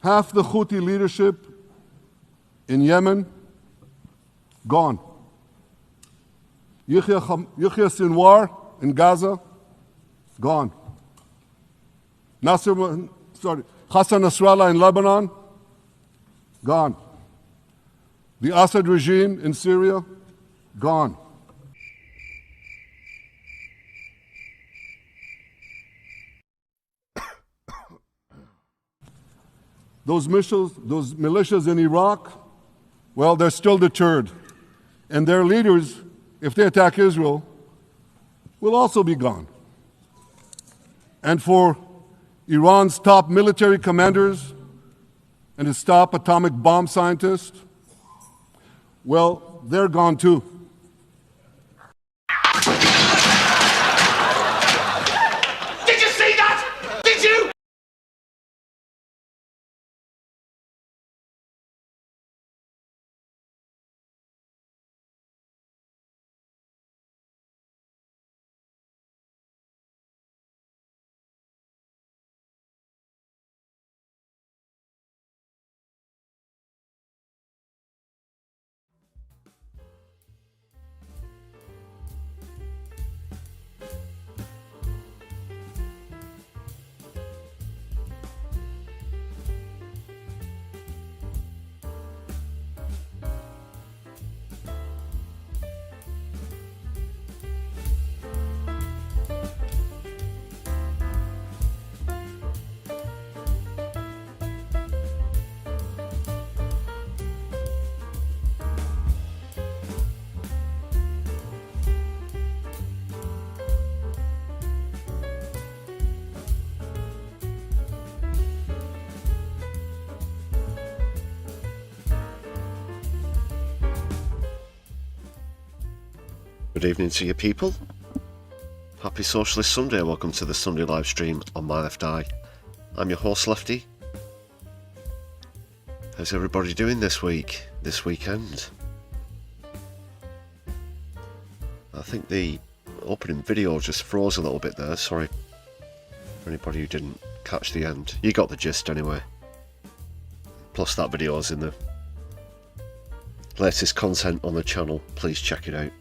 Half the Houthi leadership in Yemen, gone. Yahya Sinwar in Gaza, gone. Hassan Nasrallah in Lebanon, gone. The Assad regime in Syria, gone. Those militias in Iraq, well, they're still deterred. And their leaders, if they attack Israel, will also be gone. And for Iran's top military commanders and its top atomic bomb scientists, well, they're gone too. Did you see that? Did you? Good evening to you people. Happy Socialist Sunday. Welcome to the Sunday live stream on My Left Eye. I'm your host Lefty. How's everybody doing this weekend? I think the opening video just froze a little bit there. Sorry for anybody who didn't catch the end. You got the gist anyway. Plus that video is in the latest content on the channel. Please check it out.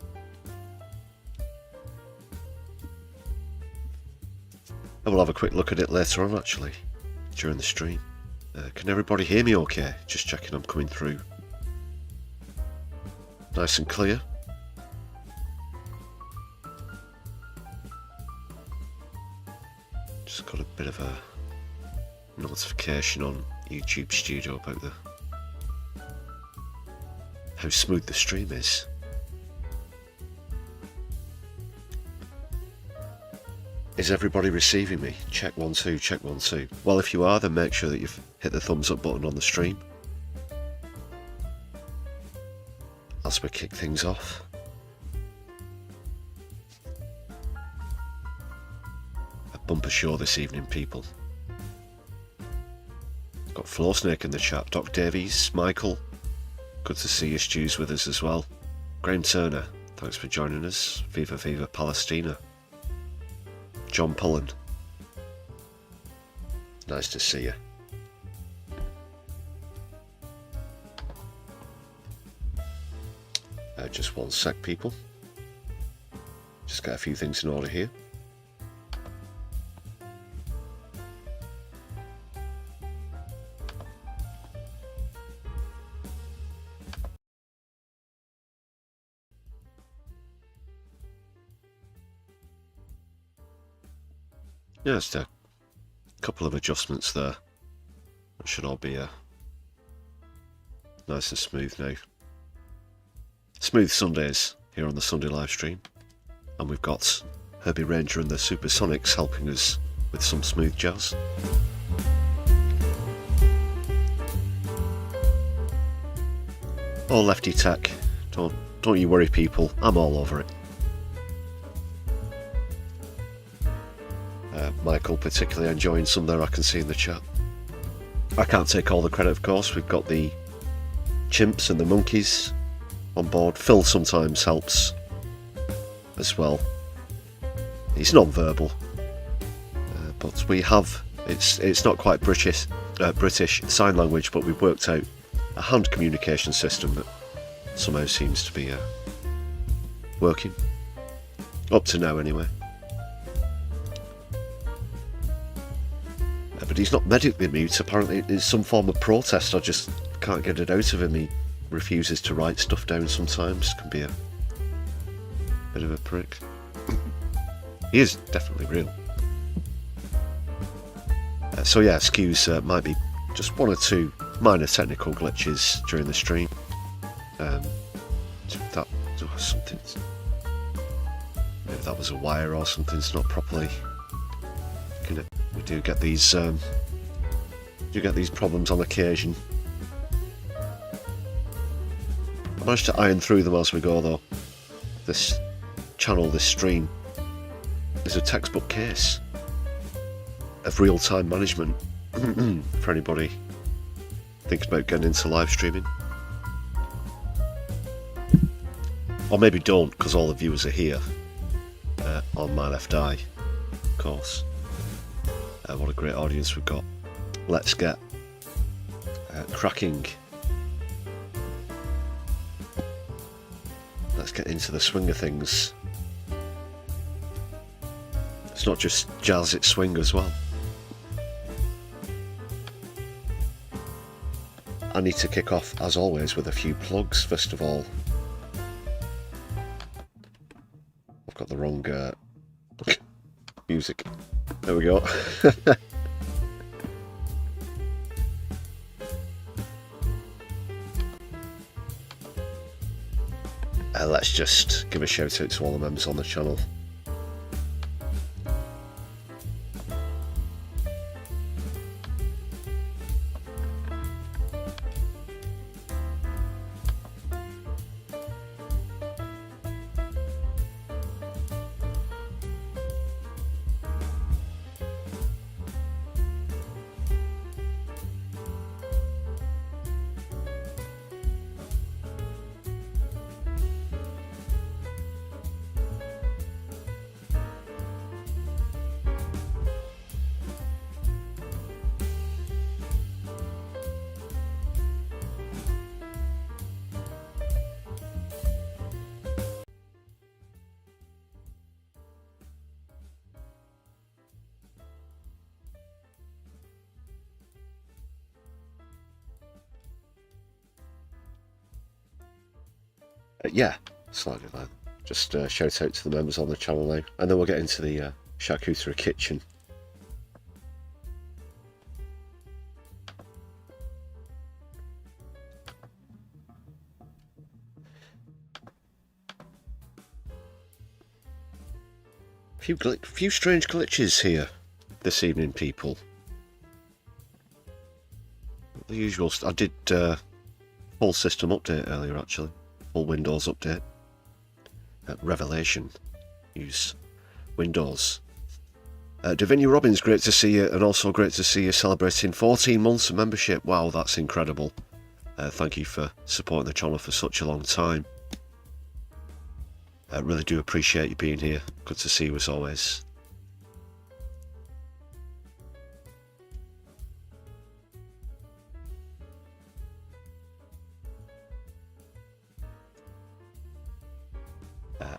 I will have a quick look at it later on actually, during the stream. Can everybody hear me okay? Just checking I'm coming through nice and clear. Just got a bit of a notification on YouTube Studio about how smooth the stream is. Is everybody receiving me? Check 1 2, check 1 2. Well, if you are, then make sure that you've hit the thumbs up button on the stream as we kick things off. A bumper show this evening, people. Got Floor Snake in the chat, Doc Davies, Michael, good to see you. Stu's with us as well. Graham Turner, thanks for joining us. Viva Viva Palestina. John Pullen, nice to see you. Just 1 sec, people. Just get a few things in order here. Yeah, just a couple of adjustments there. That should all be nice and smooth now. Smooth Sundays here on the Sunday live stream. And we've got Herbie Ranger and the Supersonics helping us with some smooth jazz. Oh, Lefty Tech, don't you worry people, I'm all over it. Michael particularly enjoying some there, I can see in the chat. I can't take all the credit, of course. We've got the chimps and the monkeys on board. Phil sometimes helps as well. He's non-verbal, but we have. It's not quite British British Sign Language, but we've worked out a hand communication system that somehow seems to be working. Up to now, anyway. But he's not medically mute. Apparently it is some form of protest. I just can't get it out of him. He refuses to write stuff down sometimes. Can be a bit of a prick. He is definitely real. So yeah, excuse might be just one or two minor technical glitches during the stream. That something. Maybe that was a wire or something's not properly. We do get these problems on occasion. I managed to iron through them as we go, though. This channel, this stream, is a textbook case of real-time management for anybody thinking about getting into live streaming. Or maybe don't, because all the viewers are here on my left eye, of course. What a great audience we've got. Let's get cracking. Let's get into the swing of things. It's not just jazz, it's swing as well. I need to kick off, as always, with a few plugs. First of all, I've got the wrong music. There we go. Let's just give a shout out to all the members on the channel. Yeah, slightly loud. Just shout out to the members on the channel now, and then we'll get into the charcuterie kitchen. Few strange glitches here this evening, people. The usual. I did full system update earlier, actually. Full Windows update. Revelation. Use Windows. Davinia Robbins, great to see you, and also great to see you celebrating 14 months of membership. Wow, that's incredible. Thank you for supporting the channel for such a long time. I really do appreciate you being here. Good to see you as always.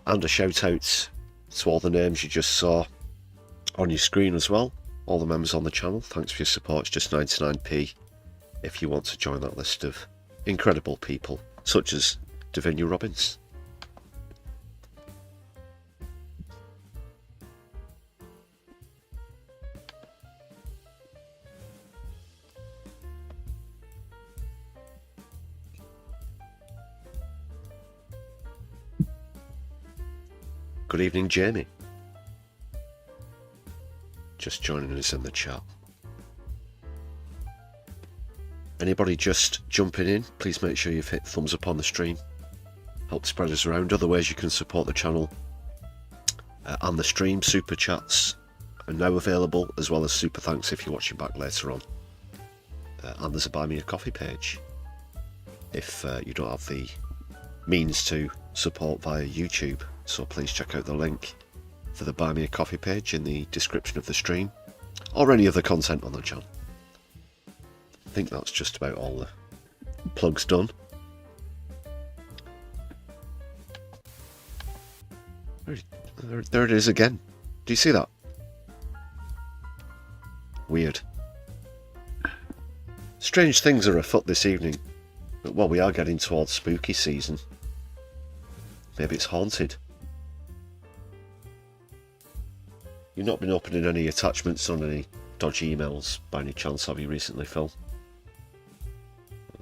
And a shout out to all the names you just saw on your screen as well. All the members on the channel, thanks for your support. It's just 99p if you want to join that list of incredible people, such as Davinia Robbins. Good evening, Jamie. Just joining us in the chat. Anybody just jumping in, please make sure you've hit thumbs up on the stream. Help spread us around. Other ways you can support the channel and the stream. Super chats are now available, as well as super thanks if you're watching back later on. And there's a Buy Me a Coffee page if you don't have the means to support via YouTube. So please check out the link for the Buy Me a Coffee page in the description of the stream, or any other content on the channel. think that's just about all the plugs done. There it is again. Do you see that? Weird. Strange things are afoot this evening. But, well, we are getting towards spooky season. Maybe it's haunted. You've not been opening any attachments on any dodgy emails by any chance, have you, recently, Phil?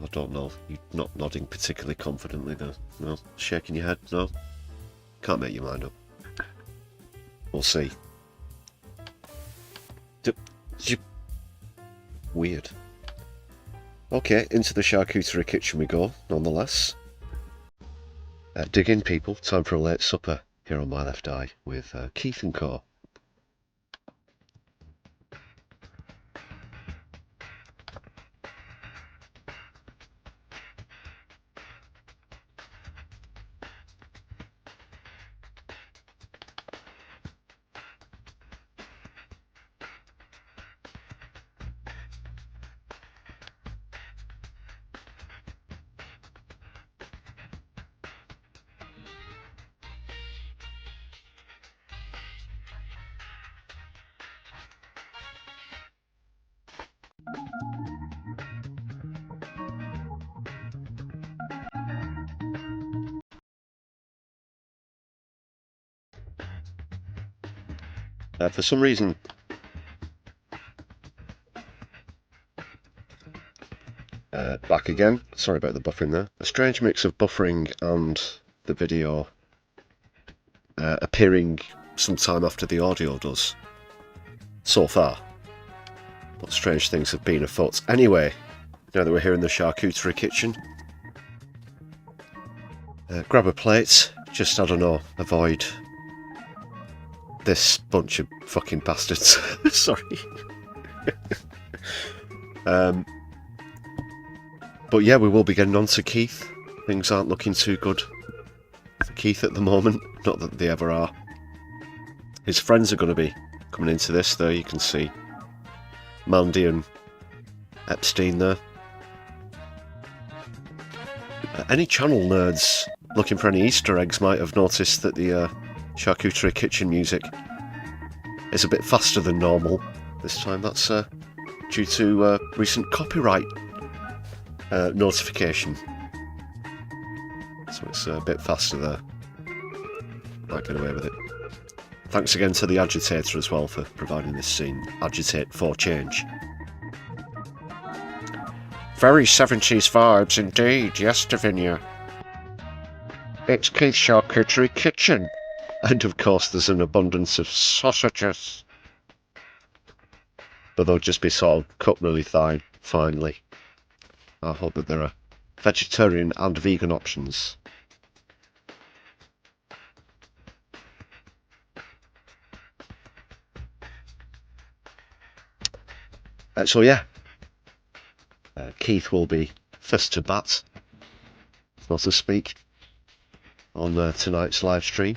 I don't know. You're not nodding particularly confidently there. No? Shaking your head? No? Can't make your mind up. We'll see. Weird. Okay, into the charcuterie kitchen we go, nonetheless. Dig in, people. Time for a late supper here on My Left Eye with Keith and Co. For some reason, back again. Sorry about the buffering there. A strange mix of buffering and the video appearing sometime after the audio does. So far. But strange things have been afoot. Anyway, now that we're here in the charcuterie kitchen, grab a plate. Just, I don't know, avoid this bunch of fucking bastards. Sorry. But yeah, we will be getting on to Keith. Things aren't looking too good for Keith at the moment. Not that they ever are. His friends are going to be coming into this. There you can see Mandy and Epstein there. Any channel nerds looking for any Easter eggs might have noticed that the charcuterie kitchen music is a bit faster than normal this time. That's due to recent copyright notification. So it's a bit faster there. Might get away with it. Thanks again to the Agitator as well for providing this scene. Agitate for change. Very 70s vibes indeed, yes, Davinia. It's Keith's Charcuterie Kitchen. And of course there's an abundance of sausages. But they'll just be sort of cut really fine, finely. I hope that there are vegetarian and vegan options. So yeah, Keith will be first to bat, so to speak, on tonight's live stream.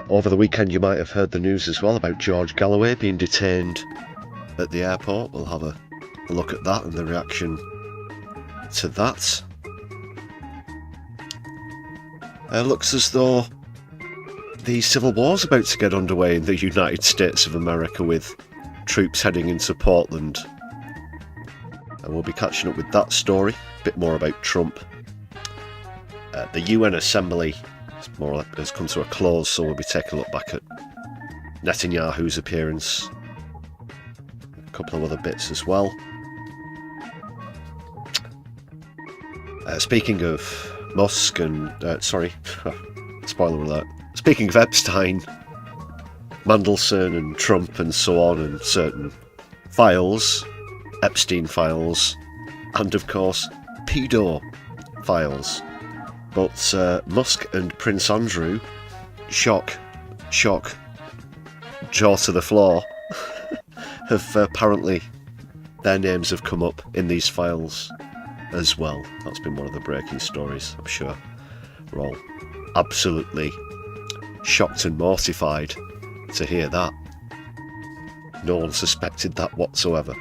Over the weekend you might have heard the news as well about George Galloway being detained at the airport. We'll have a look at that and the reaction to that. Looks as though the civil war's about to get underway in the United States of America, with troops heading into Portland. And we'll be catching up with that story. A bit more about Trump. The UN Assembly more or less has come to a close, so we'll be taking a look back at Netanyahu's appearance. A couple of other bits as well. Speaking of Musk and... sorry, spoiler alert. Speaking of Epstein, Mandelson and Trump and so on, and certain files, Epstein files, and of course, pedo files. But Musk and Prince Andrew, shock, jaw to the floor, have apparently, their names have come up in these files as well. That's been one of the breaking stories, I'm sure. We're all absolutely shocked and mortified to hear that. No one suspected that whatsoever.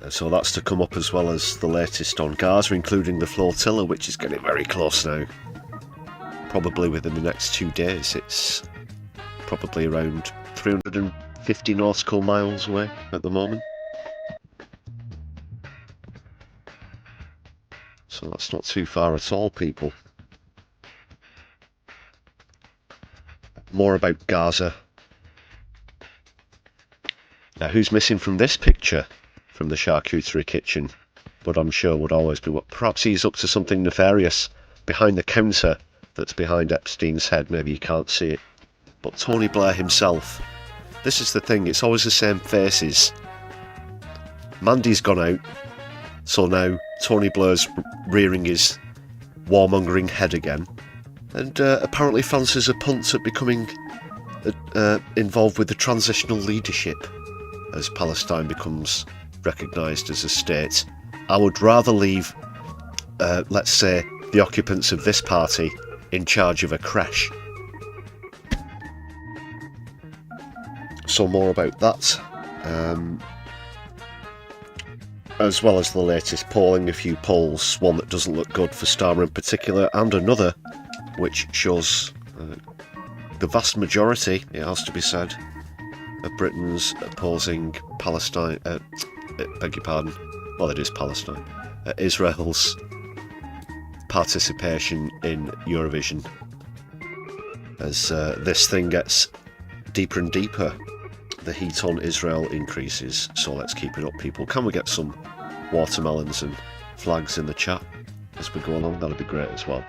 So that's to come up, as well as the latest on Gaza, including the Flotilla, which is getting very close now. Probably within the next 2 days. It's probably around 350 nautical miles away at the moment. So that's not too far at all, people. More about Gaza. Now, who's missing from this picture from the charcuterie kitchen? But I'm sure would always be what. Perhaps he's up to something nefarious behind the counter that's behind Epstein's head. Maybe you can't see it. But Tony Blair himself. This is the thing, it's always the same faces. Mandy's gone out, so now Tony Blair's rearing his warmongering head again, and apparently fancies a punt at becoming involved with the transitional leadership as Palestine becomes recognised as a state. I would rather leave, let's say, the occupants of this party in charge of a creche. So more about that, as well as the latest polling, a few polls, one that doesn't look good for Starmer in particular, and another which shows the vast majority, it has to be said, of Britons opposing Palestine, beg your pardon, well it is Palestine, Israel's participation in Eurovision, as this thing gets deeper and deeper. The heat on Israel increases, so let's keep it up, people. Can we get some watermelons and flags in the chat as we go along? That'd be great as well.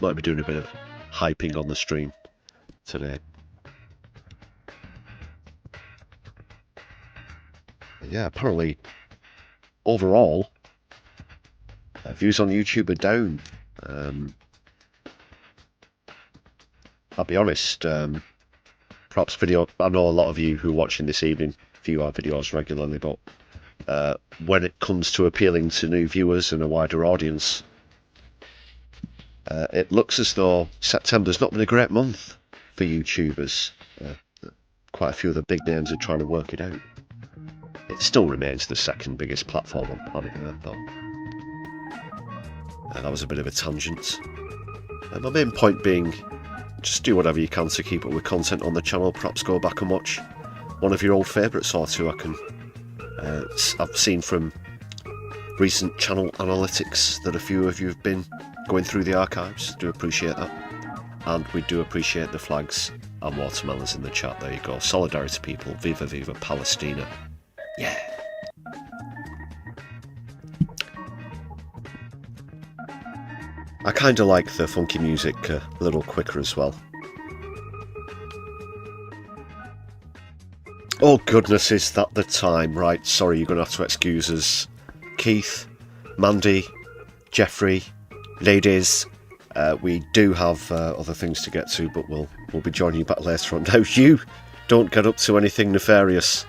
Might be doing a bit of hyping on the stream today. Yeah, apparently, overall, views on YouTube are down. I'll be honest, perhaps video, I know a lot of you who are watching this evening view our videos regularly, but when it comes to appealing to new viewers and a wider audience, it looks as though September's not been a great month for YouTubers. Quite a few of the big names are trying to work it out. It still remains the second biggest platform on planet Earth, though. That was a bit of a tangent. My main point being, just do whatever you can to keep up with content on the channel. Perhaps go back and watch one of your old favourites or two. I've seen from recent channel analytics that a few of you have been going through the archives. Do appreciate that. And we do appreciate the flags and watermelons in the chat. There you go. Solidarity, people. Viva Viva Palestina. Yeah. I kind of like the funky music a little quicker as well. Oh goodness, is that the time? Right, sorry, you're going to have to excuse us. Keith, Mandy, Jeffrey, ladies, we do have other things to get to, but we'll be joining you back later on. Now, you don't get up to anything nefarious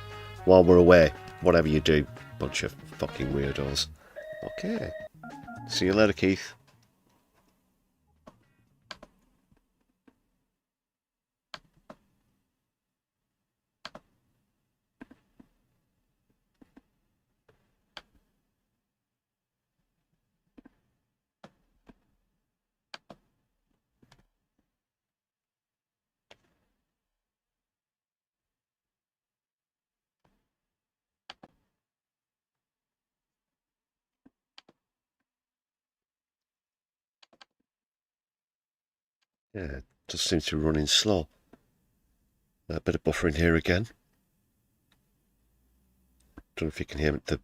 while we're away, whatever you do. Bunch of fucking weirdos. Okay. See you later, Keith. Yeah, it does seem to be running slow. A bit of buffering here again. Don't know if you can hear it. The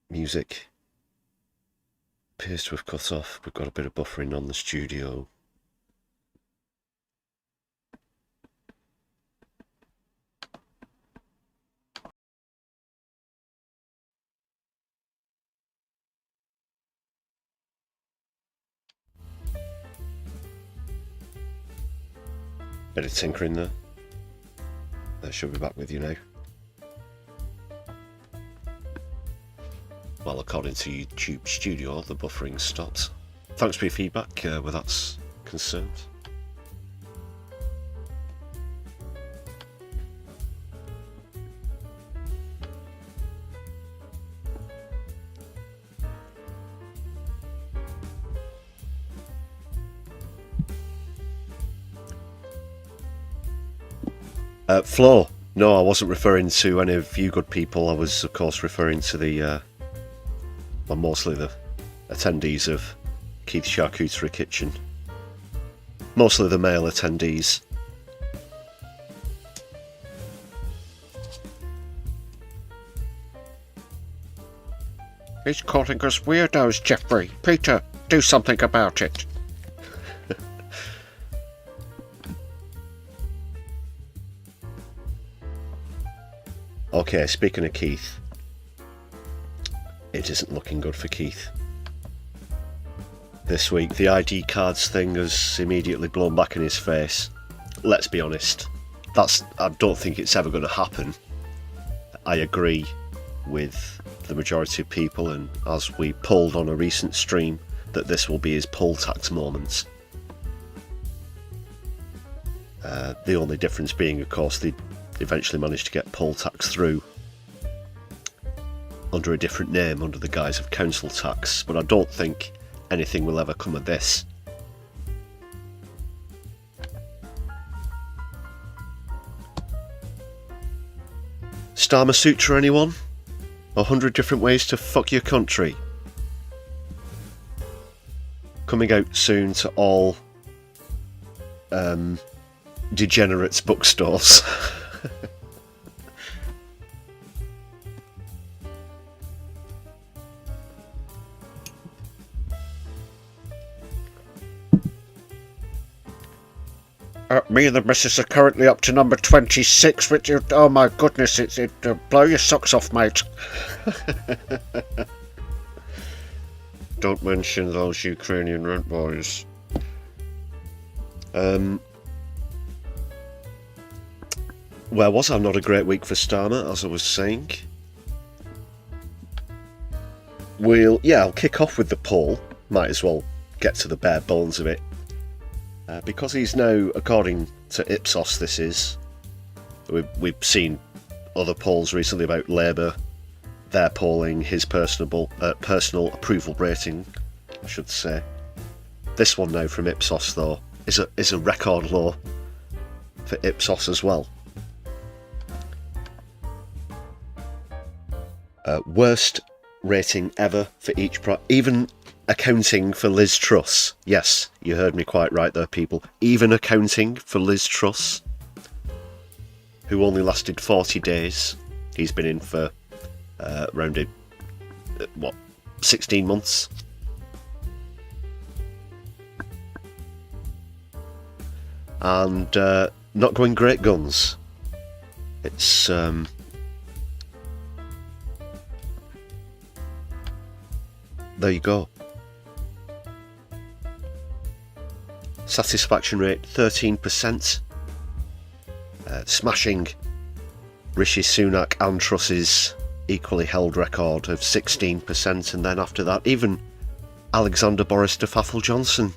music appears to have cut off. We've got a bit of buffering on the studio. Bit of tinkering there. I should be back with you now. Well, according to YouTube Studio, the buffering stopped. Thanks for your feedback where that's concerned. Flo. No, I wasn't referring to any of you good people. I was, of course, referring to the, well, mostly the attendees of Keith's Charcuterie Kitchen. Mostly the male attendees. He's calling us weirdos, Jeffrey. Peter, do something about it. Okay, speaking of Keith, it isn't looking good for Keith. This week, the ID cards thing has immediately blown back in his face. Let's be honest, I don't think it's ever going to happen. I agree with the majority of people, and as we pulled on a recent stream, that this will be his poll tax moment. The only difference being, of course, they eventually managed to get poll tax through under a different name, under the guise of council tax, but I don't think anything will ever come of this. Starmer Sutra, anyone? 100 different ways to fuck your country. Coming out soon to all degenerates bookstores. Me and the missus are currently up to number 26, which, oh my goodness, it blow your socks off, mate. Don't mention those Ukrainian rent boys. Where was I? Not a great week for Starmer, as I was saying. I'll kick off with the poll. Might as well get to the bare bones of it. Because he's now, according to Ipsos, we've seen other polls recently about Labour. They're polling his personal approval rating, I should say. This one now from Ipsos, though, is a record low for Ipsos as well. Worst rating ever for each even accounting for Liz Truss. Yes, you heard me quite right there, people. Even accounting for Liz Truss, who only lasted 40 days. He's been in for around 16 months. And not going great guns. It's there you go. Satisfaction rate 13%. Smashing Rishi Sunak and Truss's equally held record of 16%, and then after that even Alexander Boris de Fafel Johnson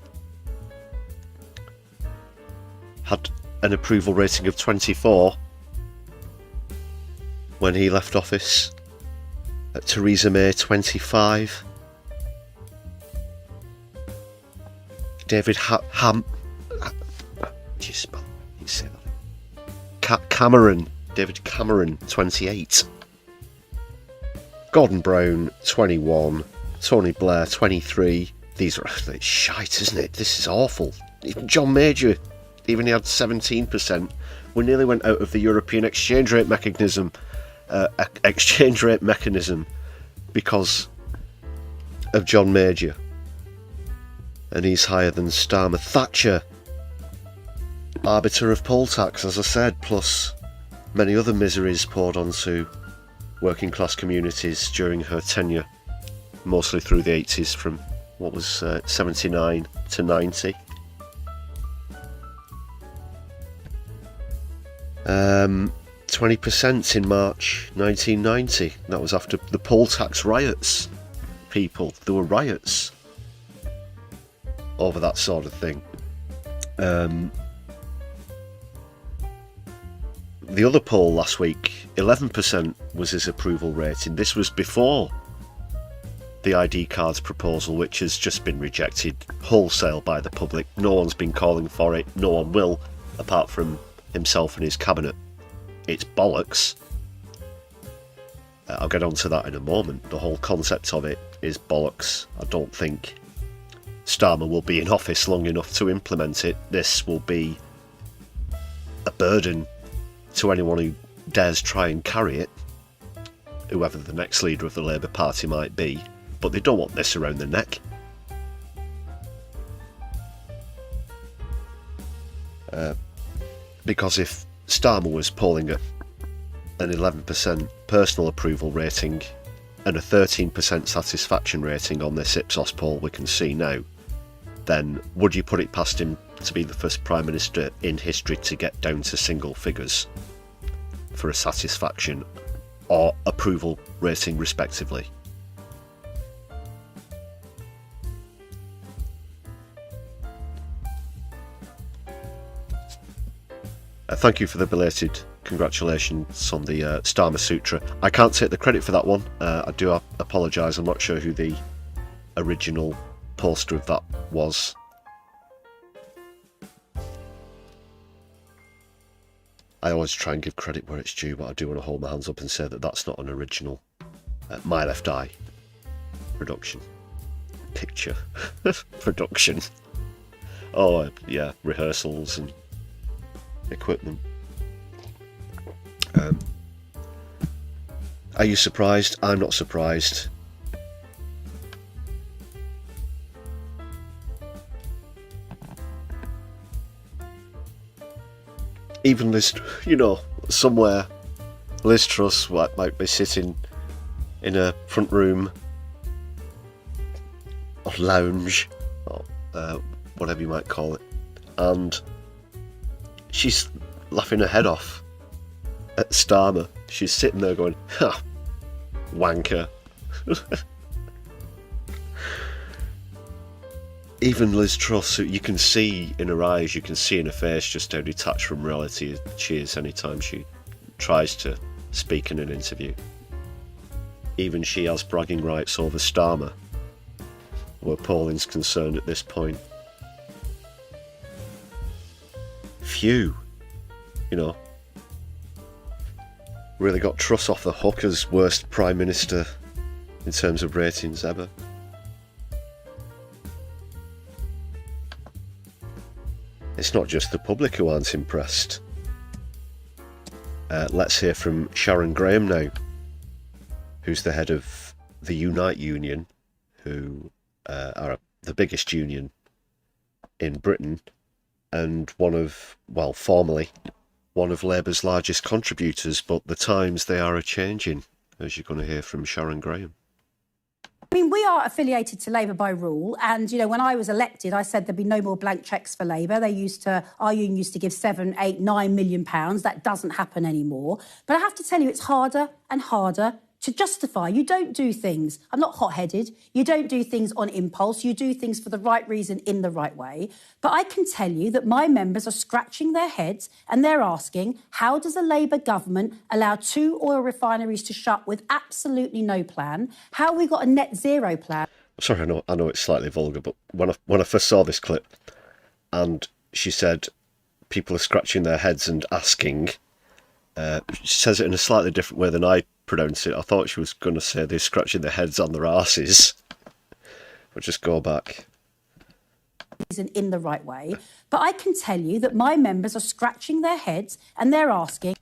had an approval rating of 24 when he left office. Theresa May 25. David Cameron, David Cameron 28. Gordon Brown 21. Tony Blair 23. These are it's shite, isn't it? This is awful. Even John Major, even he had 17%. We nearly went out of the European exchange rate mechanism. Because of John Major. And he's higher than Starmer. Thatcher, arbiter of poll tax, as I said, plus many other miseries poured onto working class communities during her tenure, mostly through the 80s, from what was 79 to 90. 20% in March 1990. That was after the poll tax riots. People, there were riots over that sort of thing. The other poll last week, 11% was his approval rating. This was before the ID cards proposal, which has just been rejected wholesale by the public. No one's been calling for it. No one will, apart from himself and his cabinet. it's bollocks. I'll get onto that in a moment. The whole concept of it is bollocks. I don't think Starmer will be in office long enough to implement it. This will be a burden to anyone who dares try and carry it, whoever the next leader of the Labour Party might be, but they don't want this around their neck. Because if Starmer was polling at an 11% personal approval rating and a 13% satisfaction rating on this Ipsos poll we can see now, then would you put it past him to be the first Prime Minister in history to get down to single figures for a satisfaction or approval rating respectively? Thank you for the belated congratulations on the Starmer Sutra. I can't take the credit for that one. I do apologise. I'm not sure who the original poster of that was. I always try and give credit where it's due, but I do want to hold my hands up and say that that's not an original My Left Eye production. Picture production. Oh, yeah, rehearsals and equipment. Are you surprised? I'm not surprised. Even Liz, somewhere Liz Truss might be sitting in a front room or lounge, or whatever you might call it, and she's laughing her head off at Starmer. She's sitting there going, ha, wanker. Even Liz Truss, you can see in her eyes, you can see in her face just how detached from reality she is anytime she tries to speak in an interview. Even she has bragging rights over Starmer, where polling's concerned at this point. Phew. Really got Truss off the hook as worst Prime Minister in terms of ratings ever. It's not just the public who aren't impressed. Let's hear from Sharon Graham now, who's the head of the Unite Union, who are the biggest union in Britain and formerly one of Labour's largest contributors, but the times they are a-changing, as you're going to hear from Sharon Graham. I mean, we are affiliated to Labour by rule, and, when I was elected, I said there'd be no more blank cheques for Labour. Our union used to give 7, 8, 9 million pounds. That doesn't happen anymore. But I have to tell you, it's harder and harder to justify. You don't do things, I'm not hot-headed, you don't do things on impulse, you do things for the right reason in the right way. But I can tell you that my members are scratching their heads and they're asking, how does a Labour government allow 2 oil refineries to shut with absolutely no plan? How have we got a net zero plan? Sorry, I know it's slightly vulgar, but when I first saw this clip and she said people are scratching their heads and asking, she says it in a slightly different way than I pronounce it. I thought she was going to say they're scratching their heads on their arses. But just go back. In the right way. But I can tell you that my members are scratching their heads and they're asking,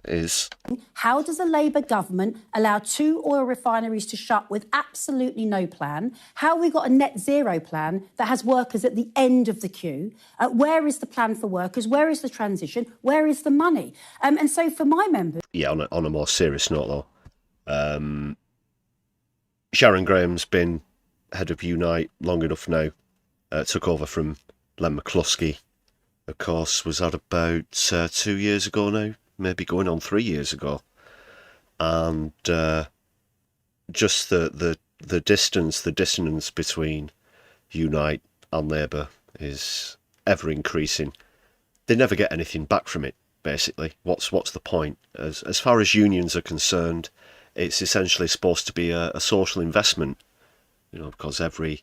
how does a Labour government allow 2 oil refineries to shut with absolutely no plan? How have we got a net zero plan that has workers at the end of the queue? Where is the plan for workers? Where is the transition? Where is the money? And so for my members... Yeah, on a more serious note though, Sharon Graham's been head of Unite long enough now. Took over from Len McCluskey, of course, was that about 2 years ago now, maybe going on 3 years ago. And just the dissonance between Unite and Labour is ever increasing. They never get anything back from it, basically. What's the point? As far as unions are concerned, it's essentially supposed to be a social investment, because every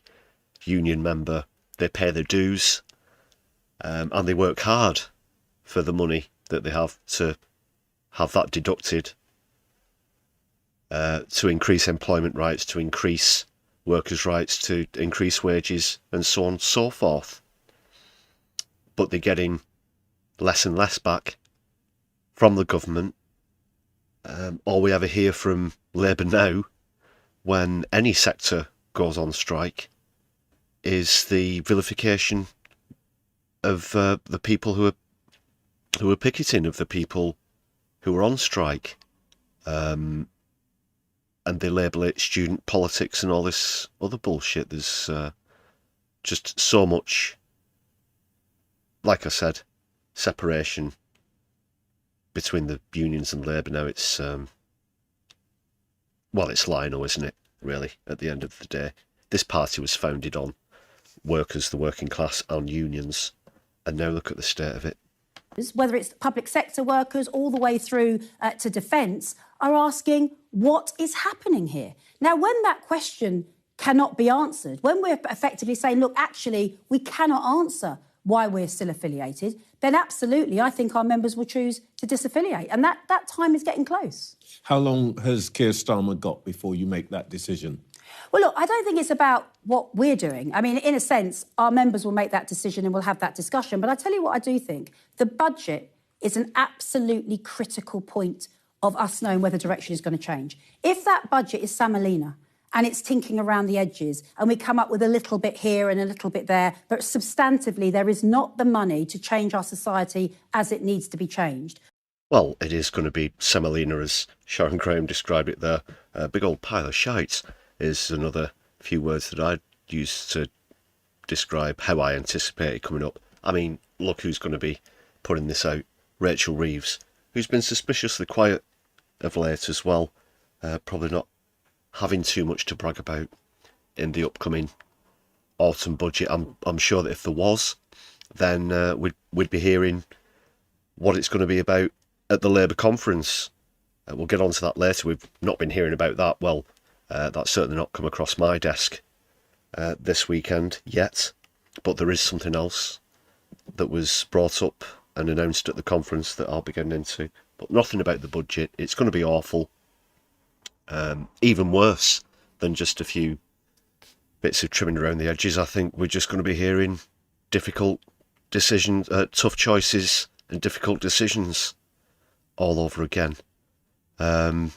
union member, they pay their dues, and they work hard for the money that they have to have that deducted to increase employment rights, to increase workers' rights, to increase wages, and so on and so forth. But they're getting less and less back from the government. All we ever hear from Labour now, when any sector goes on strike, is the vilification of the people who are picketing, of the people who are on strike, and they label it student politics and all this other bullshit. There's just so much, like I said, separation between the unions and Labour now. It's it's Lionel, isn't it, really, at the end of the day? This party was founded on workers, the working class, and unions, and now look at the state of it. Whether it's public sector workers all the way through to defence, are asking what is happening here. Now, when that question cannot be answered, when we're effectively saying, look, actually, we cannot answer why we're still affiliated, then absolutely, I think our members will choose to disaffiliate. And that time is getting close. How long has Keir Starmer got before you make that decision? Well, look, I don't think it's about what we're doing. I mean, in a sense, our members will make that decision and we'll have that discussion. But I tell you what I do think. The budget is an absolutely critical point of us knowing where the direction is going to change. If that budget is Samalina and it's tinking around the edges and we come up with a little bit here and a little bit there, but substantively there is not the money to change our society as it needs to be changed. Well, it is going to be Semolina, as Sharon Graham described it there. A big old pile of shite is another few words that I'd use to describe how I anticipate it coming up. I mean, look who's going to be putting this out. Rachel Reeves, who's been suspiciously quiet of late as well. Probably not having too much to brag about in the upcoming autumn budget. I'm sure that if there was, then we'd be hearing what it's going to be about at the Labour conference. We'll get onto that later. We've not been hearing about that. Well, that's certainly not come across my desk this weekend yet. But there is something else that was brought up and announced at the conference that I'll be getting into. But nothing about the budget. It's going to be awful. Even worse than just a few bits of trimming around the edges. I think we're just going to be hearing difficult decisions, tough choices and difficult decisions all over again. And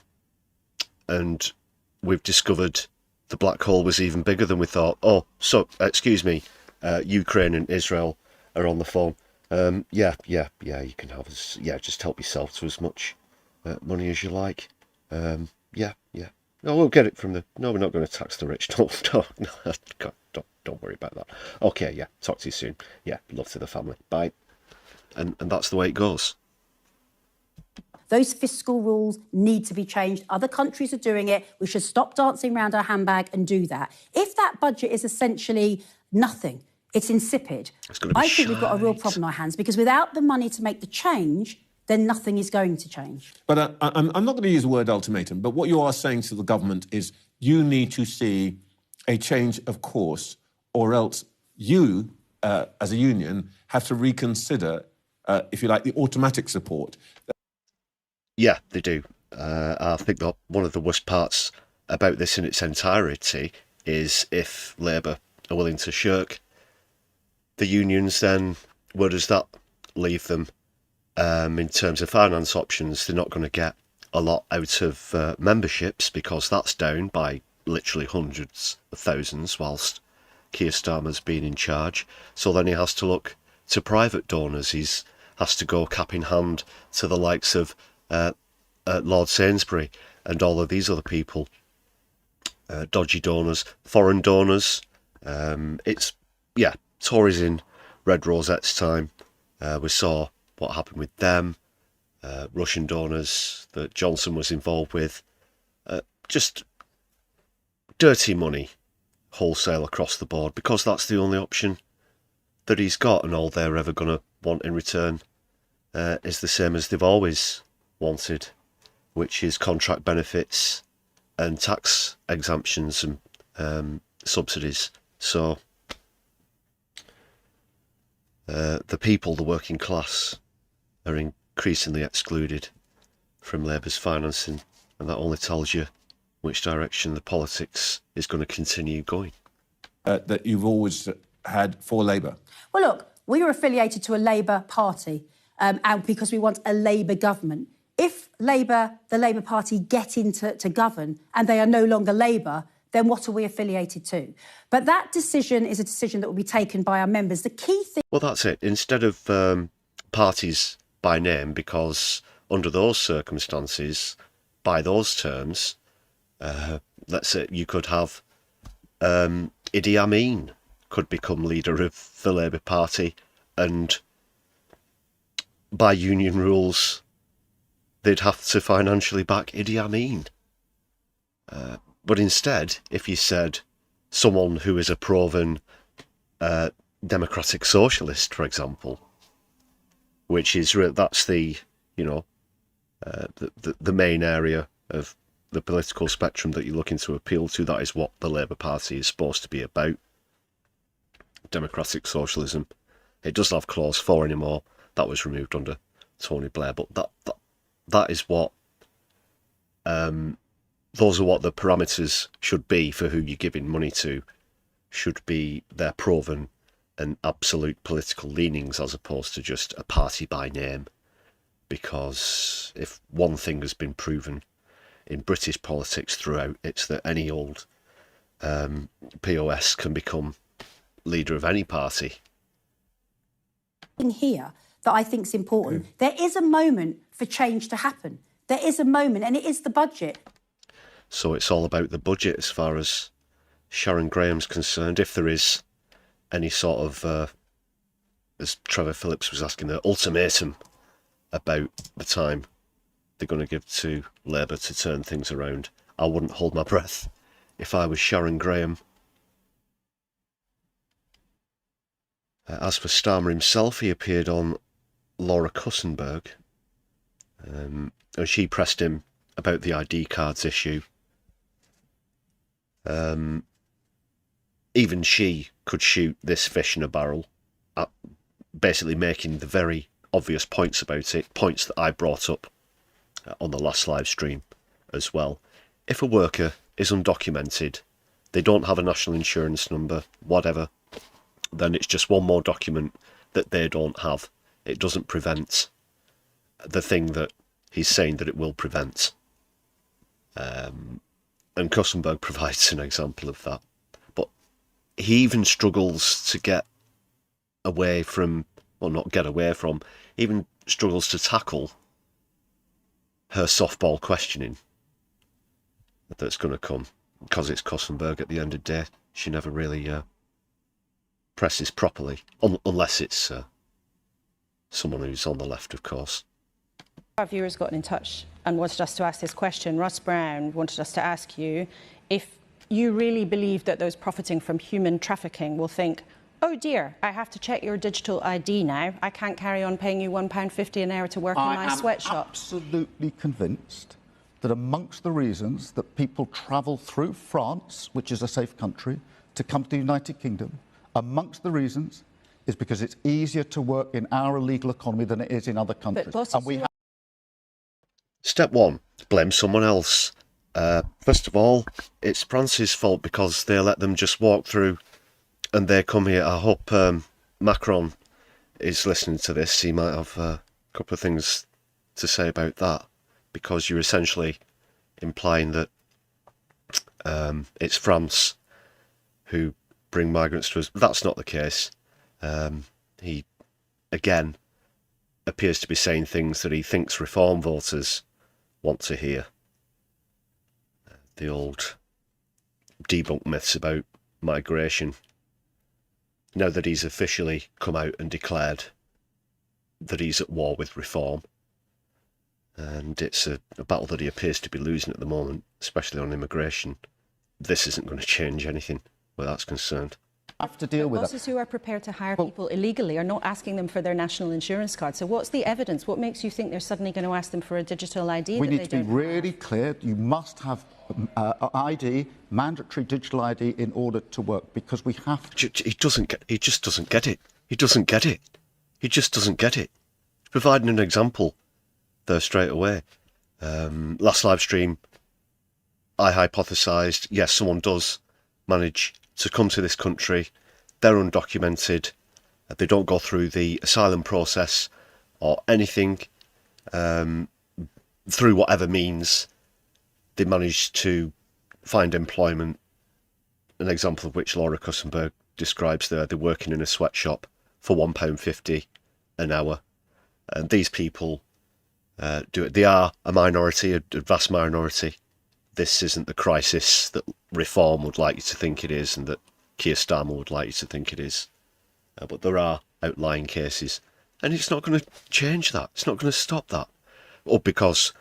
we've discovered the black hole was even bigger than we thought. Oh, so, excuse me, Ukraine and Israel are on the phone. Yeah, you can have us. Yeah, just help yourself to as much money as you like. Yeah. No, we'll get it from the... No, we're not going to tax the rich. Don't worry about that. Okay, yeah, talk to you soon. Yeah, love to the family. Bye. And that's the way it goes. Those fiscal rules need to be changed. Other countries are doing it. We should stop dancing around our handbag and do that. If that budget is essentially nothing, it's insipid, I think we've got a real problem on our hands, because without the money to make the change, then nothing is going to change. But I'm not going to use the word ultimatum, but what you are saying to the government is you need to see a change of course, or else you, as a union, have to reconsider, if you like, the automatic support. Yeah, they do. I think that one of the worst parts about this in its entirety is if Labour are willing to shirk the unions, then where does that leave them? In terms of finance options, they're not going to get a lot out of memberships, because that's down by literally hundreds of thousands whilst Keir Starmer's been in charge. So then he has to look to private donors. He has to go cap in hand to the likes of Lord Sainsbury and all of these other people. Dodgy donors, foreign donors. Tories in Red Rosette's time. We saw what happened with them, Russian donors that Johnson was involved with, just dirty money wholesale across the board, because that's the only option that he's got, and all they're ever going to want in return is the same as they've always wanted, which is contract benefits and tax exemptions and subsidies. So the people, the working class, are increasingly excluded from Labour's financing, and that only tells you which direction the politics is going to continue going. That you've always had for Labour? Well, look, we were affiliated to a Labour party and because we want a Labour government. If the Labour Party get into govern and they are no longer Labour, then what are we affiliated to? But that decision is a decision that will be taken by our members. The key thing... Well, that's it. Instead of parties by name, because under those circumstances, by those terms, let's say you could have Idi Amin could become leader of the Labour Party, and by union rules, they'd have to financially back Idi Amin. But instead, if you said someone who is a proven democratic socialist, for example, which is that's the the main area of the political spectrum that you're looking to appeal to, that is what the Labour Party is supposed to be about. Democratic socialism. It doesn't have clause 4 anymore. That was removed under Tony Blair, but that is what those are what the parameters should be for who you're giving money to, should be their proven and absolute political leanings as opposed to just a party by name. Because if one thing has been proven in British politics throughout, it's that any old POS can become leader of any party. In here that I think is important. There is a moment for change to happen. There is a moment, and it is the budget. So it's all about the budget as far as Sharon Graham's concerned. If there is any sort of, as Trevor Phillips was asking, the ultimatum about the time they're going to give to Labour to turn things around, I wouldn't hold my breath if I was Sharon Graham. As for Starmer himself, he appeared on Laura Kussenberg, and she pressed him about the ID cards issue. Even she could shoot this fish in a barrel, at basically making the very obvious points about it, points that I brought up on the last live stream as well. If a worker is undocumented, they don't have a national insurance number, whatever, then it's just one more document that they don't have. It doesn't prevent the thing that he's saying that it will prevent. And Kussenberg provides an example of that. But he even struggles to get away from, well, not get away from, even struggles to tackle her softball questioning that's going to come, because it's Kussenberg at the end of the day. She never really presses properly, unless it's someone who's on the left, of course. Our viewers got in touch and wanted us to ask this question. Russ Brown wanted us to ask you if you really believe that those profiting from human trafficking will think, oh dear, I have to check your digital ID now. I can't carry on paying you £1.50 an hour to work in my sweatshop. I am absolutely convinced that amongst the reasons that people travel through France, which is a safe country, to come to the United Kingdom, amongst the reasons is because it's easier to work in our illegal economy than it is in other countries. Step 1, blame someone else. First of all, it's France's fault because they let them just walk through and they come here. I hope Macron is listening to this. He might have a couple of things to say about that, because you're essentially implying that it's France who bring migrants to us. That's not the case. He, again, appears to be saying things that he thinks Reform voters want to hear. The old debunk myths about migration. Now that he's officially come out and declared that he's at war with Reform, and it's a battle that he appears to be losing at the moment, especially on immigration, this isn't going to change anything where that's concerned. Have to deal with bosses who are prepared to hire people illegally are not asking them for their national insurance card. So what's the evidence? What makes you think they're suddenly going to ask them for a digital ID? We need to be really clear. You must have ID, mandatory digital ID, in order to work, because we have to. He just doesn't get it. He doesn't get it. He just doesn't get it. Providing an example there straight away. Last live stream, I hypothesised, yes, someone does manage to come to this country, they're undocumented, they don't go through the asylum process or anything, through whatever means, they manage to find employment, an example of which Laura Kussenberg describes there. They're working in a sweatshop for £1.50 an hour. And these people do it. They are a minority, a vast minority. This isn't the crisis that Reform would like you to think it is and that Keir Starmer would like you to think it is. But there are outlying cases. And it's not going to change that. It's not going to stop that. Or because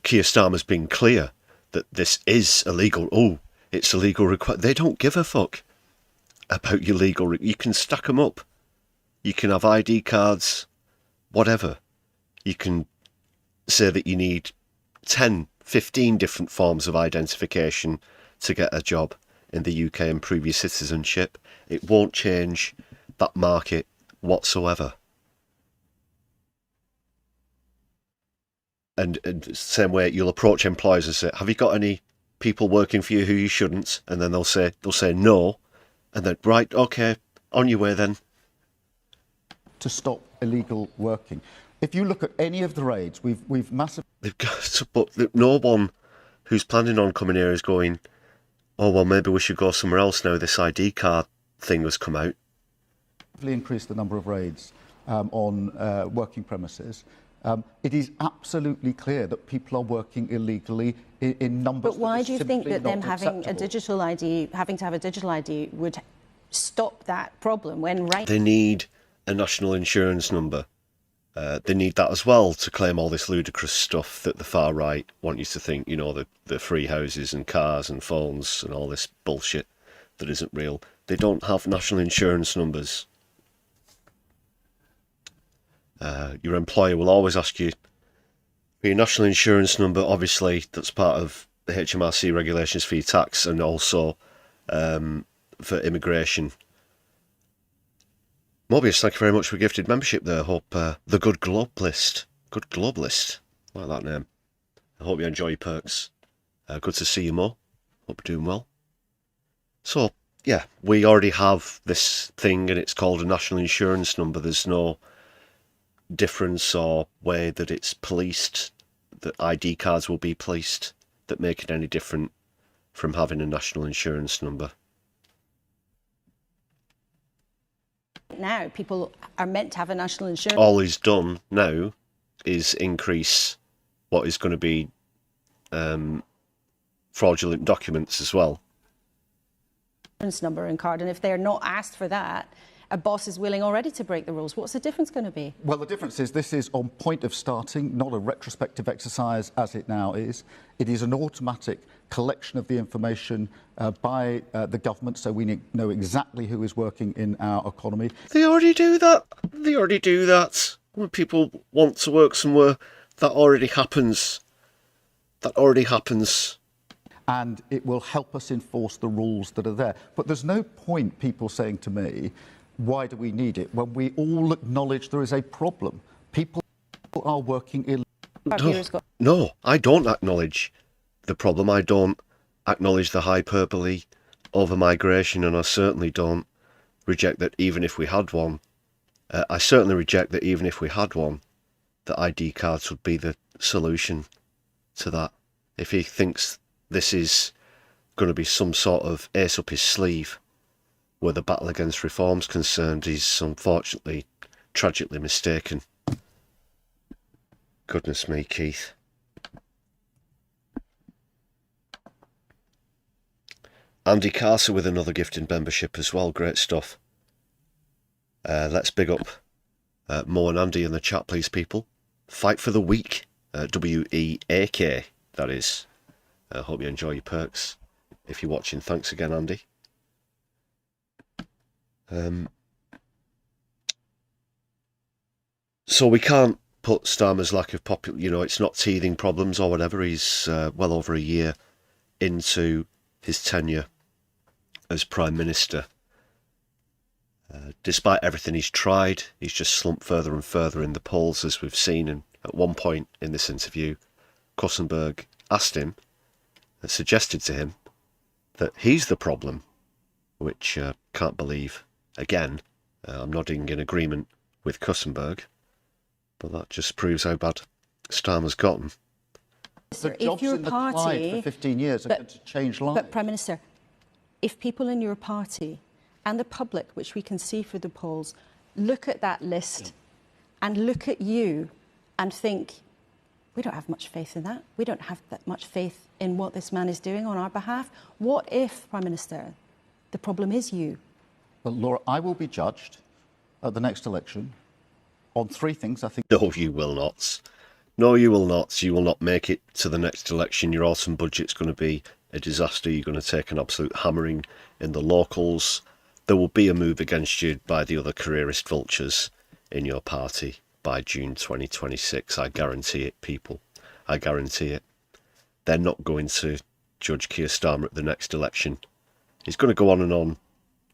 Keir Starmer's been clear that this is illegal. Oh, it's a legal request. They don't give a fuck about your legal... You can stack them up. You can have ID cards, whatever. You can say that you need 10, 15 different forms of identification to get a job in the UK and prove your citizenship. It won't change that market whatsoever. And same way, you'll approach employers and say, have you got any people working for you who you shouldn't? And then they'll say no. And then, right, okay, on your way then. To stop illegal working. If you look at any of the raids, we've massively... But no one who's planning on coming here is going, oh, well, maybe we should go somewhere else now this ID card thing has come out. ...increased the number of raids on working premises. It is absolutely clear that people are working illegally in numbers. But why do you think that them having acceptable. a digital ID, having to have a digital ID, would stop that problem when They need a national insurance number. They need that as well to claim all this ludicrous stuff that the far right want you to think, you know, the free houses and cars and phones and all this bullshit that isn't real. They don't have national insurance numbers. Your employer will always ask you for your national insurance number. Obviously, that's part of the HMRC regulations for your tax and also for immigration. Mobius, thank you very much for gifted membership there. Hope the good globalist, I like that name. I hope you enjoy your perks. Good to see you, Mo. Hope you're doing well. So, yeah, we already have this thing and it's called a national insurance number. There's no difference or way that it's policed, that ID cards will be policed, that make it any different from having a national insurance number. now people are meant to have a national insurance? All he's done now is increase what is going to be fraudulent documents as well. Number and card, and if they're not asked for that, a boss is willing already to break the rules. What's the difference going to be? Well, the difference is this is on point of starting, not a retrospective exercise as it now is. It is an automatic collection of the information by the government, so we know exactly who is working in our economy. They already do that. They already do that. When people want to work somewhere, that already happens. That already happens. And it will help us enforce the rules that are there. But there's no point people saying to me, why do we need it, when we all acknowledge there is a problem? People are working illegally. No, I don't acknowledge the problem. I don't acknowledge the hyperbole over migration, and I certainly don't reject that even if we had one. I certainly reject that even if we had one, that ID cards would be the solution to that. If he thinks this is going to be some sort of ace up his sleeve where the battle against reform's concerned, he's unfortunately, tragically mistaken. Goodness me, Keith. Andy Carter with another gifted membership as well, great stuff. Let's big up Mo and Andy in the chat, please, people. Fight for the weak, W-E-A-K, that is. I hope you enjoy your perks. If you're watching, thanks again, Andy. So we can't put Starmer's lack of it's not teething problems or whatever. He's well over a year into his tenure as Prime Minister. Despite everything he's tried, he's just slumped further and further in the polls, as we've seen. And at one point in this interview, Kussenberg asked him, suggested to him, that he's the problem, which can't believe. Again, I'm nodding in agreement with Kussenberg, but that just proves how bad Starmer's gotten. The jobs in the Clyde for 15 years are going to change lives. But, Prime Minister, if people in your party and the public, which we can see through the polls, look at that list and look at you and think, we don't have much faith in that. We don't have that much faith in what this man is doing on our behalf. What if, Prime Minister, the problem is you? But Laura, I will be judged at the next election on 3 things, I think. No, you will not. No, you will not. You will not make it to the next election. Your autumn budget's going to be a disaster. You're going to take an absolute hammering in the locals. There will be a move against you by the other careerist vultures in your party by June 2026. I guarantee it, people. I guarantee it. They're not going to judge Keir Starmer at the next election. He's going to go on and on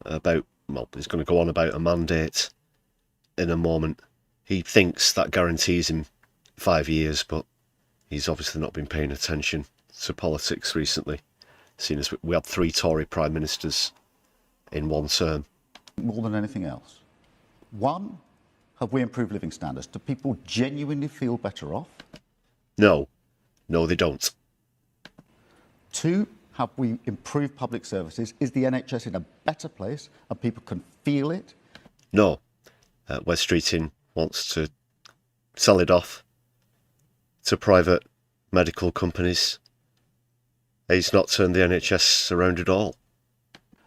about, well, he's going to go on about a mandate in a moment. He thinks that guarantees him 5 years, but he's obviously not been paying attention to politics recently, seeing as we had 3 Tory prime ministers in one term. More than anything else. 1, have we improved living standards? Do people genuinely feel better off? No. No, they don't. 2, have we improved public services? Is the NHS in a better place and people can feel it? No. West Streeting wants to sell it off to private medical companies. He's not turned the NHS around at all.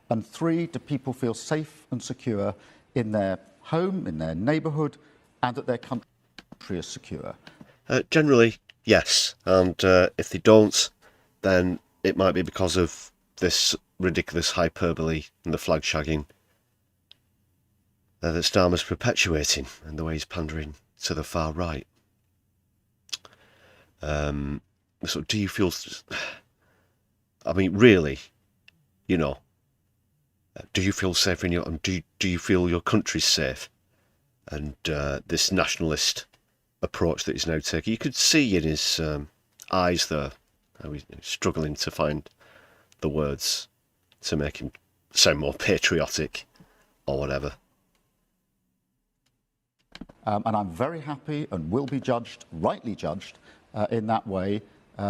And 3, do people feel safe and secure in their home, in their neighbourhood, and that their country is secure? Generally, yes. And if they don't, then it might be because of this ridiculous hyperbole and the flag shagging that Starmer's perpetuating and the way he's pandering to the far right. So do you feel... I mean, really, you know, do you feel safe in your... Do you feel your country's safe? And this nationalist approach that he's now taking, you could see in his eyes there how he's struggling to find the words to make him sound more patriotic or whatever. And I'm very happy and will be judged, rightly judged, in that way.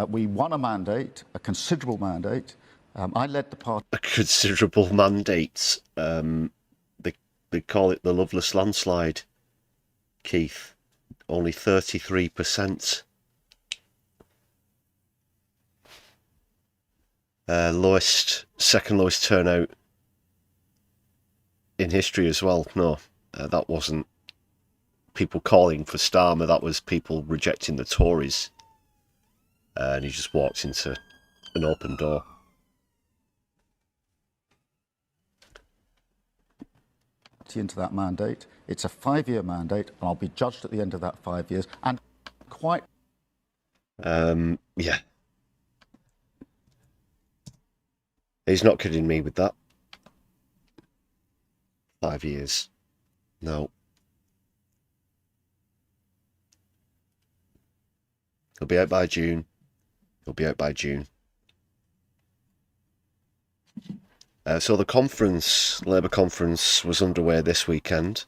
We won a mandate, a considerable mandate. I led the party. A considerable mandate. They call it the Loveless landslide, Keith. Only 33%. Second lowest turnout in history as well. No, that wasn't people calling for Starmer, that was people rejecting the Tories. And he just walked into an open door. Into that mandate. It's a 5-year mandate, and I'll be judged at the end of that 5 years. And quite... Yeah. He's not kidding me with that. 5 years. No. He'll be out by June. He'll be out by June. So the conference, Labour conference, was underway this weekend.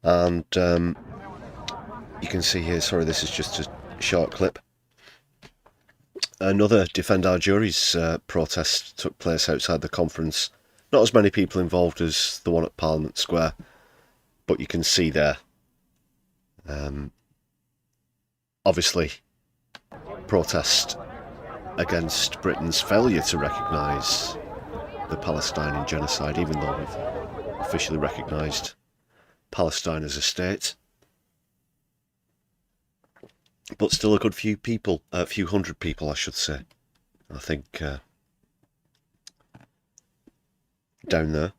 And you can see here, sorry, this is just a short clip. Another Defend Our Juries protest took place outside the conference. Not as many people involved as the one at Parliament Square, but you can see there. Obviously, protest against Britain's failure to recognise the Palestinian genocide, even though we've officially recognised Palestine as a state. But still a good few people, a few hundred people, I should say, I think, down there.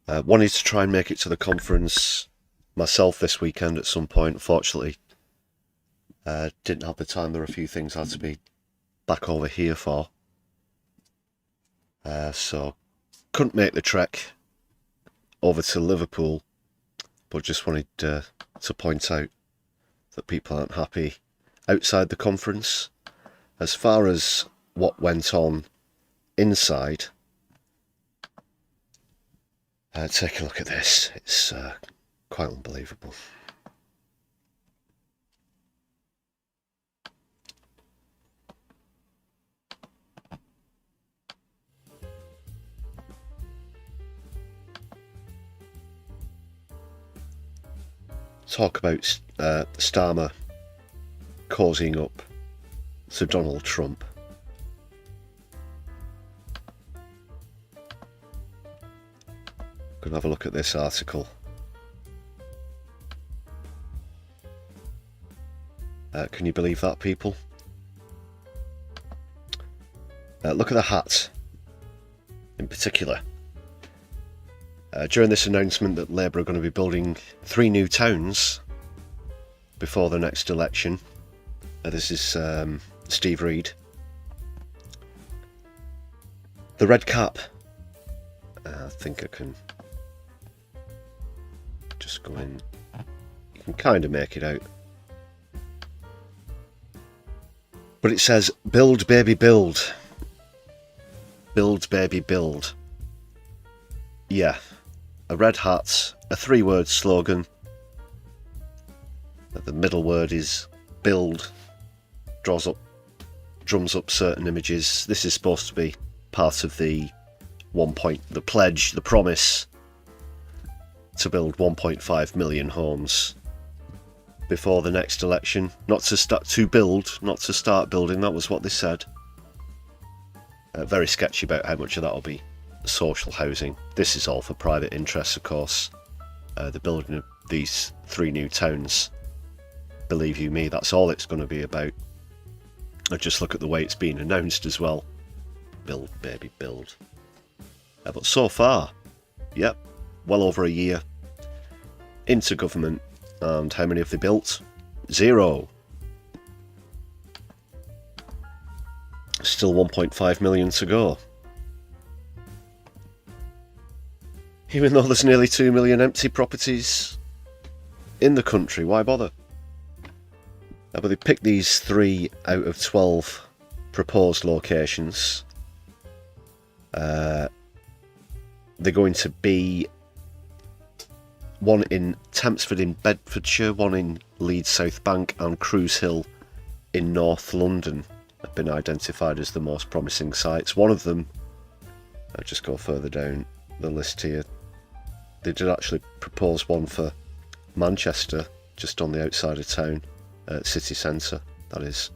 Wanted to try and make it to the conference myself this weekend at some point. Unfortunately, didn't have the time. There were a few things I had to be back over here for. So couldn't make the trek over to Liverpool, but just wanted to point out that people aren't happy outside the conference. As far as what went on inside, take a look at this. It's quite unbelievable. Talk about Starmer cozying up to Donald Trump. Gonna have a look at this article. Can you believe that, people? Look at the hat in particular. During this announcement that Labour are going to be building 3 new towns before the next election, this is Steve Reed. The red cap. I think I can just go in. You can kind of make it out. But it says, build, baby, build. Build, baby, build. Yeah. A red hat, a 3-word slogan. The middle word is build. Drums up certain images. This is supposed to be part of the the pledge, the promise to build 1.5 million homes before the next election. Not to start building. That was what they said. Very sketchy about how much of that will be social housing. This is all for private interests, of course. The building of these 3 new towns. Believe you me, that's all it's going to be about. And just look at the way it's been announced as well. Build, baby, build. But so far, yep, well over a year into government, and how many have they built? 0. Still 1.5 million to go. Even though there's nearly 2 million empty properties in the country, why bother? But they picked these 3 out of 12 proposed locations. They're going to be one in Tempsford in Bedfordshire, one in Leeds South Bank, and Cruise Hill in North London have been identified as the most promising sites. One of them, I'll just go further down the list here, they did actually propose one for Manchester, just on the outside of town, city centre, that is.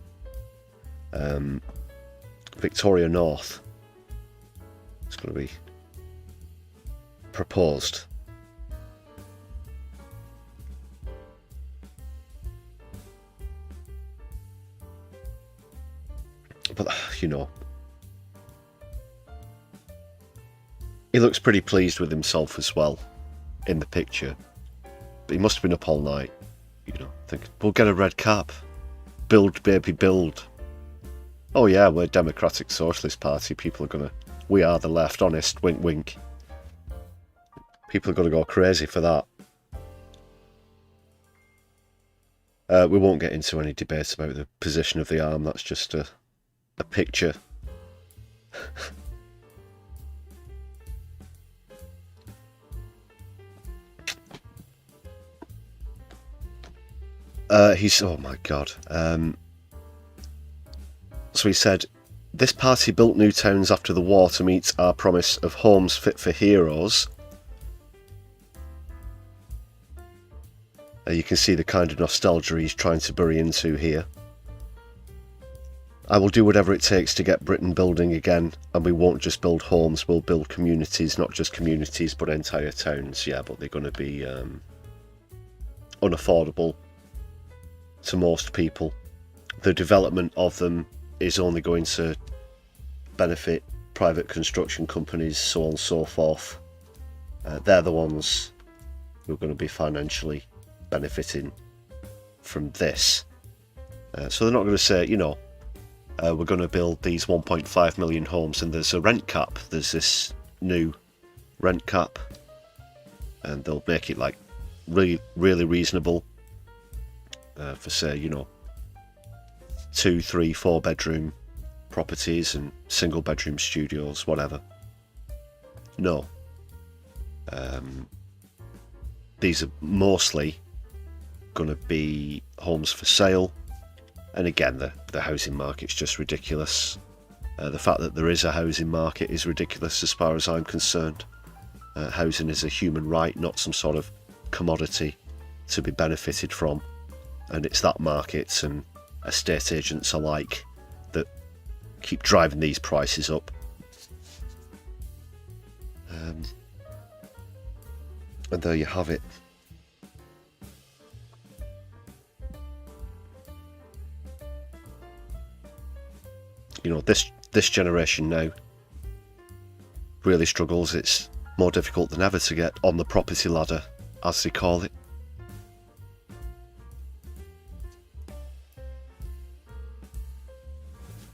Victoria North, it's going to be proposed. But, you know, he looks pretty pleased with himself as well in the picture. But he must have been up all night, you know, thinking, we'll get a red cap. Build, baby, build. Oh yeah, we're Democratic Socialist Party. People are gonna... We are the left, honest, wink wink. People are gonna go crazy for that. We won't get into any debates about the position of the arm. That's just a picture. Oh my god. So he said, this party built new towns after the war to meet our promise of homes fit for heroes. You can see the kind of nostalgia he's trying to bury into here. I will do whatever it takes to get Britain building again, and we won't just build homes, we'll build communities, not just communities but entire towns. Yeah, but they're going to be unaffordable to most people. The development of them is only going to benefit private construction companies, so on and so forth. They're the ones who are going to be financially benefiting from this. So they're not going to say, you know, we're going to build these 1.5 million homes and there's a rent cap. There's this new rent cap, and they'll make it like really, really reasonable for, say, you know, 2, 3, 4 bedroom properties and single bedroom studios, whatever. No. These are mostly going to be homes for sale. And again, the housing market's just ridiculous. The fact that there is a housing market is ridiculous as far as I'm concerned. Housing is a human right, not some sort of commodity to be benefited from. And it's that market and estate agents alike that keep driving these prices up. And there you have it. You know, this generation now really struggles. It's more difficult than ever to get on the property ladder, as they call it.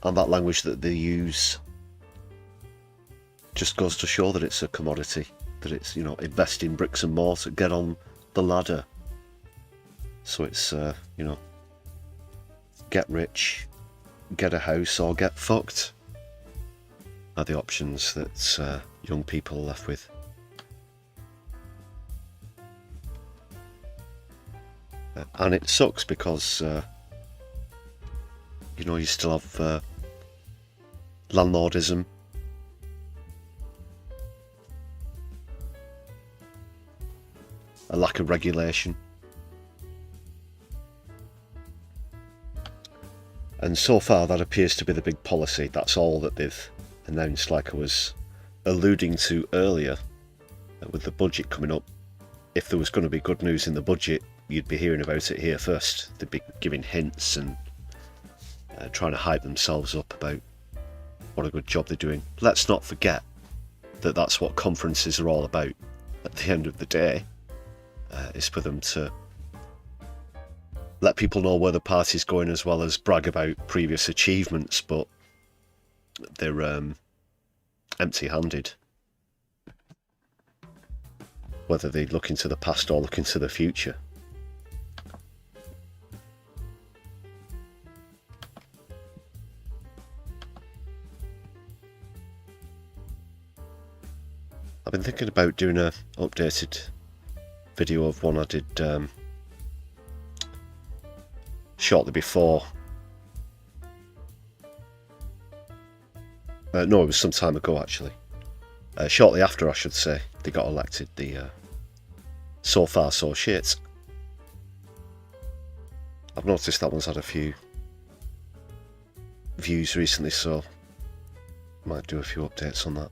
And that language that they use just goes to show that it's a commodity, that it's, you know, invest in bricks and mortar, get on the ladder. So it's, you know, get rich, get a house, or get fucked are the options that young people are left with. And it sucks because, you know, you still have landlordism. A lack of regulation. And so far that appears to be the big policy. That's all that they've announced, like I was alluding to earlier with the budget coming up. If there was going to be good news in the budget, you'd be hearing about it here first. They'd be giving hints and trying to hype themselves up about what a good job they're doing. Let's not forget that that's what conferences are all about. At the end of the day, is for them to let people know where the party's going, as well as brag about previous achievements, but they're empty-handed. Whether they look into the past or look into the future. I've been thinking about doing an updated video of one I did shortly before. No, it was some time ago actually. Shortly after, I should say, they got elected. The So Far So Shit. I've noticed that one's had a few views recently, so might do a few updates on that.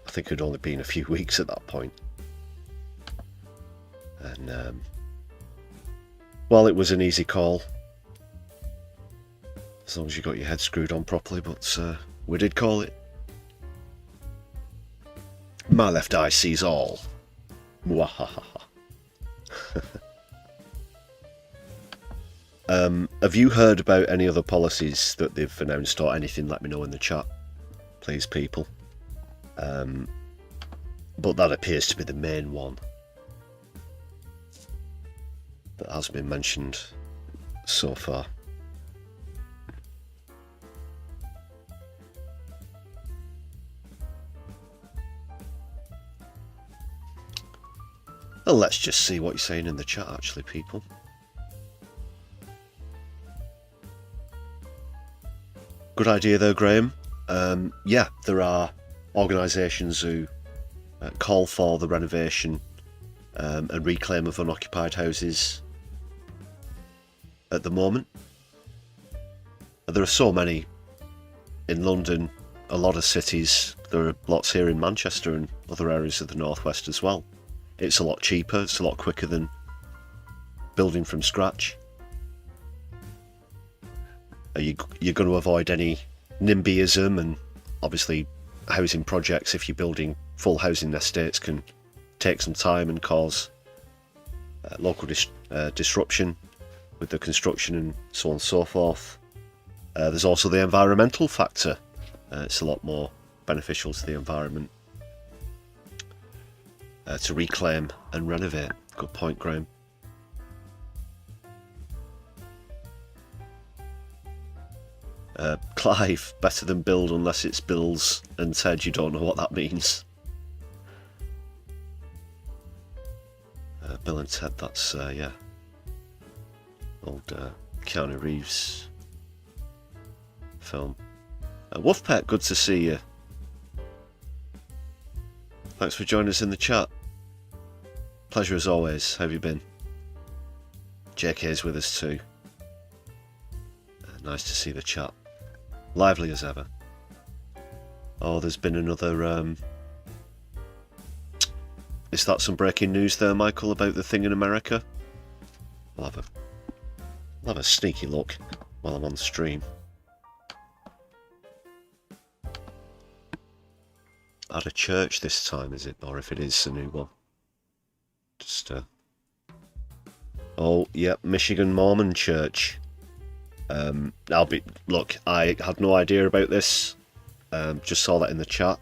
I think it'd only been a few weeks at that point. And well, it was an easy call, as long as you got your head screwed on properly, but we did call it. My left eye sees all. Mwahaha. Have you heard about any other policies that they've announced or anything? Let me know in the chat, please, people. But that appears to be the main one that has been mentioned so far. Well, let's just see what you're saying in the chat, actually, people. Good idea though, Graham. Yeah, there are organisations who call for the renovation and reclaim of unoccupied houses at the moment. There are so many in London, a lot of cities. There are lots here in Manchester and other areas of the northwest as well. It's a lot cheaper, it's a lot quicker than building from scratch. You're going to avoid any NIMBYism, and obviously housing projects, if you're building full housing estates, can take some time and cause local disruption with the construction and so on and so forth. There's also the environmental factor. It's a lot more beneficial to the environment to reclaim and renovate. Good point, Graham. Clive, better than build unless it's Bills, and Ted, you don't know what that means. Bill and Ted, that's, yeah. Old Keanu Reeves film. Wolfpet, good to see you. Thanks for joining us in the chat. Pleasure as always. How have you been? JK's with us too. Nice to see the chat. Lively as ever. Oh, there's been another... Is that some breaking news there, Michael, about the thing in America? I'll have a sneaky look while I'm on the stream. At a church this time, is it? Or if it is a new one. Just, Oh, yeah, Michigan Mormon Church. Look, I had no idea about this. Just saw that in the chat.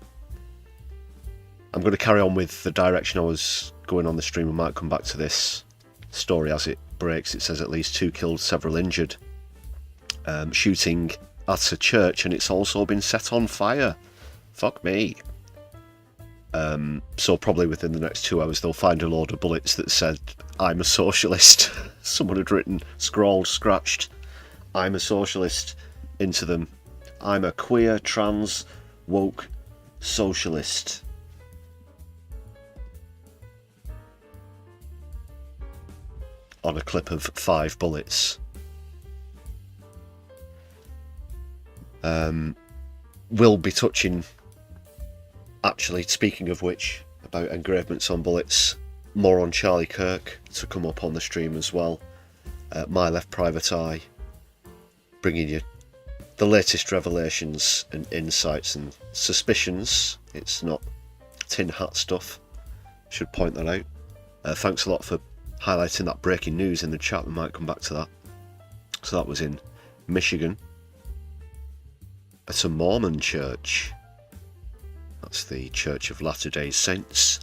I'm going to carry on with the direction I was going on the stream. I might come back to this story as it breaks. It says at least 2 killed, several injured. Shooting at a church, and it's also been set on fire. Fuck me. So probably within the next 2 hours they'll find a load of bullets that said, "I'm a socialist." Someone had written, scrawled, scratched, "I'm a socialist" into them. "I'm a queer, trans, woke socialist." On a clip of 5 bullets. We'll be touching, actually, speaking of which, about engravements on bullets, more on Charlie Kirk to come up on the stream as well. My Left Private Eye, bringing you the latest revelations and insights and suspicions. It's not tin hat stuff, should point that out. Thanks a lot for highlighting that breaking news in the chat. We might come back to that. So that was in Michigan. It's a Mormon church. That's the Church of Latter-day Saints.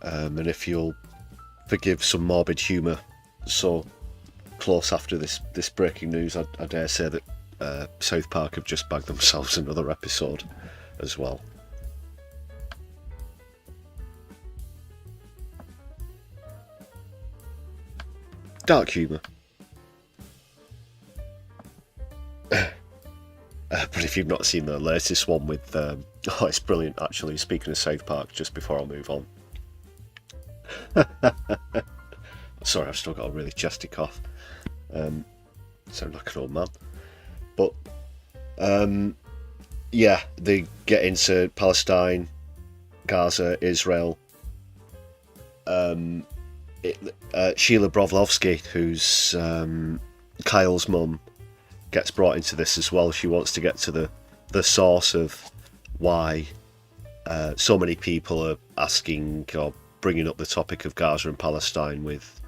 And if you'll forgive some morbid humour, so close after this breaking news, I dare say that South Park have just bagged themselves another episode as well. Dark humour. But if you've not seen the latest one with... oh, it's brilliant, actually. Speaking of South Park, just before I move on. Sorry, I've still got a really chesty cough. Sound like an old man. But, yeah, they get into Palestine, Gaza, Israel. Sheila Brovlovsky, who's Kyle's mum, gets brought into this as well. She wants to get to the source of why so many people are asking or bringing up the topic of Gaza and Palestine with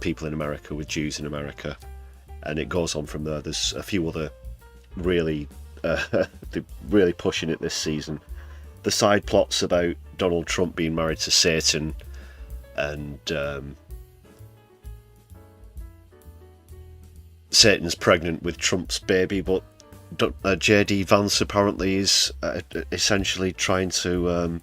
people in America, with Jews in America, and it goes on from there. There's a few other really really pushing it this season. The side plots about Donald Trump being married to Satan, and Satan's pregnant with Trump's baby, but J.D. Vance apparently is essentially trying to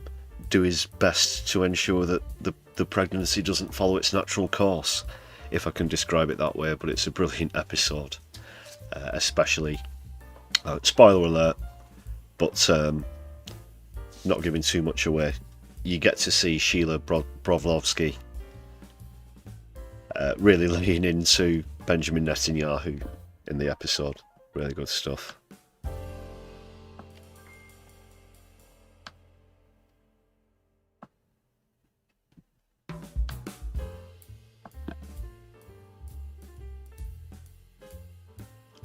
do his best to ensure that the pregnancy doesn't follow its natural course, if I can describe it that way. But it's a brilliant episode, especially spoiler alert, but not giving too much away. You get to see Sheila Brovlovsky really leaning into Benjamin Netanyahu in the episode. Really good stuff.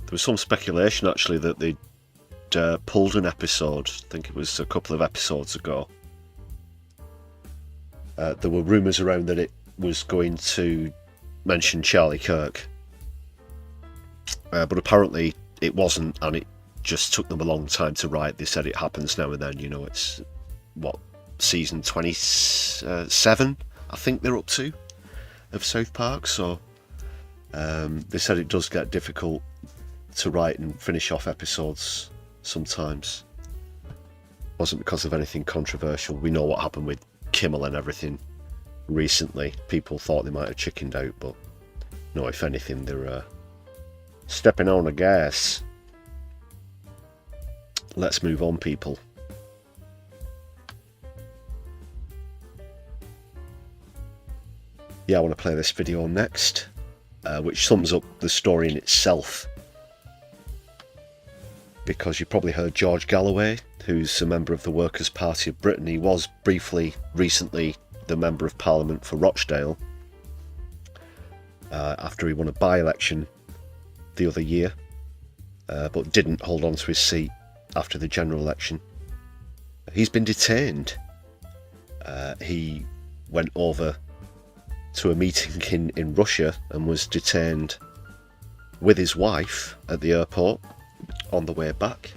There was some speculation actually that they'd pulled an episode. I think it was a couple of episodes ago. There were rumours around that it was going to mention Charlie Kirk. But apparently it wasn't, and it just took them a long time to write. They said it happens now and then, you know. It's, what, season 27, I think they're up to, of South Park. So they said it does get difficult to write and finish off episodes sometimes. It wasn't because of anything controversial. We know what happened with Kimmel and everything recently. People thought they might have chickened out, but no, if anything, they're stepping on the gas. Let's move on, people. Yeah, I want to play this video next, which sums up the story in itself. Because you probably heard George Galloway, who's a member of the Workers' Party of Britain. He was briefly, recently, the Member of Parliament for Rochdale, after he won a by-election the other year, but didn't hold on to his seat after the general election. He's been detained. He went over to a meeting in Russia and was detained with his wife at the airport on the way back,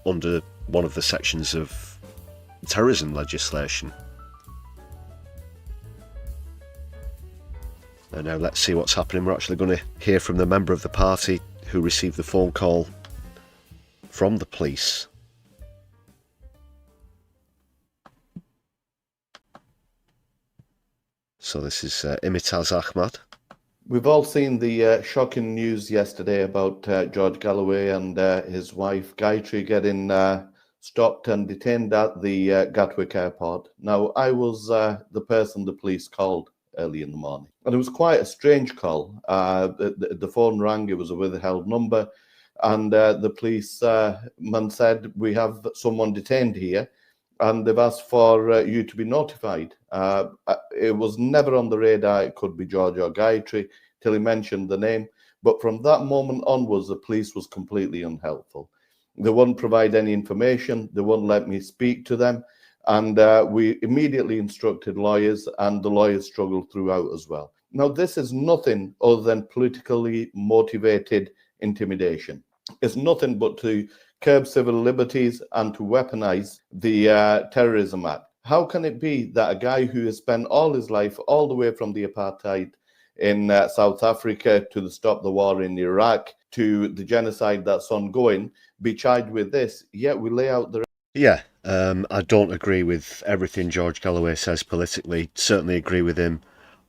under one of the sections of terrorism legislation. And now let's see what's happening. We're actually going to hear from the member of the party who received the phone call from the police. So this is Imitaz Ahmad. We've all seen the shocking news yesterday about George Galloway and his wife Gayatri getting stopped and detained at the Gatwick airport. Now, I was the person the police called early in the morning, and it was quite a strange call. The phone rang, it was a withheld number, and the police man said, "We have someone detained here, and they've asked for you to be notified." It was never on the radar it could be George or Gayatri till he mentioned the name. But from that moment onwards, the police was completely unhelpful. They wouldn't provide any information. They wouldn't let me speak to them. And we immediately instructed lawyers, and the lawyers struggled throughout as well. Now, this is nothing other than politically motivated intimidation. It's nothing but to curb civil liberties and to weaponize the Terrorism Act. How can it be that a guy who has spent all his life, all the way from the apartheid in South Africa to the stop the war in Iraq to the genocide that's ongoing, be charged with this, yet we lay out the... Yeah, I don't agree with everything George Galloway says politically. Certainly agree with him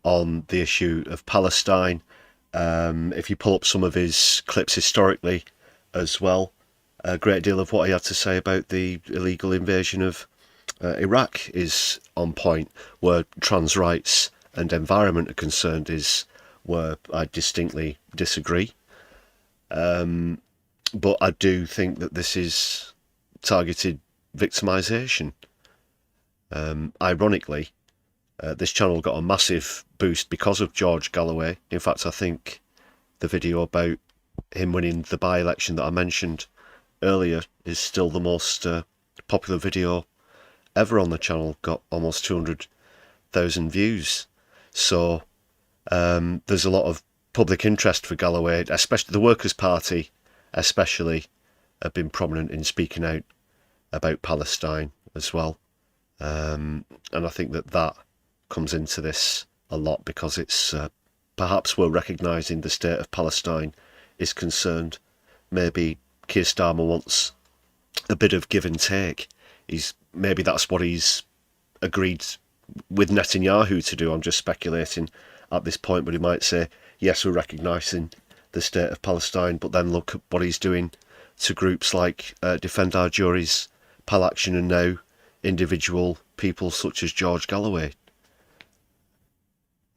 on the issue of Palestine. If you pull up some of his clips historically as well, a great deal of what he had to say about the illegal invasion of Iraq is on point. Where trans rights and environment are concerned is where I distinctly disagree. But I do think that this is targeted victimisation. Ironically, this channel got a massive boost because of George Galloway. In fact, I think the video about him winning the by-election that I mentioned earlier is still the most popular video ever on the channel. Got almost 200,000 views. So there's a lot of public interest for Galloway, especially the Workers' Party, especially have been prominent in speaking out about Palestine as well. And I think that comes into this a lot, because it's perhaps we're recognising the state of Palestine is concerned. Maybe Keir Starmer wants a bit of give and take. Maybe that's what he's agreed with Netanyahu to do. I'm just speculating at this point, but he might say, yes, we're recognising the state of Palestine, but then look at what he's doing to groups like Defend Our Juries, Pal Action, and now individual people such as George Galloway,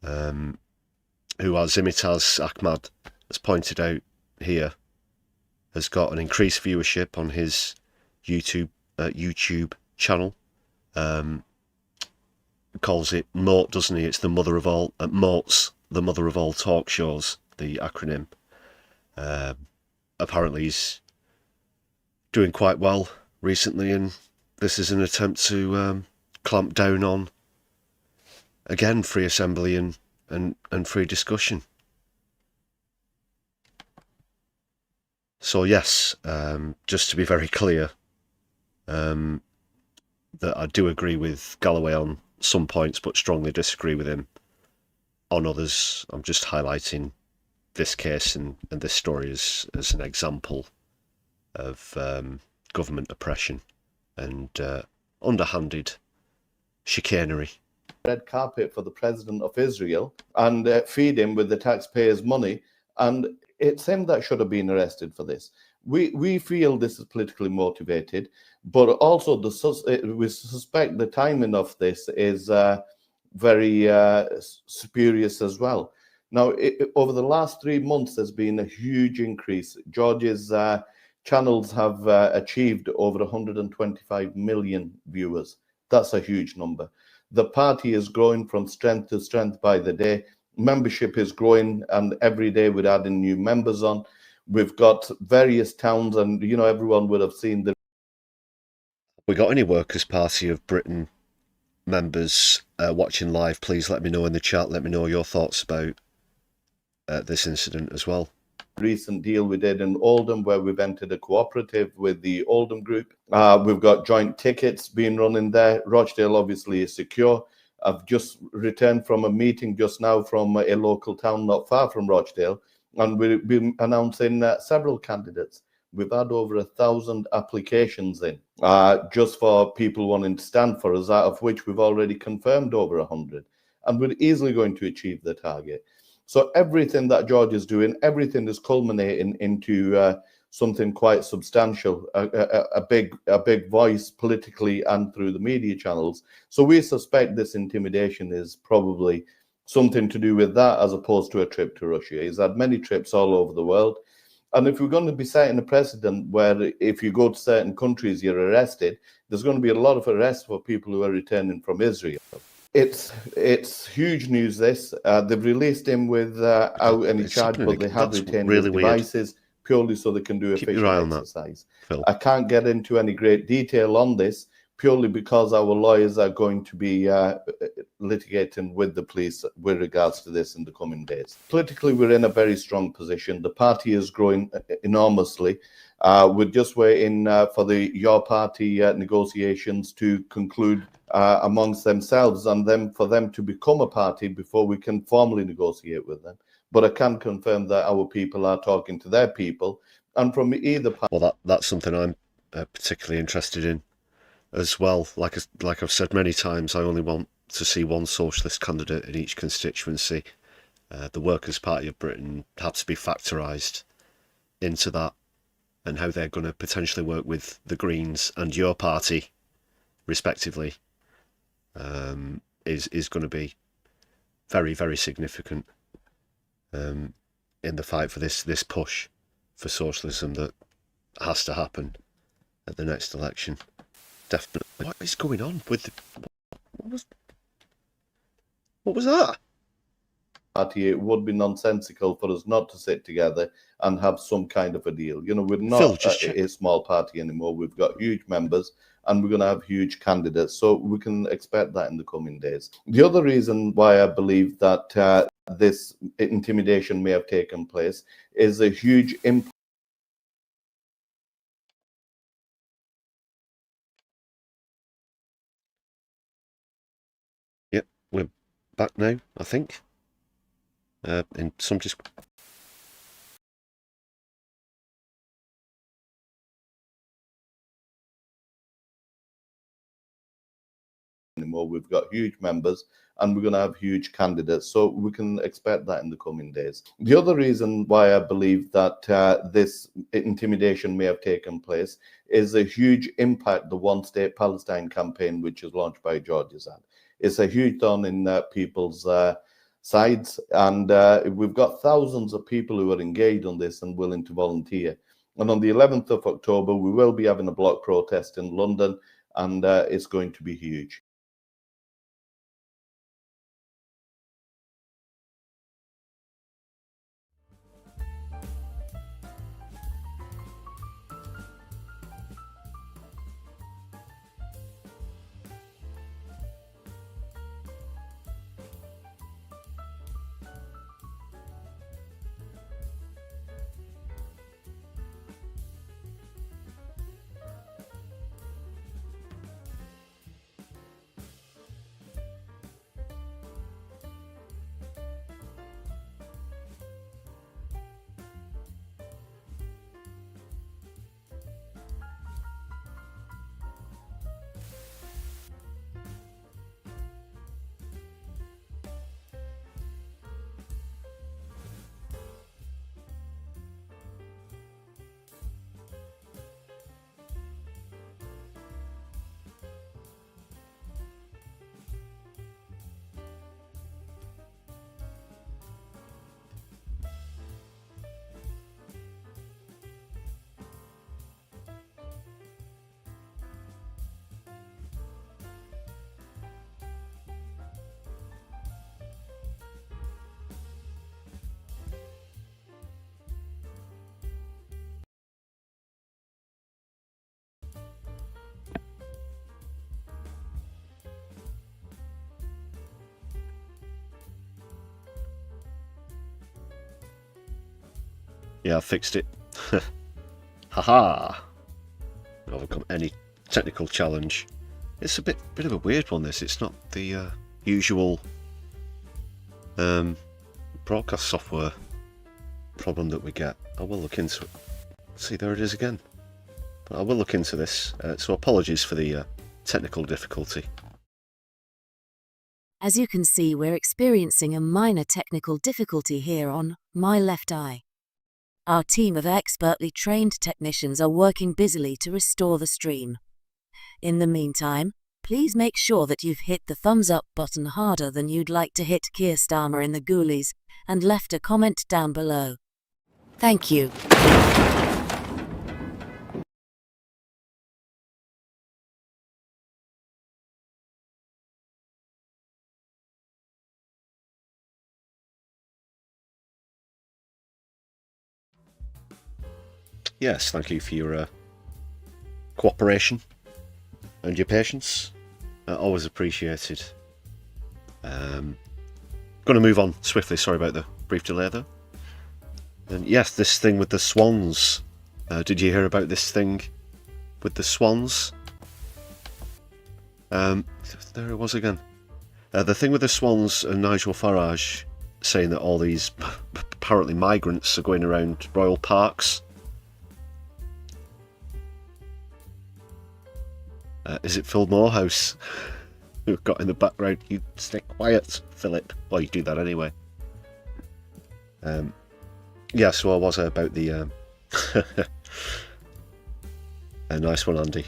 who, as Imitaz Ahmad has pointed out here, has got an increased viewership on his YouTube channel. Calls it MOAT, doesn't he? It's the mother of all MOAT's the mother of all talk shows, the acronym. Apparently he's doing quite well recently, and this is an attempt to clamp down on, again, free assembly and free discussion. So yes, just to be very clear, that I do agree with Galloway on some points but strongly disagree with him on others. I'm just highlighting this case and this story as an example of government oppression and underhanded chicanery. Red carpet for the president of Israel and feed him with the taxpayers' money, and it's him that should have been arrested for this. We feel this is politically motivated, but also we suspect the timing of this is very spurious as well. Now, over the last 3 months, there's been a huge increase. George's channels have achieved over 125 million viewers. That's a huge number. The party is growing from strength to strength by the day. Membership is growing, and every day we're adding new members on. We've got various towns, and you know, everyone would have seen the. We got any Workers' Party of Britain members watching live? Please let me know in the chat. Let me know your thoughts about this incident as well. Recent deal we did in Oldham, where we've entered a cooperative with the Oldham group. We've got joint tickets being run in there. Rochdale obviously is secure. I've just returned from a meeting just now from a local town not far from Rochdale, and we've been announcing several candidates. We've had over 1,000 applications in just for people wanting to stand for us, out of which we've already confirmed over 100, and we're easily going to achieve the target. So everything that George is doing, everything is culminating into something quite substantial, a big voice politically and through the media channels. So we suspect this intimidation is probably something to do with that, as opposed to a trip to Russia. He's had many trips all over the world. And if we're going to be setting a precedent where if you go to certain countries, you're arrested, there's going to be a lot of arrests for people who are returning from Israel. It's huge news, this. They've released him without any charge, but they have retained his devices purely so they can do a fishing exercise. I can't get into any great detail on this, purely because our lawyers are going to be litigating with the police with regards to this in the coming days. Politically, we're in a very strong position. The party is growing enormously. We're just waiting for the Your Party negotiations to conclude amongst themselves, and then for them to become a party before we can formally negotiate with them. But I can confirm that our people are talking to their people, and from either party. Well, that's something I'm particularly interested in as well. Like I've said many times, I only want to see one socialist candidate in each constituency. The Workers' Party of Britain have to be factorised into that, and how they're going to potentially work with the Greens and your party, respectively, is going to be very, very significant in the fight for this push for socialism that has to happen at the next election. Definitely. What is going on with what was that? Party, it would be nonsensical for us not to sit together and have some kind of a deal. You know, we're not a small party anymore. We've got huge members, and we're going to have huge candidates. So we can expect that in the coming days. The other reason why I believe that this intimidation may have taken place is a huge impact. Yep, we're back now, I think. In some anymore. We've got huge members, and we're going to have huge candidates. So we can expect that in the coming days. The other reason why I believe that this intimidation may have taken place is a huge impact the One State Palestine campaign, which is launched by George, has had. It's a huge thorn in people's sides, and we've got thousands of people who are engaged on this and willing to volunteer. And on the 11th of October, we will be having a block protest in London, and it's going to be huge. Yeah, I fixed it. Haha! Overcome any technical challenge. It's a bit of a weird one, this. It's not the usual broadcast software problem that we get. I will look into it. See, there it is again. But I will look into this, so apologies for the technical difficulty. As you can see, we're experiencing a minor technical difficulty here on My Left Eye. Our team of expertly trained technicians are working busily to restore the stream. In the meantime, please make sure that you've hit the thumbs up button harder than you'd like to hit Keir Starmer in the Ghoulies, and left a comment down below. Thank you. Yes, thank you for your cooperation and your patience. Always appreciated. Going to move on swiftly. Sorry about the brief delay there. And yes, this thing with the swans. Did you hear about this thing with the swans? There it was again. The thing with the swans and Nigel Farage saying that all these apparently migrants are going around royal parks. Is it Phil Morehouse who got in the background? You stay quiet, Philip. Well, you do that anyway. Yeah, so I was about the... a nice one, Andy.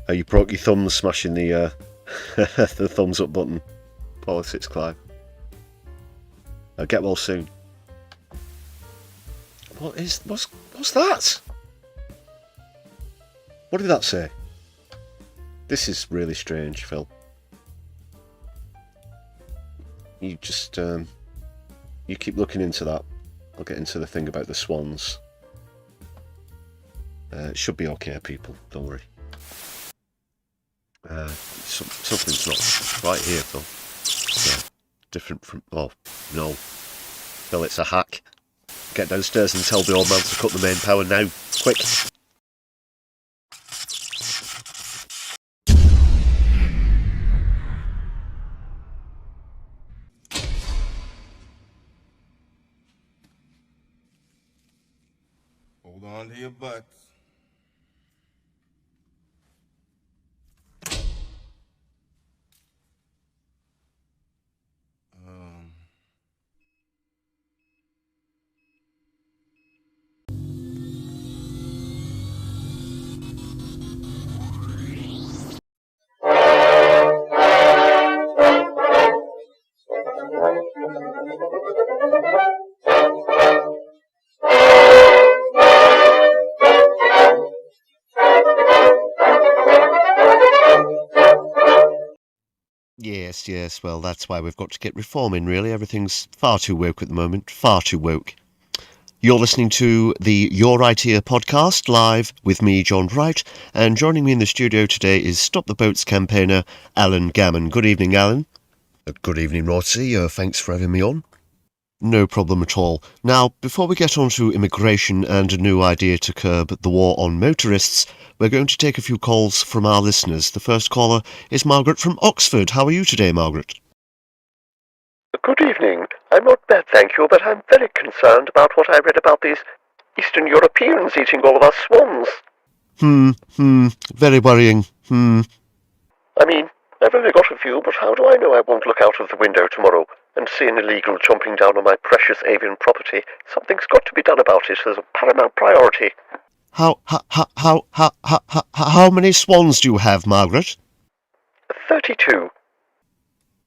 You broke your thumb smashing the the thumbs up button. Politics, Clive. Get well soon. What's that? What did that say? This is really strange, Phil. You just you keep looking into that. I'll get into the thing about the swans. It should be okay, people. Don't worry. Something's not right here, Phil. Yeah, different from... Oh, no. Phil, it's a hack. Get downstairs and tell the old man to cut the main power now. Quick. Hold on to your butts. Yes, well, that's why we've got to get reforming, really. Everything's far too woke at the moment, far too woke. You're listening to the You're Right Here podcast, live with me, John Wright, and joining me in the studio today is Stop the Boats campaigner, Alan Gammon. Good evening, Alan. Good evening, Rotsy. Thanks for having me on. No problem at all. Now, before we get on to immigration and a new idea to curb the war on motorists, we're going to take a few calls from our listeners. The first caller is Margaret from Oxford. How are you today, Margaret? Good evening. I'm not bad, thank you, but I'm very concerned about what I read about these Eastern Europeans eating all of our swans. Very worrying. I mean, I've only got a few, but how do I know I won't look out of the window tomorrow and see an illegal jumping down on my precious avian property? Something's got to be done about it as a paramount priority. How many swans do you have, Margaret? 32.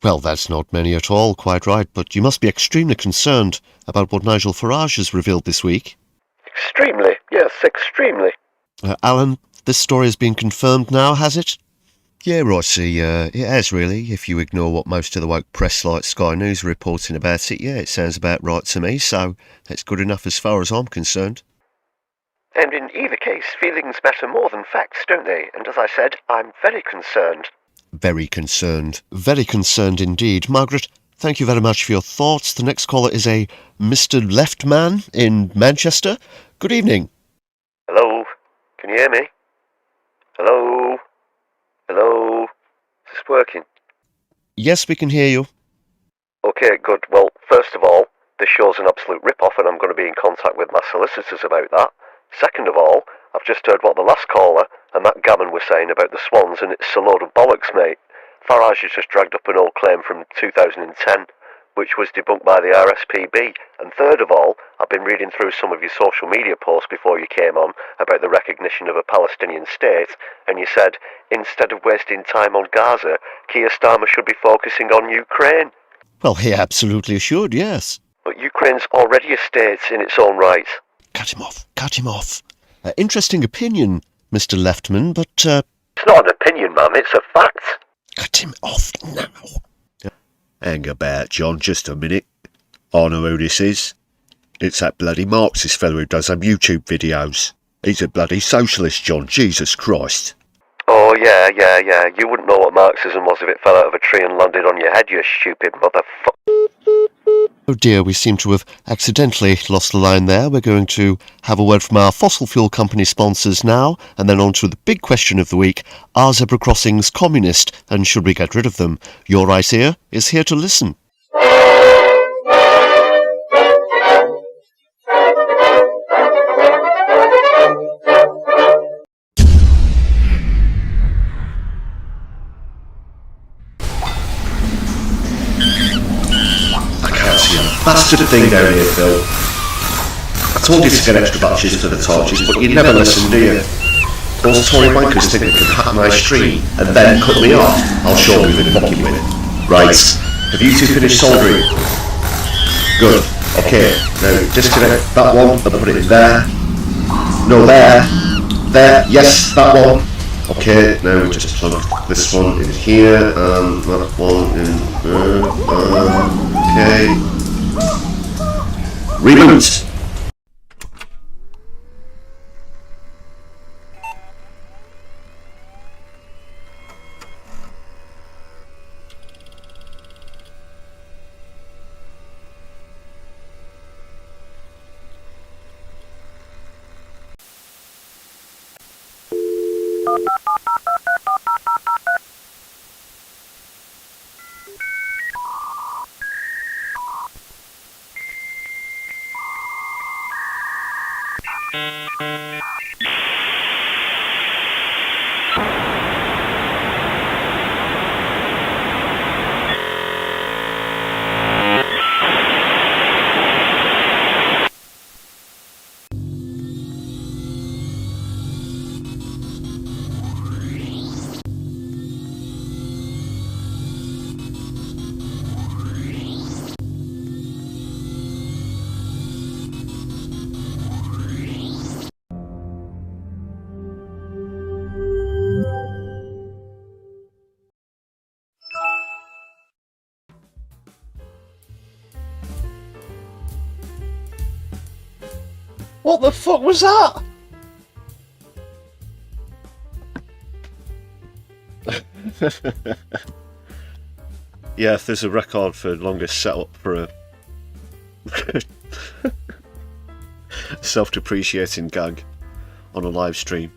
Well, that's not many at all, quite right, but you must be extremely concerned about what Nigel Farage has revealed this week. Extremely, yes, extremely. Alan, this story has been confirmed now, has it? Yeah, Rotsy, it has really. If you ignore what most of the woke press like Sky News are reporting about it, yeah, it sounds about right to me, so that's good enough as far as I'm concerned. And in either case, feelings matter more than facts, don't they? And as I said, I'm very concerned. Very concerned indeed. Margaret, Thank you very much for your thoughts. The next caller is a Mr. Leftman in Manchester. Good evening. Hello? Can you hear me? Hello? Hello? Is this working? Yes, we can hear you. Okay, good. Well, first of all, this show's an absolute rip-off and I'm going to be in contact with my solicitors about that. Second of all, I've just heard what the last caller and that gammon were saying about the Swans, and it's a load of bollocks, mate. Farage has just dragged up an old claim from 2010, which was debunked by the RSPB. And third of all, I've been reading through some of your social media posts before you came on about the recognition of a Palestinian state, and you said, instead of wasting time on Gaza, Keir Starmer should be focusing on Ukraine. Well, he absolutely should, yes. But Ukraine's already a state in its own right. Cut him off, cut him off. Interesting opinion, Mr. Leftman, but... It's not an opinion, ma'am, it's a fact. Cut him off now. Hang about, John, just a minute. I know who this is. It's that bloody Marxist fellow who does them YouTube videos. He's a bloody socialist, John, Jesus Christ. Oh, yeah. You wouldn't know what Marxism was if it fell out of a tree and landed on your head, you stupid motherfucker. Oh dear, we seem to have accidentally lost the line there. We're going to have a word from our fossil fuel company sponsors now, and then on to the big question of the week. Are zebra crossings communist, and should we get rid of them? Your right ear is here to listen. Bastard thing down here, Phil. I told you to get extra batches for the torches, but you never listen, do you? Those Tory wankers think they can hack my stream and then cut me off. I'll show you who they're fucking with. Right, have you two finished soldering? Good. Okay, now disconnect that one and put it there. No, there. There, yes, that one. Okay, now we just plug this one in here and that one in there. Okay. Reboot! What the fuck was that? Yeah, if there's a record for longest setup for a self-depreciating gag on a live stream.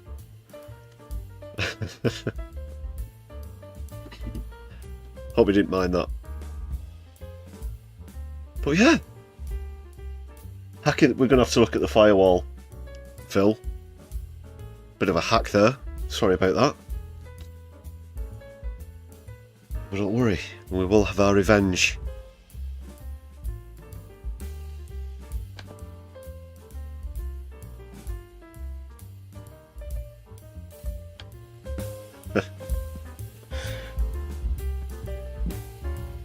Hope you didn't mind that. But yeah. Hacking, we're going to have to look at the firewall, Phil. Bit of a hack there. Sorry about that. But don't worry, we will have our revenge.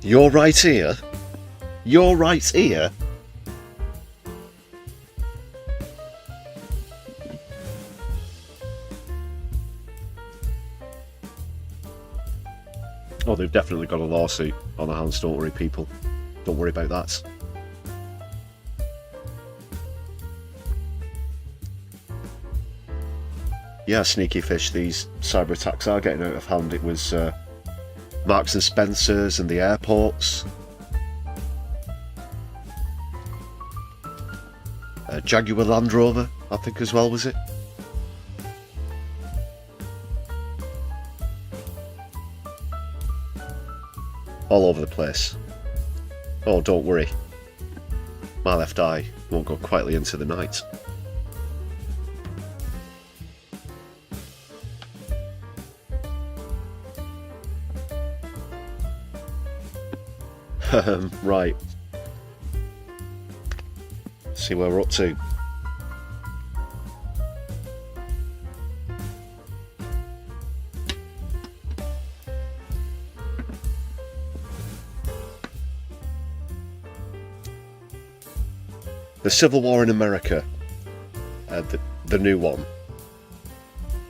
Your right ear? Your right ear? Oh, they've definitely got a lawsuit on their hands, don't worry, people. Don't worry about that. Yeah, sneaky fish, these cyber attacks are getting out of hand. It was Marks and Spencer's and the airports. Jaguar Land Rover, I think as well, was it? All over the place. Oh, don't worry. My left eye won't go quietly into the night. Right. See where we're up to. The Civil War in America, the new one.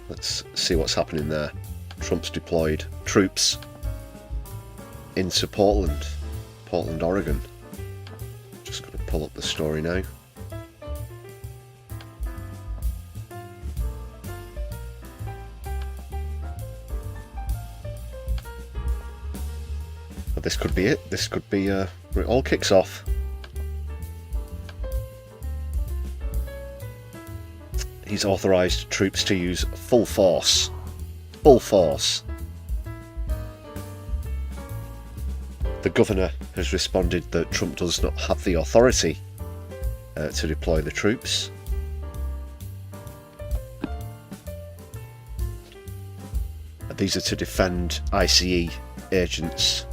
Let's see what's happening there. Trump's deployed troops into Portland, Oregon. Just got to pull up the story now. But this could be it. This could be where it all kicks off. He's authorised troops to use full force. Full force. The governor has responded that Trump does not have the authority to deploy the troops. These are to defend ICE agents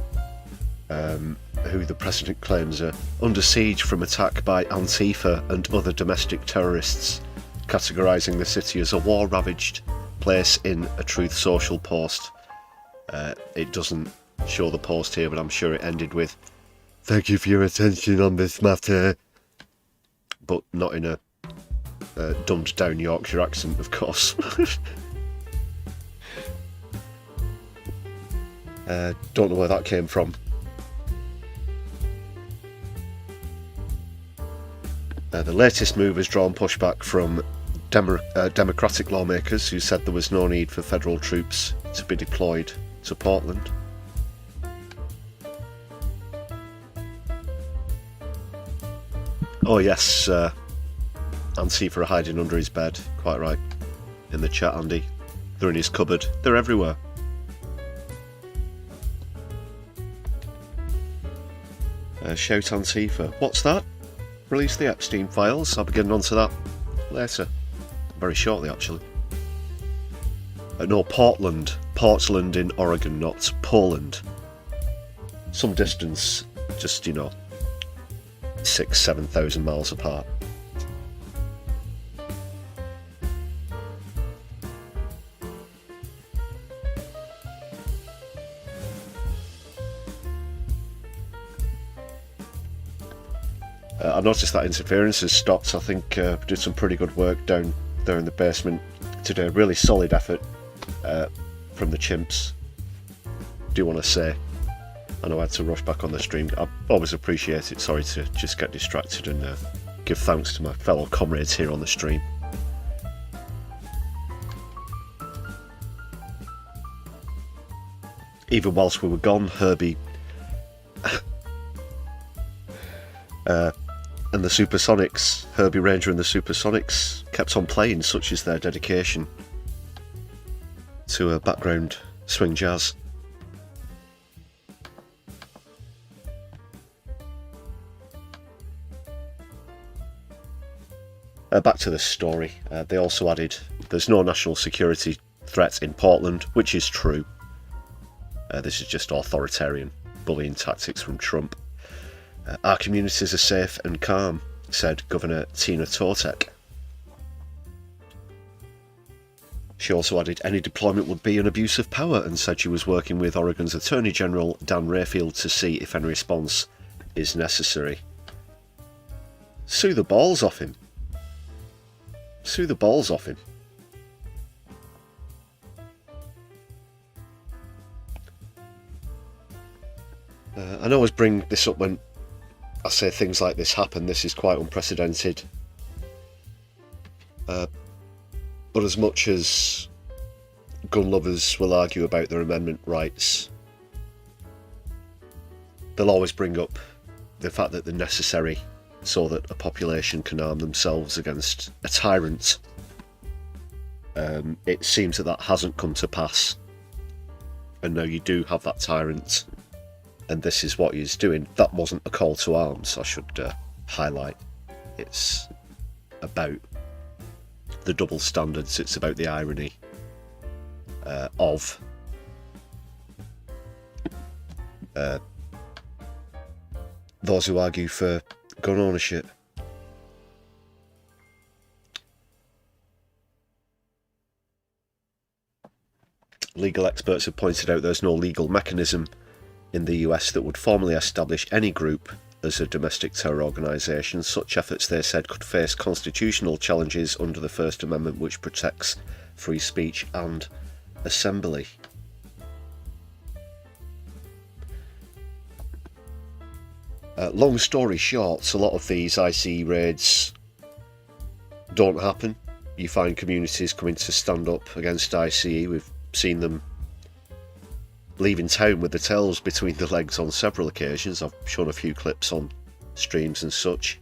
who the president claims are under siege from attack by Antifa and other domestic terrorists, categorising the city as a war-ravaged place in a Truth Social post. It doesn't show the post here, but I'm sure it ended with, "Thank you for your attention on this matter," but not in a dumbed down Yorkshire accent, of course. Don't know where that came from. The latest move has drawn pushback from Democratic lawmakers who said there was no need for federal troops to be deployed to Portland. Oh yes, Antifa are hiding under his bed, quite right. In the chat, Andy. They're in his cupboard. They're everywhere. Shout Antifa. What's that? Release the Epstein files. I'll be getting onto that later. Very shortly, actually. No, Portland. Portland in Oregon, not Poland. Some distance, just, 6,000-7,000 miles apart. I noticed that interference has stopped. I think did some pretty good work down there in the basement today. Really solid effort from the chimps. Do want to say, I know I had to rush back on the stream. I always appreciate it. Sorry to just get distracted and give thanks to my fellow comrades here on the stream. Even whilst we were gone, Herbie and the Supersonics, Herbie Ranger and the Supersonics, kept on playing, such as their dedication to background swing jazz. Back to the story. They also added, there's no national security threat in Portland, which is true. This is just authoritarian bullying tactics from Trump. Our communities are safe and calm, said Governor Tina Totek. She also added any deployment would be an abuse of power and said she was working with Oregon's Attorney General Dan Rayfield to see if any response is necessary. Sue the balls off him. Sue the balls off him. I always bring this up when I say things like this happen. This is quite unprecedented. But as much as gun lovers will argue about their amendment rights, they'll always bring up the fact that they're necessary so that a population can arm themselves against a tyrant. It seems that hasn't come to pass, and now you do have that tyrant, and this is what he's doing. That wasn't a call to arms, I should highlight. It's about the double standards, it's about the irony of those who argue for gun ownership. Legal experts have pointed out there's no legal mechanism in the US that would formally establish any group as a domestic terror organisation. Such efforts, they said, could face constitutional challenges under the First Amendment, which protects free speech and assembly. Long story short, a lot of these ICE raids don't happen. You find communities coming to stand up against ICE. We've seen them leaving town with the tails between the legs on several occasions. I've shown a few clips on streams and such.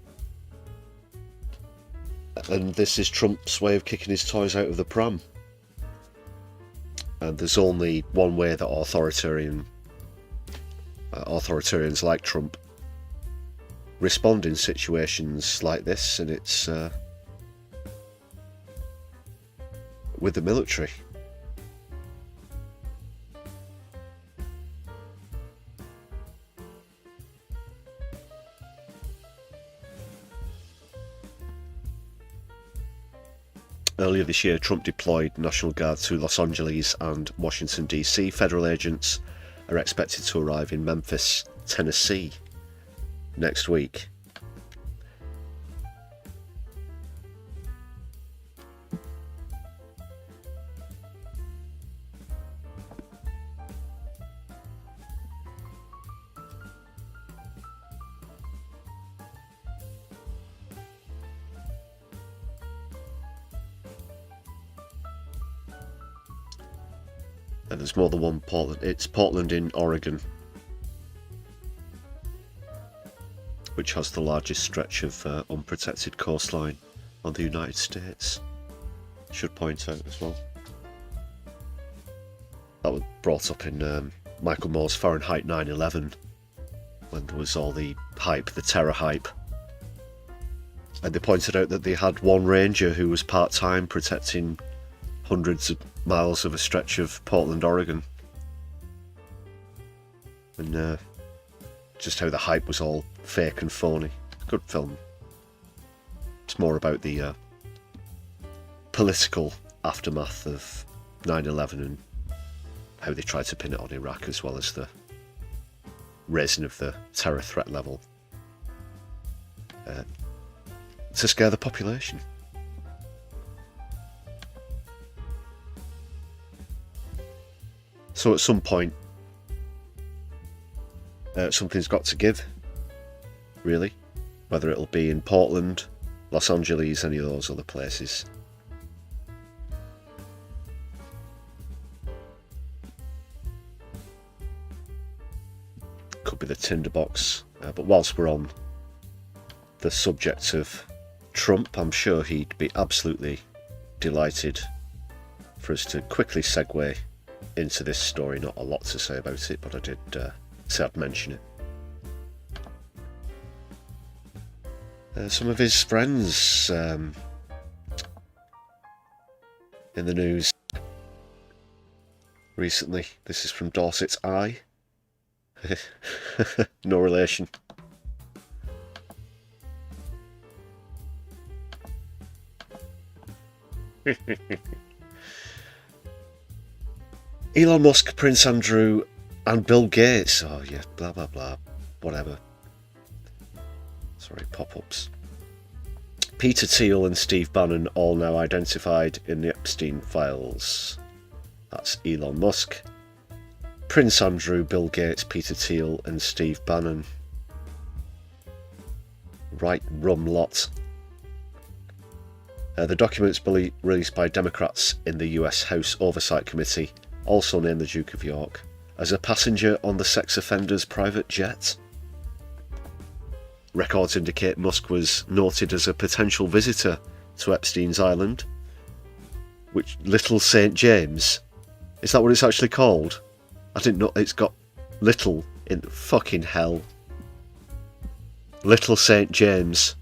And this is Trump's way of kicking his toys out of the pram. And there's only one way that authoritarians like Trump respond in situations like this, and it's with the military. Earlier this year, Trump deployed National Guard to Los Angeles and Washington, D.C. Federal agents are expected to arrive in Memphis, Tennessee next week. And there's more than one Portland. It's Portland in Oregon, which has the largest stretch of unprotected coastline on the United States. Should point out as well. That was brought up in Michael Moore's Fahrenheit 9/11, when there was all the hype, the terror hype. And they pointed out that they had one ranger who was part-time protecting hundreds of miles of a stretch of Portland, Oregon. And just how the hype was all fake and phony. Good film. It's more about the political aftermath of 9/11 and how they tried to pin it on Iraq, as well as the raising of the terror threat level to scare the population. So at some point, something's got to give, really. Whether it'll be in Portland, Los Angeles, any of those other places. Could be the tinderbox. But whilst we're on the subject of Trump, I'm sure he'd be absolutely delighted for us to quickly segue into this story. Not a lot to say about it, but I did say I'd mention it. Some of his friends in the news recently. This is from Dorset's Eye. No relation. Elon Musk, Prince Andrew and Bill Gates. Oh yeah, blah blah blah, whatever. Sorry, pop-ups. Peter Thiel and Steve Bannon all now identified in the Epstein files. That's Elon Musk, Prince Andrew, Bill Gates, Peter Thiel and Steve Bannon. Right rum lot. The documents released by Democrats in the US House Oversight Committee also named the Duke of York as a passenger on the sex offender's private jet. records indicate Musk was noted as a potential visitor to Epstein's Island, which Little St. James, is that what it's actually called? I didn't know it's got little in fucking hell. Little St. James.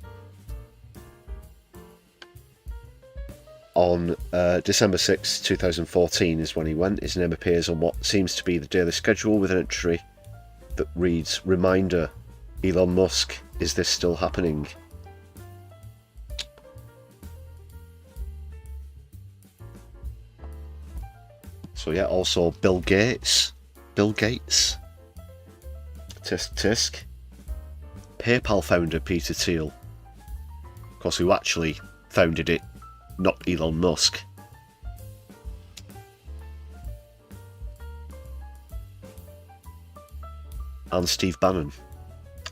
On December 6, 2014 is when he went. His name appears on what seems to be the daily schedule with an entry that reads, "Reminder, Elon Musk, is this still happening?" So yeah, also Bill Gates. Tisk. PayPal founder Peter Thiel. Of course, who actually founded it, not Elon Musk. And Steve Bannon,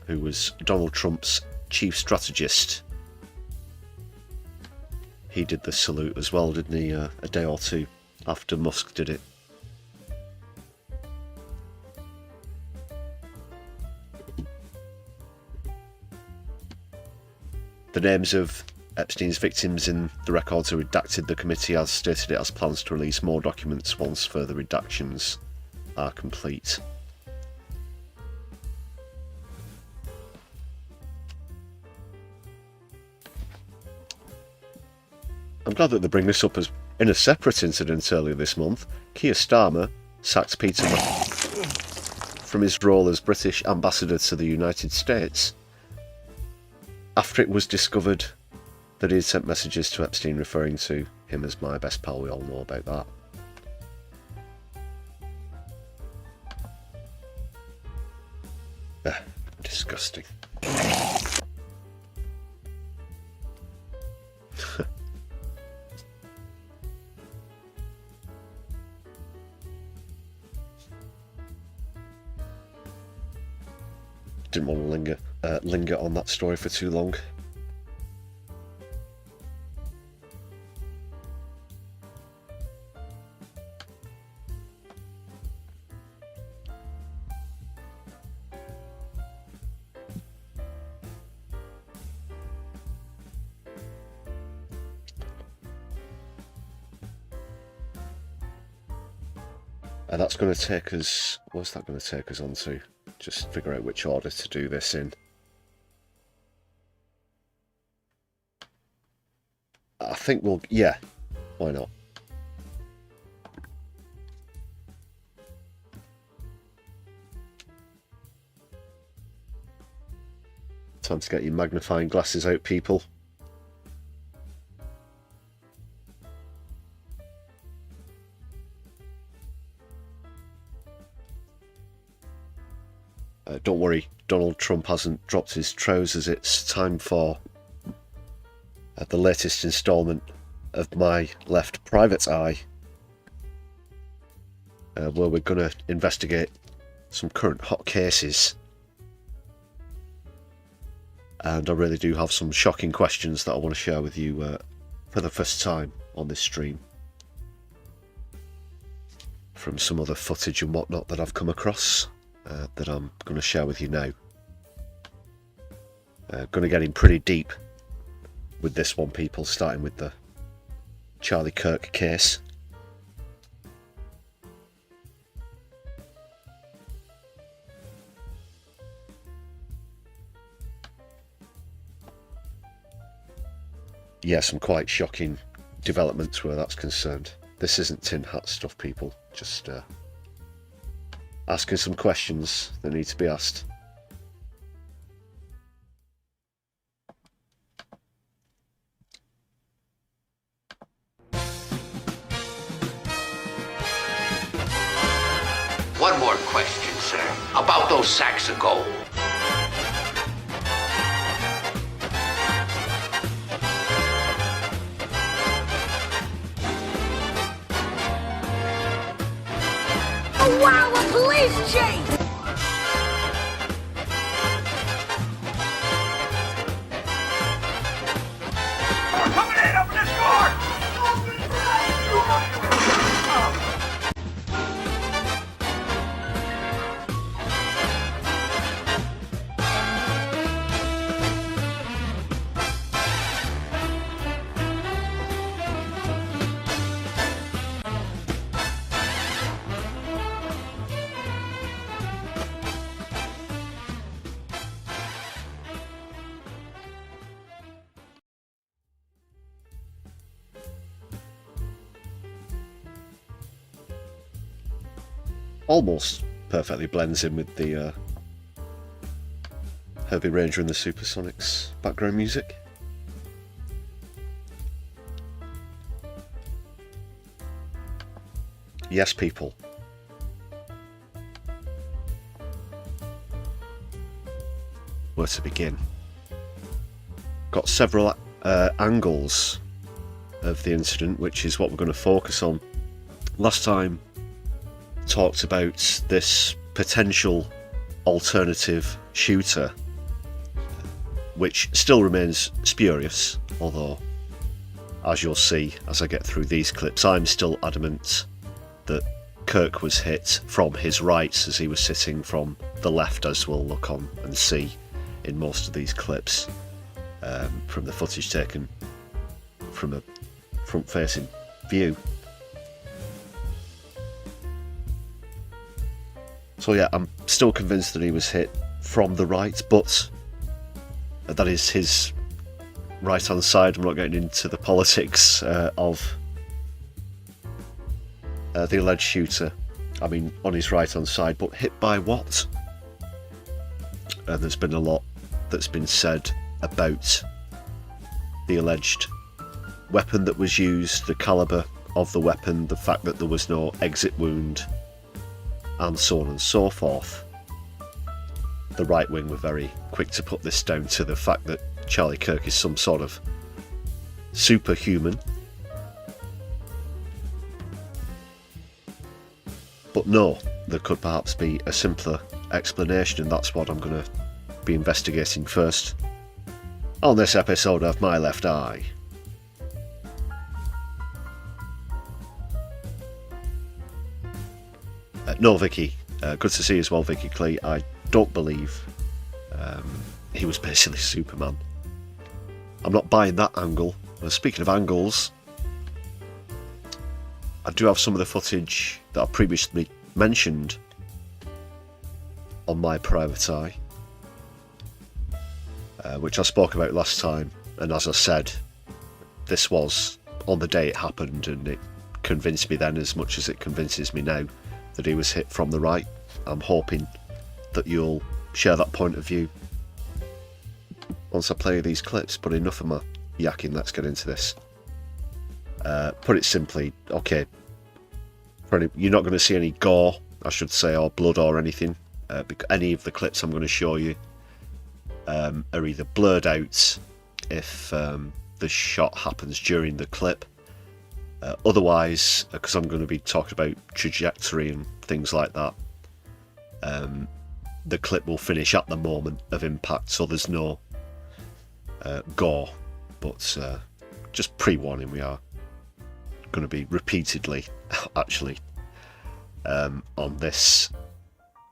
who was Donald Trump's chief strategist. He did the salute as well, didn't he, a day or two after Musk did it. The names of Epstein's victims in the records are redacted. The committee has stated it has plans to release more documents once further redactions are complete. I'm glad that they bring this up as in a separate incident earlier this month. Keir Starmer sacked Peter from his role as British ambassador to the United States after it was discovered that he had sent messages to Epstein referring to him as my best pal. We all know about that. Disgusting. Didn't want to linger on that story for too long. And that's going to take us... What's that going to take us on to? Just figure out which order to do this in. I think we'll... Yeah, why not? Time to get your magnifying glasses out, people. Don't worry, Donald Trump hasn't dropped his trousers. It's time for the latest instalment of My Left Private Eye, where we're going to investigate some current hot cases. And I really do have some shocking questions that I want to share with you for the first time on this stream, from some other footage and whatnot that I've come across. That I'm going to share with you now. Going to get in pretty deep with this one, people, starting with the Charlie Kirk case. Yeah, some quite shocking developments where that's concerned. This isn't tin hat stuff, people. Just asking some questions that need to be asked. One more question, sir, about those sacks of gold. Oh, wow, a police chase! We're coming in! Open this door! almost perfectly blends in with the Herbie Ranger and the Supersonics background music. Yes, people. Where to begin? Got several angles of the incident, which is what we're going to focus on. Last time talked about this potential alternative shooter, which still remains spurious, although as you'll see as I get through these clips, I'm still adamant that Kirk was hit from his right as he was sitting from the left, as we'll look on and see in most of these clips, from the footage taken from a front-facing view. So yeah, I'm still convinced that he was hit from the right, but that is his right-hand side. I'm not getting into the politics of the alleged shooter. I mean, on his right-hand side, but hit by what? There's been a lot that's been said about the alleged weapon that was used, the calibre of the weapon, the fact that there was no exit wound, and so on and so forth. The right wing were very quick to put this down to the fact that Charlie Kirk is some sort of superhuman. But no, there could perhaps be a simpler explanation, and that's what I'm going to be investigating first on this episode of My Left Eye. No, Vicky. Good to see you as well, Vicky Clee. I don't believe he was basically Superman. I'm not buying that angle. Speaking of angles, I do have some of the footage that I previously mentioned on My Private Eye, which I spoke about last time, and as I said, this was on the day it happened, and it convinced me then as much as it convinces me now that he was hit from the right. I'm hoping that you'll share that point of view once I play these clips, but enough of my yakking, let's get into this. Put it simply, okay, you're not going to see any gore, I should say, or blood or anything. Any of the clips I'm going to show you are either blurred out if the shot happens during the clip. Otherwise, because I'm going to be talking about trajectory and things like that, the clip will finish at the moment of impact, so there's no gore. But just pre-warning, we are going to be repeatedly, actually, on this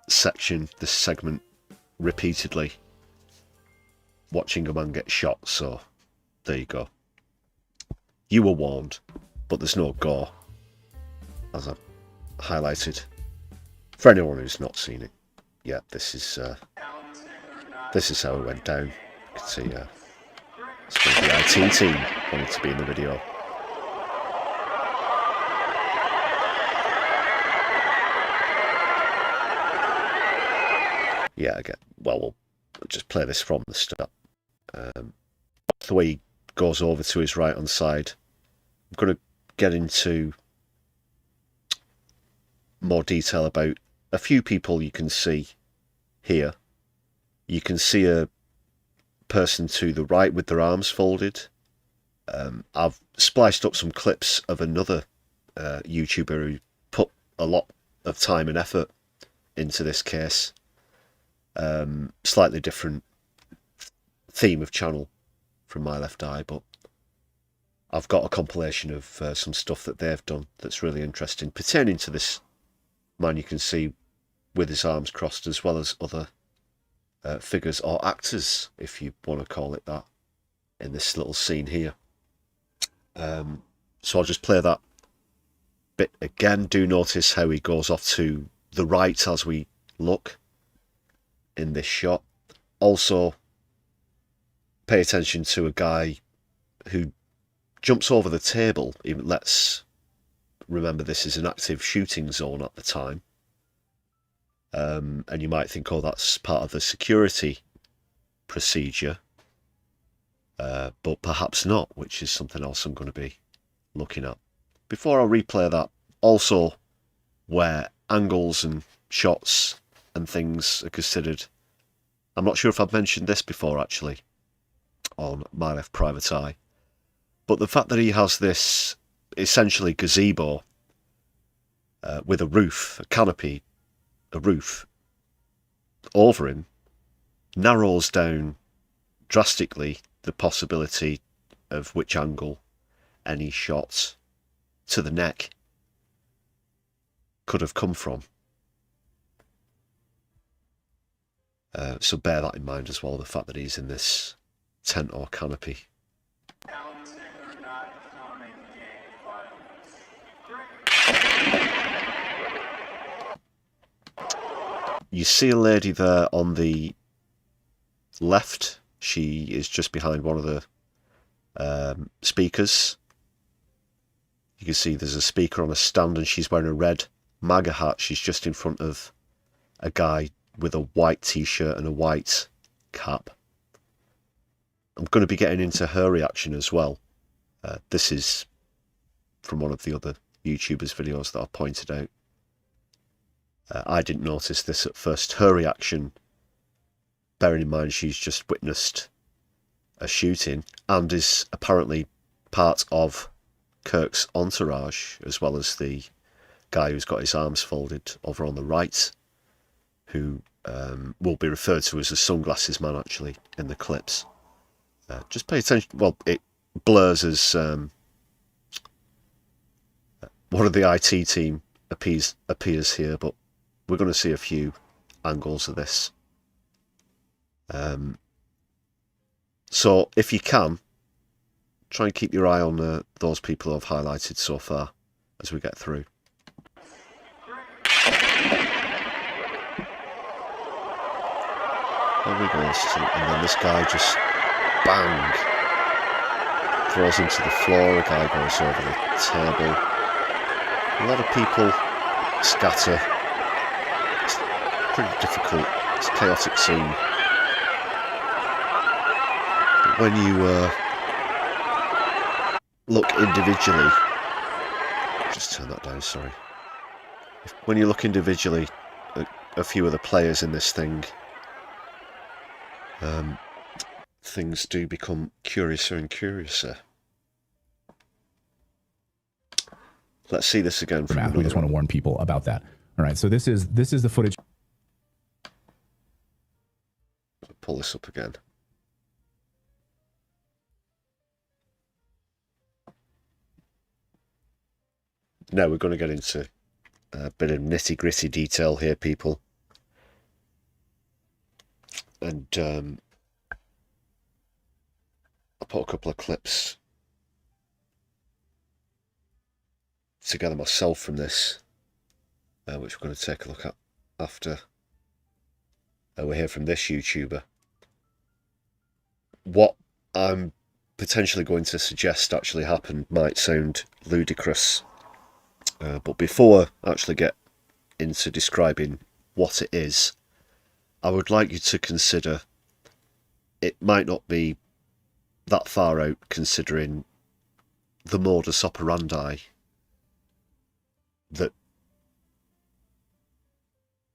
section, this segment, repeatedly watching a man get shot. So there you go. You were warned. But there's no gore, as I've highlighted. For anyone who's not seen it, yeah, this is how it went down. You can see some of the IT team wanted to be in the video. Yeah, again, well, we'll just play this from the start. The way he goes over to his right-hand side, I'm going to get into more detail about a few people you can see here. You can see a person to the right with their arms folded. I've spliced up some clips of another YouTuber who put a lot of time and effort into this case. Slightly different theme of channel from My Left Eye, but I've got a compilation of some stuff that they've done that's really interesting pertaining to this man you can see with his arms crossed, as well as other figures or actors, if you want to call it that, in this little scene here. So I'll just play that bit again. Do notice how he goes off to the right as we look in this shot. Also, pay attention to a guy who jumps over the table. Even let's remember this is an active shooting zone at the time. And you might think, oh, that's part of the security procedure. But perhaps not, which is something else I'm going to be looking at. Before I replay that, also where angles and shots and things are considered. I'm not sure if I've mentioned this before, actually, on My Left Private Eye. But the fact that he has this essentially gazebo with a roof, a canopy, a roof over him, narrows down drastically the possibility of which angle any shot to the neck could have come from. So bear that in mind as well, the fact that he's in this tent or canopy. You see a lady there on the left. She is just behind one of the speakers. You can see there's a speaker on a stand and she's wearing a red MAGA hat. She's just in front of a guy with a white t-shirt and a white cap. I'm going to be getting into her reaction as well. This is from one of the other YouTubers' videos that I pointed out. I didn't notice this at first. Her reaction, bearing in mind she's just witnessed a shooting and is apparently part of Kirk's entourage, as well as the guy who's got his arms folded over on the right, who will be referred to as the sunglasses man, actually, in the clips. Just pay attention. Well, it blurs as one of the IT team appears here, but we're going to see a few angles of this. So if you can, try and keep your eye on those people who I've highlighted so far as we get through. There we go, and then this guy just bang throws him to the floor. A guy goes over the table. A lot of people scatter. It's pretty difficult. It's a chaotic scene. But when you look individually, just turn that down, sorry. When you look individually at a few of the players in this thing, things do become curiouser and curiouser. Let's see this again. We just want to warn people about that. All right, so this is the footage. Pull this up again. Now we're going to get into a bit of nitty-gritty detail here, people. And I put a couple of clips together myself from this, which we're going to take a look at after we hear from this YouTuber. What I'm potentially going to suggest actually happened might sound ludicrous, but before I actually get into describing what it is, I would like you to consider it might not be that far out, considering the modus operandi that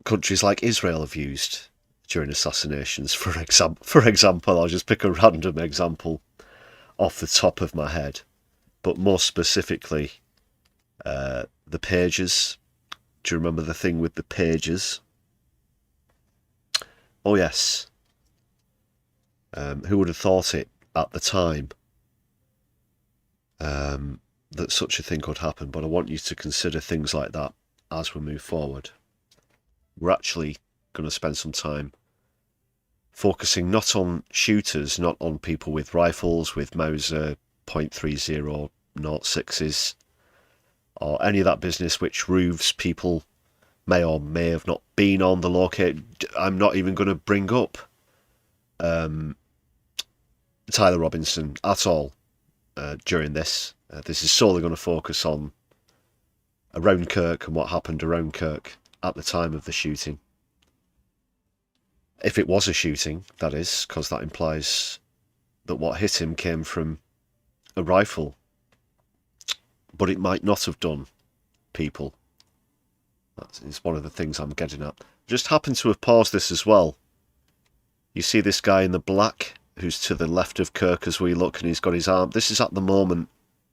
countries like Israel have used during assassinations. For example, I'll just pick a random example off the top of my head, but more specifically, the pages. Do you remember the thing with the pages? Oh yes. Who would have thought it at the time that such a thing could happen? But I want you to consider things like that as we move forward. We're actually going to spend some time focusing not on shooters, not on people with rifles, with Mauser .30 06s, or any of that business which roofs people may or may have not been on the location. I'm not even going to bring up Tyler Robinson at all during this. This is solely going to focus on around Kirk and what happened around Kirk at the time of the shooting. If it was a shooting, that is, because that implies that what hit him came from a rifle. But it might not have done, people. That is one of the things I'm getting at. Just happened to have paused this as well. You see this guy in the black who's to the left of Kirk as we look, and he's got his arm. This is at the moment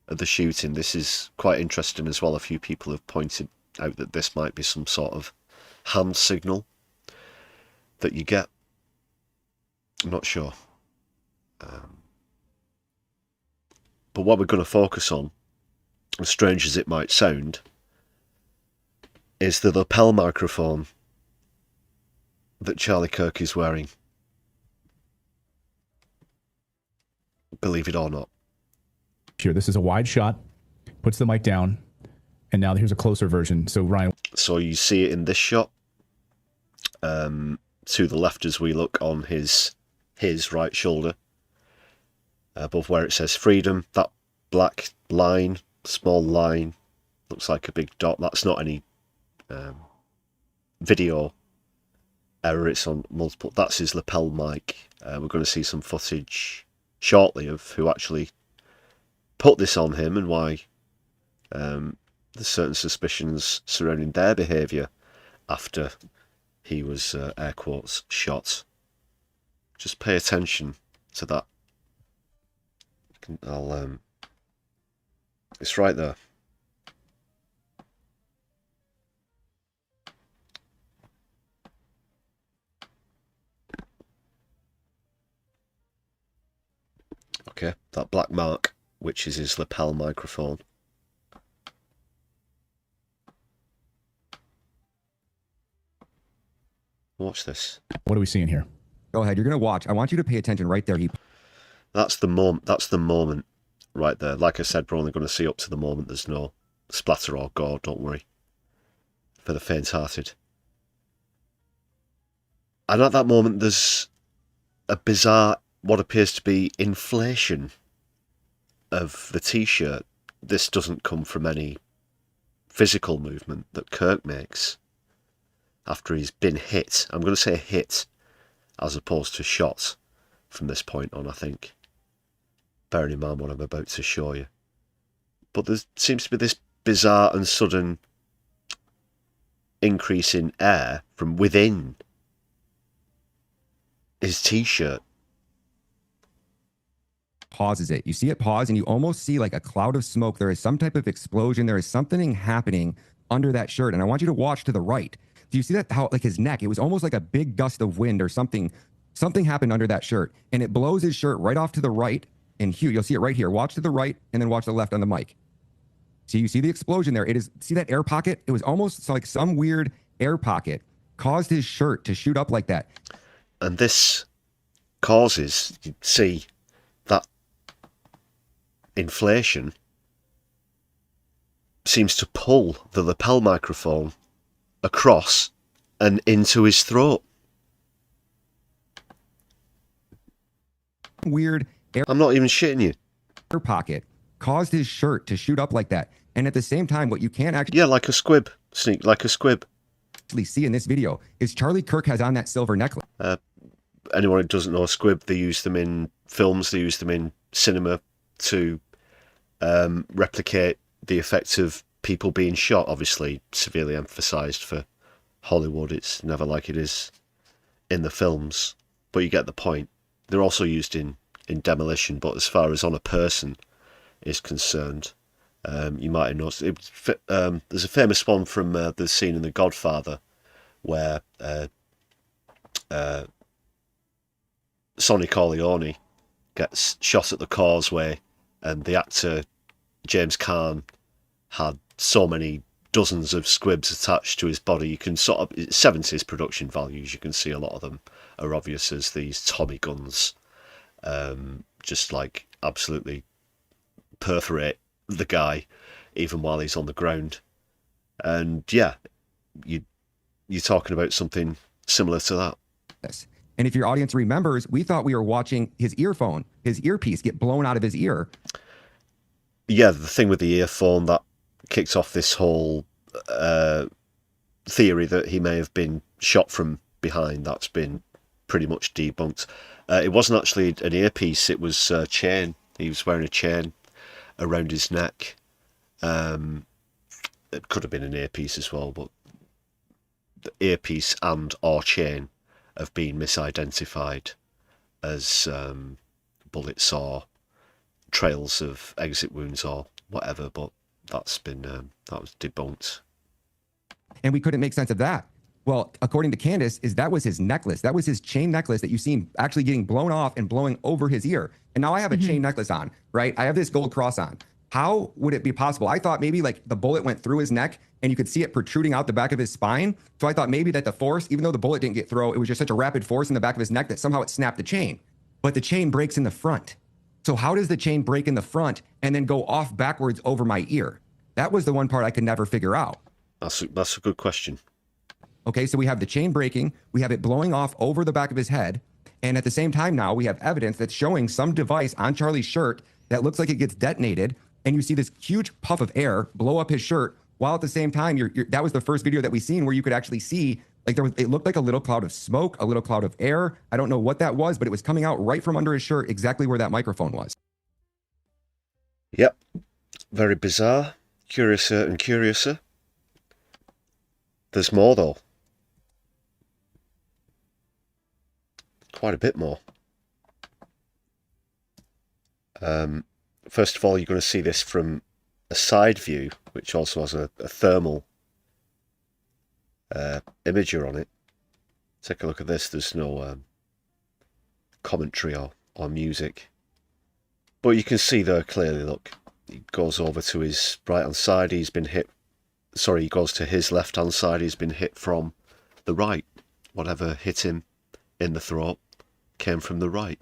of the shooting. This is quite interesting as well. A few people have pointed out that this might be some sort of hand signal that you get. I'm not sure. But what we're going to focus on, as strange as it might sound, is the lapel microphone that Charlie Kirk is wearing. Believe it or not. Here, this is a wide shot, puts the mic down, and now here's a closer version. So Ryan. So you see it in this shot, to the left as we look on his right shoulder, above where it says freedom. That black line, small line, looks like a big dot. That's not any video error. It's on multiple. That's his lapel mic. We're going to see some footage shortly of who actually put this on him and why there's certain suspicions surrounding their behaviour after he was, air quotes, shot. Just pay attention to that. It's right there. Okay, that black mark, which is his lapel microphone. Watch this. What are we seeing here? Go ahead. You're going to watch. I want you to pay attention right there. That's the moment right there. Like I said, we're only going to see up to the moment. There's no splatter or gore, don't worry. For the faint-hearted. And at that moment, there's a bizarre, what appears to be inflation of the t-shirt. This doesn't come from any physical movement that Kirk makes after he's been hit. I'm going to say hit as opposed to shot from this point on, I think. Bearing in mind what I'm about to show you. But there seems to be this bizarre and sudden increase in air from within his t-shirt. Pauses it. You see it pause and you almost see like a cloud of smoke. There is some type of explosion. There is something happening under that shirt. And I want you to watch to the right. Do you see that? How like his neck, it was almost like a big gust of wind or something. Something happened under that shirt and it blows his shirt right off to the right. And Hugh, you'll see it right here. Watch to the right and then watch to the left on the mic. See, you see the explosion there. It is, see that air pocket? It was almost like some weird air pocket caused his shirt to shoot up like that. And this causes, you see, that inflation seems to pull the lapel microphone across and into his throat. Weird air. I'm not even shitting you. Air pocket caused his shirt to shoot up like that. And at the same time, what you can't actually... Yeah, like a squib. Sneak, like a squib. ...see in this video is Charlie Kirk has on that silver necklace. Anyone who doesn't know a squib, they use them in films, they use them in cinema to replicate the effect of people being shot. Obviously, severely emphasised for Hollywood. It's never like it is in the films. But you get the point. They're also used in demolition, but as far as on a person is concerned, you might have noticed. There's a famous one from the scene in The Godfather where Sonny Corleone gets shot at the causeway, and the actor James Caan had so many dozens of squibs attached to his body. You can sort of, 70s production values, you can see a lot of them are obvious as these Tommy guns, just like absolutely perforate the guy even while he's on the ground. And yeah, you're talking about something similar to that. Yes. And if your audience remembers, we thought we were watching his earpiece get blown out of his ear. Yeah, the thing with the earphone that kicked off this whole theory that he may have been shot from behind, that's been pretty much debunked. It wasn't actually an earpiece, it was a chain. He was wearing a chain around his neck. It could have been an earpiece as well, but the earpiece and or chain have been misidentified as bullets or trails of exit wounds or whatever, but that's been that was debunked. And we couldn't make sense of that. Well, according to Candace, that was his necklace. That was his chain necklace that you see him actually getting blown off and blowing over his ear. And now I have a chain necklace on, right? I have this gold cross on. How would it be possible? I thought maybe like the bullet went through his neck and you could see it protruding out the back of his spine. So I thought maybe that the force, even though the bullet didn't get through, it was just such a rapid force in the back of his neck that somehow it snapped the chain. But the chain breaks in the front. So how does the chain break in the front and then go off backwards over my ear? That was the one part I could never figure out. That's a good question. Okay, so we have the chain breaking, we have it blowing off over the back of his head, and at the same time now we have evidence that's showing some device on Charlie's shirt that looks like it gets detonated, and you see this huge puff of air blow up his shirt, while at the same time, that was the first video that we seen where you could actually see, like it looked like a little cloud of smoke, a little cloud of air. I don't know what that was, but it was coming out right from under his shirt, exactly where that microphone was. Yep, very bizarre, curiouser and curiouser. There's more though. Quite a bit more. First of all, you're going to see this from a side view, which also has a thermal imager on it. Take a look at this. There's no commentary or music. But you can see there clearly, look, he goes over to his right-hand side. He's been hit. Sorry, he goes to his left-hand side. He's been hit from the right. Whatever hit him in the throat came from the right.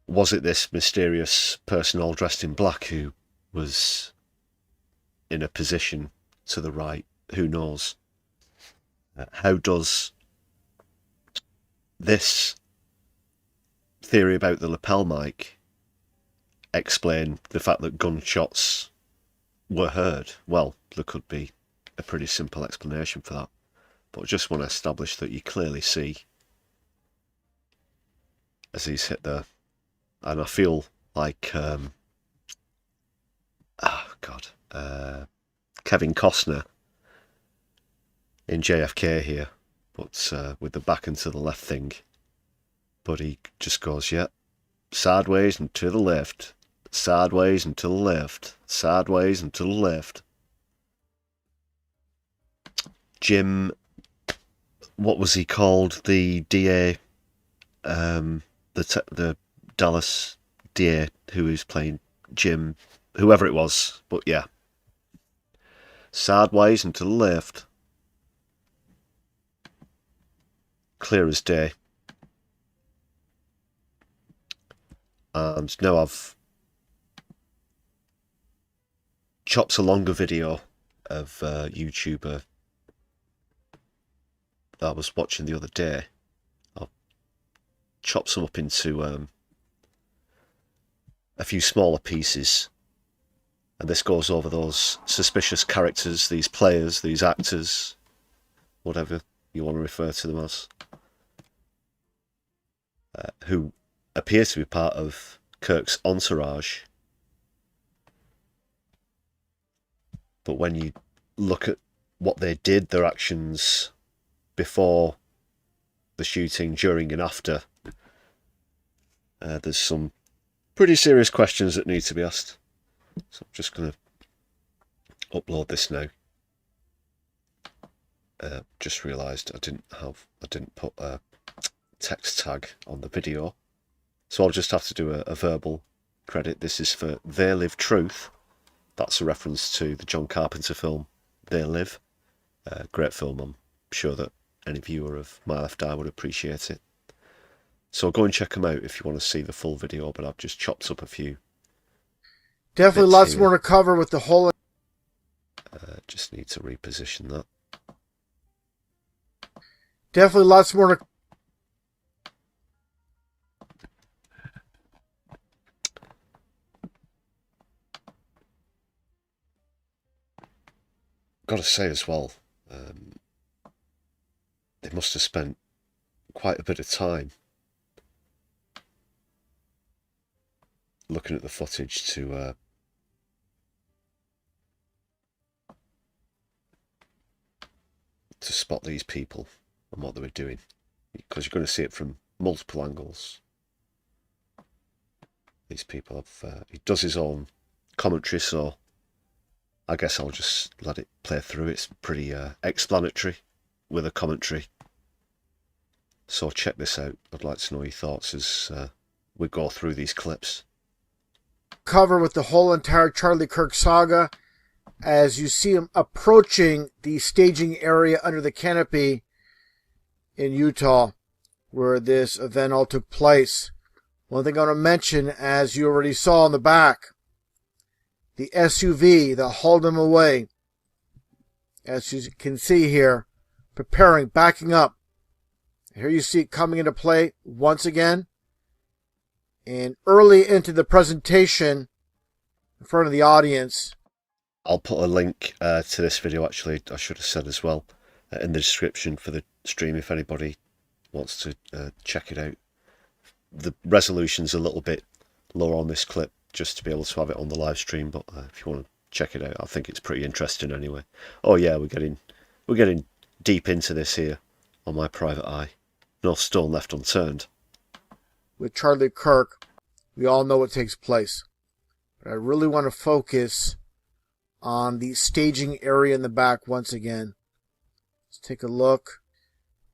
Was it this mysterious person all dressed in black who was in a position to the right? Who knows? How does this theory about the lapel mic explain the fact that gunshots were heard? Well, there could be a pretty simple explanation for that. But I just want to establish that you clearly see as he's hit there. And I feel like, Kevin Costner in JFK here, but with the back and to the left thing. But he just goes, yeah, sideways and to the left, sideways and to the left, sideways and to the left. Jim, what was he called? The DA, the Dallas DA who was playing Jim, whoever it was, but yeah. Sideways and to the left. Clear as day. And now I've chopped a longer video of a YouTuber that I was watching the other day. I'll chop some up into a few smaller pieces, and this goes over those suspicious characters, these players, these actors, whatever you want to refer to them as, who appear to be part of Kirk's entourage. But when you look at what they did, their actions before the shooting, during and after, there's some pretty serious questions that need to be asked. So I'm just going to upload this now. Just realised I didn't put a text tag on the video, so I'll just have to do a verbal credit. This is for They Live Truth. That's a reference to the John Carpenter film They Live. Great film. I'm sure that any viewer of My Left Eye would appreciate it. So go and check them out if you want to see the full video, but I've just chopped up a few. Definitely lots more to cover with the whole... Just need to reposition that. Definitely lots more to... Got to say as well, they must have spent quite a bit of time looking at the footage to spot these people and what they were doing, because you're going to see it from multiple angles. These people have he does his own commentary, so I guess I'll just let it play through. It's pretty explanatory with a commentary, so check this out. I'd like to know your thoughts as we go through these clips. Cover with the whole entire Charlie Kirk saga as you see him approaching the staging area under the canopy in Utah where this event all took place. One thing I want to mention, as you already saw in the back, the SUV that hauled him away, as you can see here, preparing, backing up. Here you see it coming into play once again. And early into the presentation, in front of the audience. I'll put a link to this video, actually, I should have said as well, in the description for the stream if anybody wants to check it out. The resolution's a little bit lower on this clip, just to be able to have it on the live stream, but if you want to check it out, I think it's pretty interesting anyway. Oh yeah, we're getting deep into this here on my private eye. No stone left unturned. With Charlie Kirk, we all know what takes place. But I really want to focus on the staging area in the back once again. Let's take a look.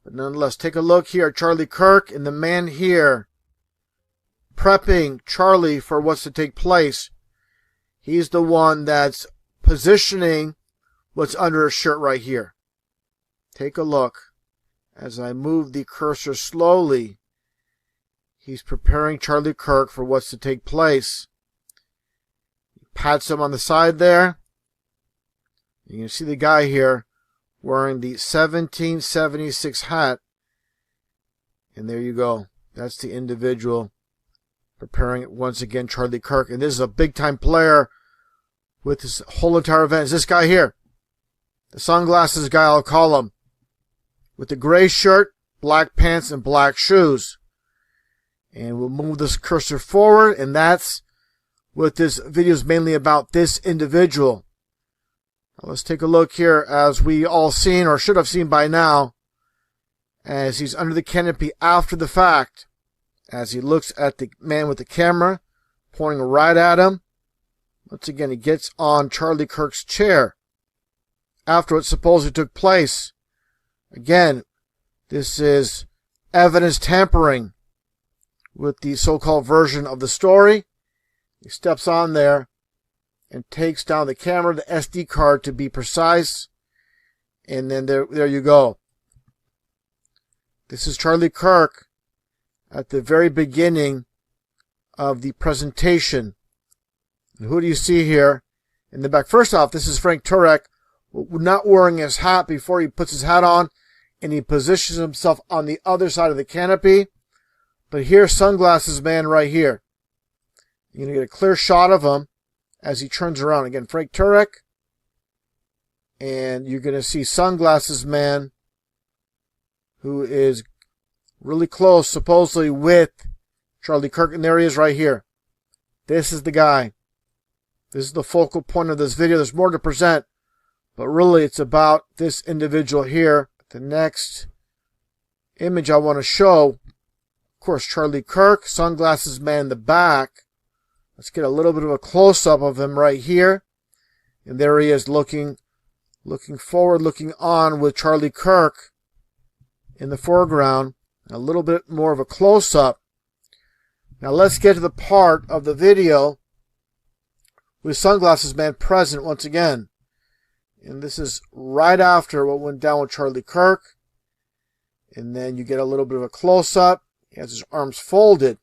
But nonetheless, take a look here at Charlie Kirk and the man here prepping Charlie for what's to take place. He's the one that's positioning what's under his shirt right here. Take a look. As I move the cursor slowly, he's preparing Charlie Kirk for what's to take place. He pats him on the side there. You can see the guy here wearing the 1776 hat. And there you go. That's the individual preparing once again Charlie Kirk. And this is a big-time player with this whole entire event. Is this guy here. The sunglasses guy, I'll call him. With the gray shirt, black pants, and black shoes. And we'll move this cursor forward, and that's what this video is mainly about, this individual. Now let's take a look here, as we all seen, or should have seen by now, as he's under the canopy after the fact, as he looks at the man with the camera, pointing right at him. Once again, he gets on Charlie Kirk's chair after what supposedly took place. Again, this is evidence tampering with the so-called version of the story. He steps on there and takes down the camera, the SD card to be precise. And then there you go. This is Charlie Kirk at the very beginning of the presentation. And who do you see here in the back? First off, this is Frank Turek, not wearing his hat before he puts his hat on, and he positions himself on the other side of the canopy. But here's Sunglasses Man right here. You're going to get a clear shot of him as he turns around. Again, Frank Turek. And you're going to see Sunglasses Man, who is really close, supposedly, with Charlie Kirk. And there he is right here. This is the guy. This is the focal point of this video. There's more to present, but really it's about this individual here. The next image I want to show, of course, Charlie Kirk, Sunglasses Man in the back. Let's get a little bit of a close-up of him right here. And there he is looking forward, looking on with Charlie Kirk in the foreground. A little bit more of a close-up. Now let's get to the part of the video with Sunglasses Man present once again. And this is right after what went down with Charlie Kirk. And then you get a little bit of a close-up. He has his arms folded.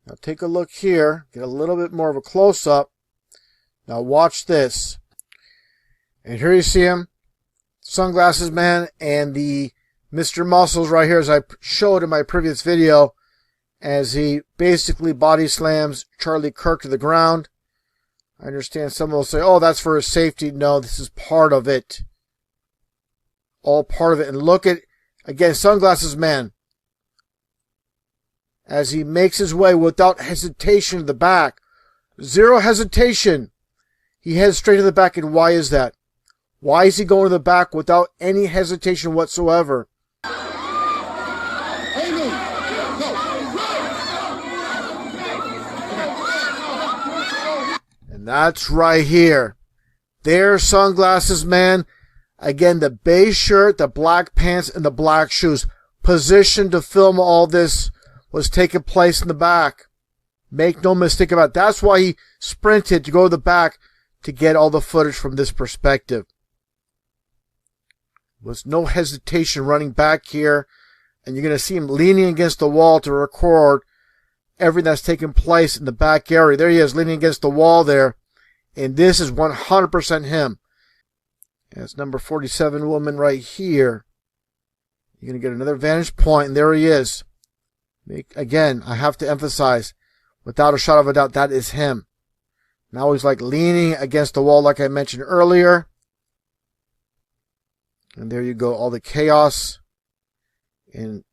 Now take a look here. Get a little bit more of a close-up. Now watch this. And here you see him. Sunglasses Man and the Mr. Muscles right here, as I showed in my previous video, as he basically body slams Charlie Kirk to the ground. I understand some will say, oh, that's for his safety. No, this is part of it. all part of it. And look at, again, Sunglasses Man, as he makes his way without hesitation to the back. Zero hesitation. He heads straight to the back. And why is that? Why is he going to the back without any hesitation whatsoever? And that's right here. There's Sunglasses Man. Again, the beige shirt, the black pants, and the black shoes. Positioned to film all this was taking place in the back. Make no mistake about it. That's why he sprinted to go to the back to get all the footage from this perspective. Was no hesitation running back here. And you're going to see him leaning against the wall to record everything that's taking place in the back area. There he is, leaning against the wall there. And this is 100% him. That's number 47 woman right here. You're going to get another vantage point, and there he is. Again, I have to emphasize, without a shot of a doubt, that is him. Now he's like leaning against the wall like I mentioned earlier. And there you go, all the chaos. And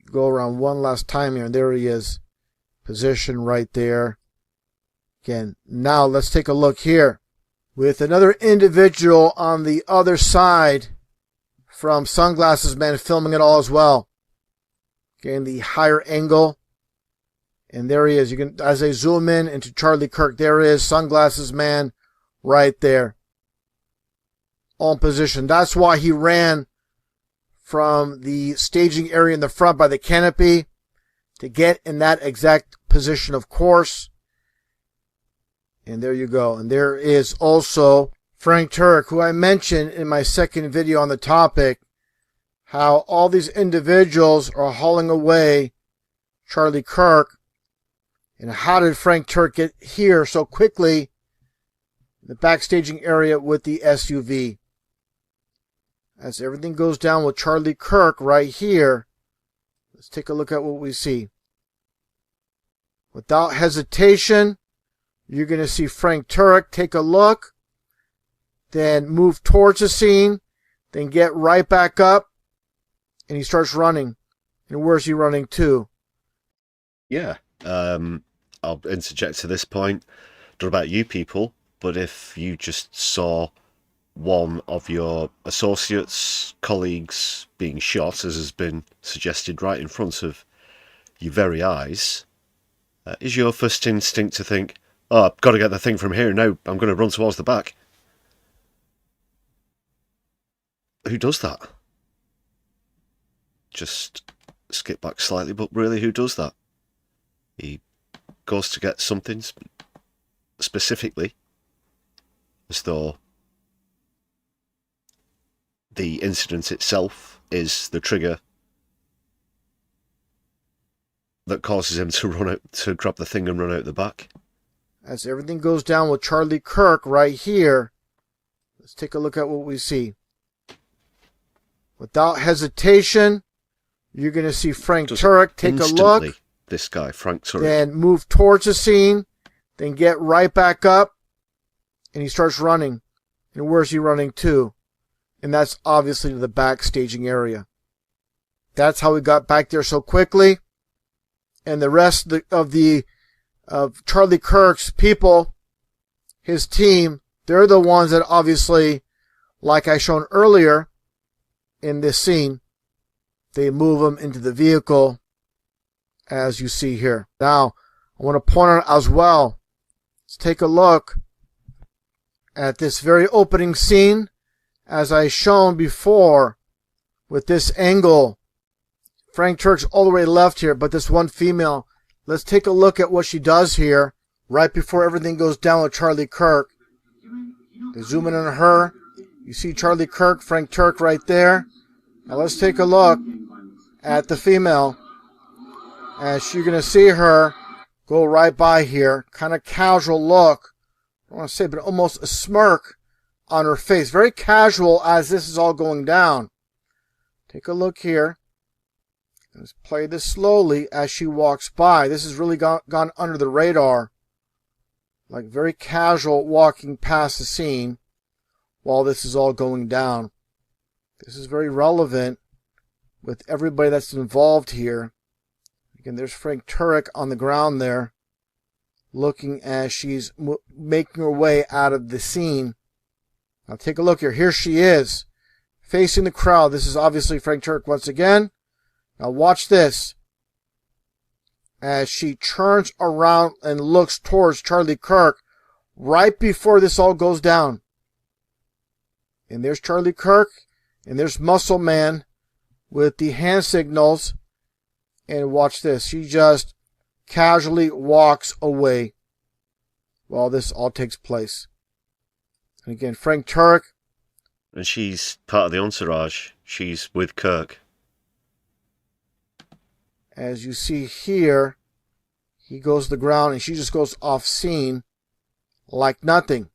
go around one last time here, and there he is. Position right there. Again, now let's take a look here with another individual on the other side from Sunglasses Man filming it all as well. Again, the higher angle. And there he is. You can, as I zoom in into Charlie Kirk, there is Sunglasses Man right there. All in position. That's why he ran from the staging area in the front by the canopy to get in that exact position, of course. And there you go. And there is also Frank Turek, who I mentioned in my second video on the topic, how all these individuals are hauling away Charlie Kirk. And how did Frank Turek get here so quickly in the backstaging area with the SUV? As everything goes down with Charlie Kirk right here, let's take a look at what we see. Without hesitation, you're going to see Frank Turek take a look, then move towards the scene, then get right back up, and he starts running. And where's he running to? Yeah, I'll interject to this point. Don't know about you people, but if you just saw one of your associates, colleagues being shot, as has been suggested right in front of your very eyes, is your first instinct to think, oh, I've got to get the thing from here, now I'm going to run towards the back? Who does that? Just skip back slightly, but really, who does that? He goes to get something specifically, as though the incident itself is the trigger that causes him to run out, to grab the thing and run out the back. As everything goes down with Charlie Kirk right here, let's take a look at what we see. Without hesitation, you're going to see Frank Turek take a look. This guy, Frank Turek. Then move towards the scene, then get right back up, and he starts running. And where's he running to? And that's obviously to the back staging area. That's how he got back there so quickly. And the rest of Charlie Kirk's people, his team, they're the ones that obviously, like I shown earlier in this scene, they move him into the vehicle, as you see here. Now, I want to point out as well, let's take a look at this very opening scene, as I shown before, with this angle. Frank Turek's all the way left here, but this one female, let's take a look at what she does here, right before everything goes down with Charlie Kirk. They zoom in on her. You see Charlie Kirk, Frank Turek right there. Now let's take a look at the female. As you're going to see her go right by here. Kind of casual look. I don't want to say, but almost a smirk on her face. Very casual as this is all going down. Take a look here. Let's play this slowly as she walks by. This has really gone under the radar. Like very casual walking past the scene while this is all going down. This is very relevant with everybody that's involved here. Again, there's Frank Turek on the ground there, looking as she's making her way out of the scene. Now take a look here. Here she is, facing the crowd. This is obviously Frank Turek once again. Now watch this. As she turns around and looks towards Charlie Kirk right before this all goes down. And there's Charlie Kirk, and there's Muscle Man with the hand signals. And watch this. She just casually walks away while this all takes place. And again, Frank Turek. And she's part of the entourage. She's with Kirk. As you see here, he goes to the ground and she just goes off scene like nothing.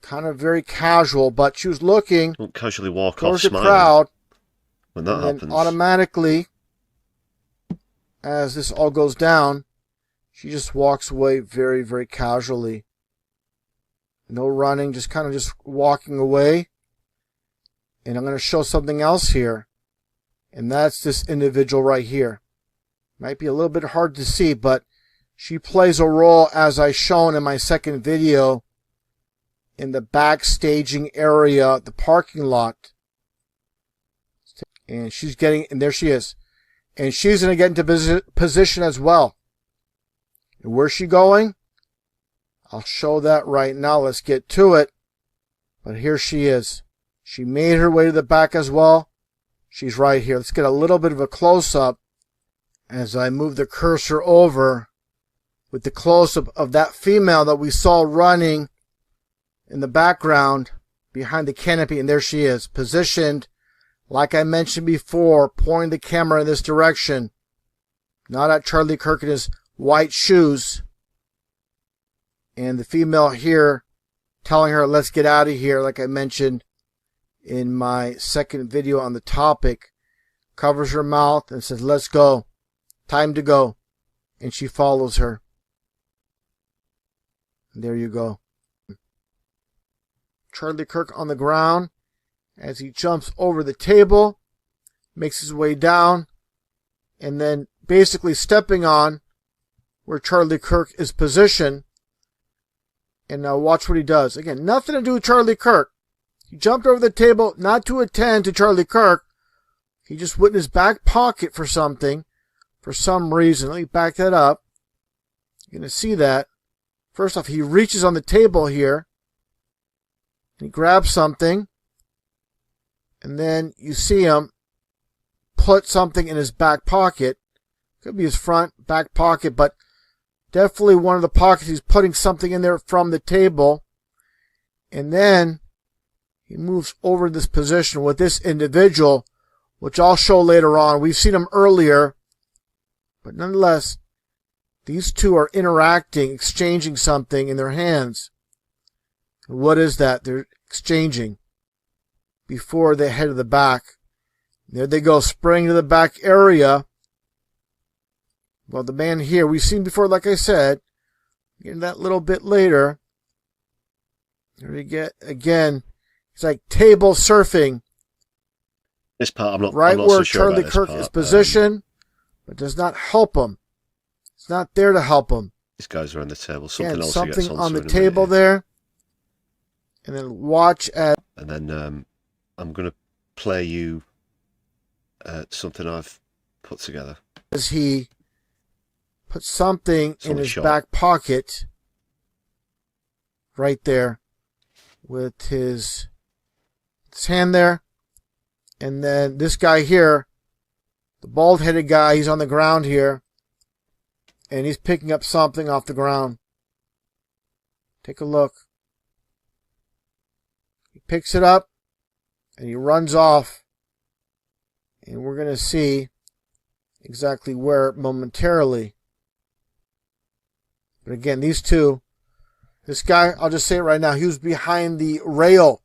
Kind of very casual, but she was looking. Don't casually walk towards off the smiling crowd. when that happens. And automatically, as this all goes down, she just walks away very, very casually. No running, just kind of just walking away. And I'm going to show something else here. And that's this individual right here. Might be a little bit hard to see, but she plays a role, as I shown in my second video, in the backstaging area, the parking lot. And she's getting, and there she is. And she's going to get into position as well. And where's she going? I'll show that right now. Let's get to it. But here she is. She made her way to the back as well. She's right here. Let's get a little bit of a close-up as I move the cursor over with the close-up of that female that we saw running in the background behind the canopy. And there she is, positioned, like I mentioned before, pointing the camera in this direction. Not at Charlie Kirk in his white shoes. And the female here telling her, let's get out of here, like I mentioned in my second video on the topic. Covers her mouth and says, let's go. Time to go. And she follows her. And there you go. Charlie Kirk on the ground as he jumps over the table, makes his way down, and then basically stepping on where Charlie Kirk is positioned. And now watch what he does. Again, nothing to do with Charlie Kirk. He jumped over the table not to attend to Charlie Kirk. He just went in his back pocket for something, for some reason. Let me back that up. You're going to see that. First off, he reaches on the table here. He grabs something. And then you see him put something in his back pocket. Could be his front, back pocket, but definitely one of the pockets. He's putting something in there from the table. And then he moves over to this position with this individual, which I'll show later on. We've seen him earlier. But nonetheless, these two are interacting, exchanging something in their hands. What is that? They're exchanging before they head to the back. There they go, spring to the back area. Well, the man here, we've seen before, like I said. Getting that little bit later. There we get, again, it's like table surfing. This part, I'm not right I'm not where so sure Charlie about Kirk this is part. positioned, but does not help him. It's not there to help him. These guys are on the table. Something And else something he gets onto on the in a table minute. there. And then watch as... And then I'm going to play you something I've put together. As he puts something It's in only his shot. back pocket. Right there. With his hand there. And then this guy here, the bald-headed guy, he's on the ground here. And he's picking up something off the ground. Take a look. He picks it up and he runs off. And we're going to see exactly where momentarily. But again, these two, this guy, I'll just say it right now, he was behind the rail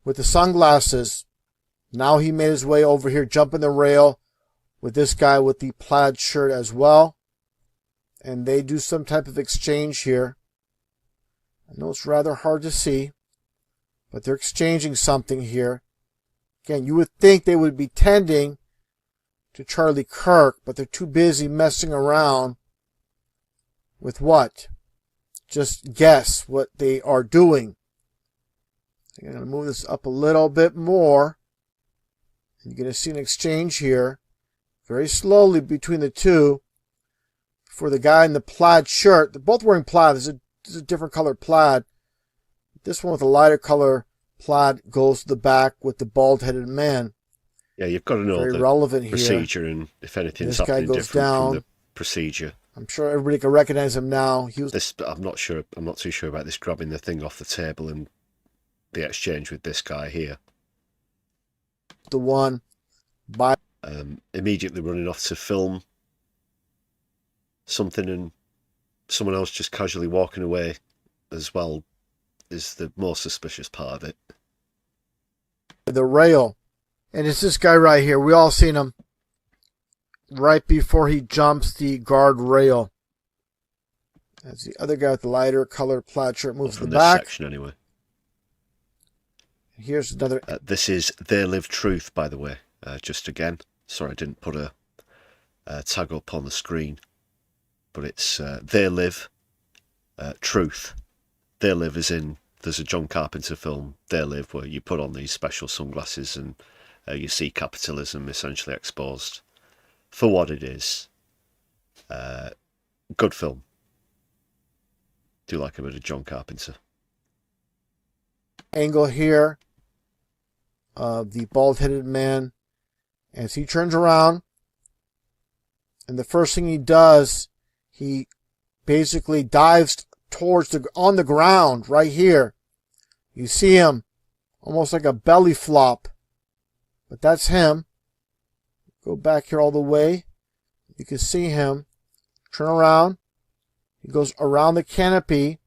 with the sunglasses. Now he made his way over here, jumping the rail with this guy with the plaid shirt as well. And they do some type of exchange here. I know it's rather hard to see, but they're exchanging something here. Again, you would think they would be tending to Charlie Kirk, but they're too busy messing around with what? Just guess what they are doing. I'm going to move this up a little bit more. You're going to see an exchange here, very slowly between the two. For the guy in the plaid shirt, they're both wearing plaid. This is a different color plaid. This one with a lighter color plaid goes to the back with the bald-headed man. Yeah, you've got to know very the relevant procedure here. And if anything's This guy happening goes different down. from the procedure. I'm sure everybody can recognize him now. He was. This, I'm not sure. I'm not too sure about this grabbing the thing off the table and the exchange with this guy here. The one by immediately running off to film something and someone else just casually walking away as well is the more suspicious part of it. The rail. And it's this guy right here. We all seen him right before he jumps the guard rail. As the other guy with the lighter color plaid shirt moves to the back. Section anyway. Here's another. This is They Live Truth, by the way. Just again, sorry I didn't put a tag up on the screen, but it's They Live Truth. They Live as in, there's a John Carpenter film, They Live, where you put on these special sunglasses and you see capitalism essentially exposed for what it is. Good film. Do like a bit of John Carpenter. Angle here of the bald-headed man as he turns around, and the first thing he does, he basically dives towards on the ground right here. You see him almost like a belly flop, but that's him. Go back here all the way. You can see him turn around. He goes around the canopy.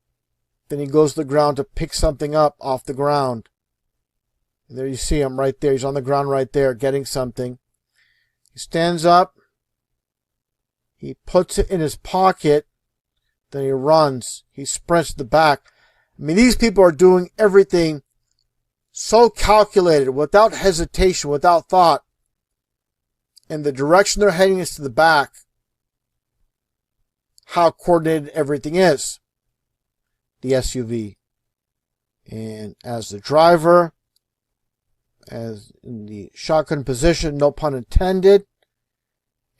Then he goes to the ground to pick something up off the ground. And there you see him right there. He's on the ground right there getting something. He stands up. He puts it in his pocket. Then he runs. He sprints to the back. I mean, these people are doing everything so calculated, without hesitation, without thought. And the direction they're heading is to the back. How coordinated everything is. The SUV. And as the driver, as in the shotgun position, no pun intended.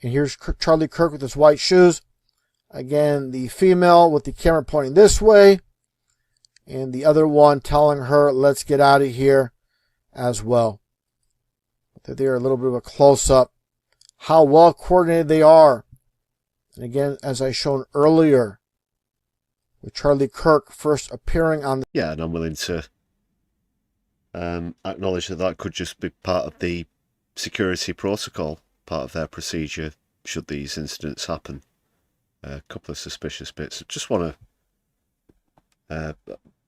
And here's Charlie Kirk with his white shoes. Again, the female with the camera pointing this way. And the other one telling her, let's get out of here as well. They're a little bit of a close-up. How well coordinated they are. And again, as I shown earlier, with Charlie Kirk first appearing on the... Yeah, and I'm willing to acknowledge that that could just be part of the security protocol, part of their procedure, should these incidents happen. A couple of suspicious bits. I just want to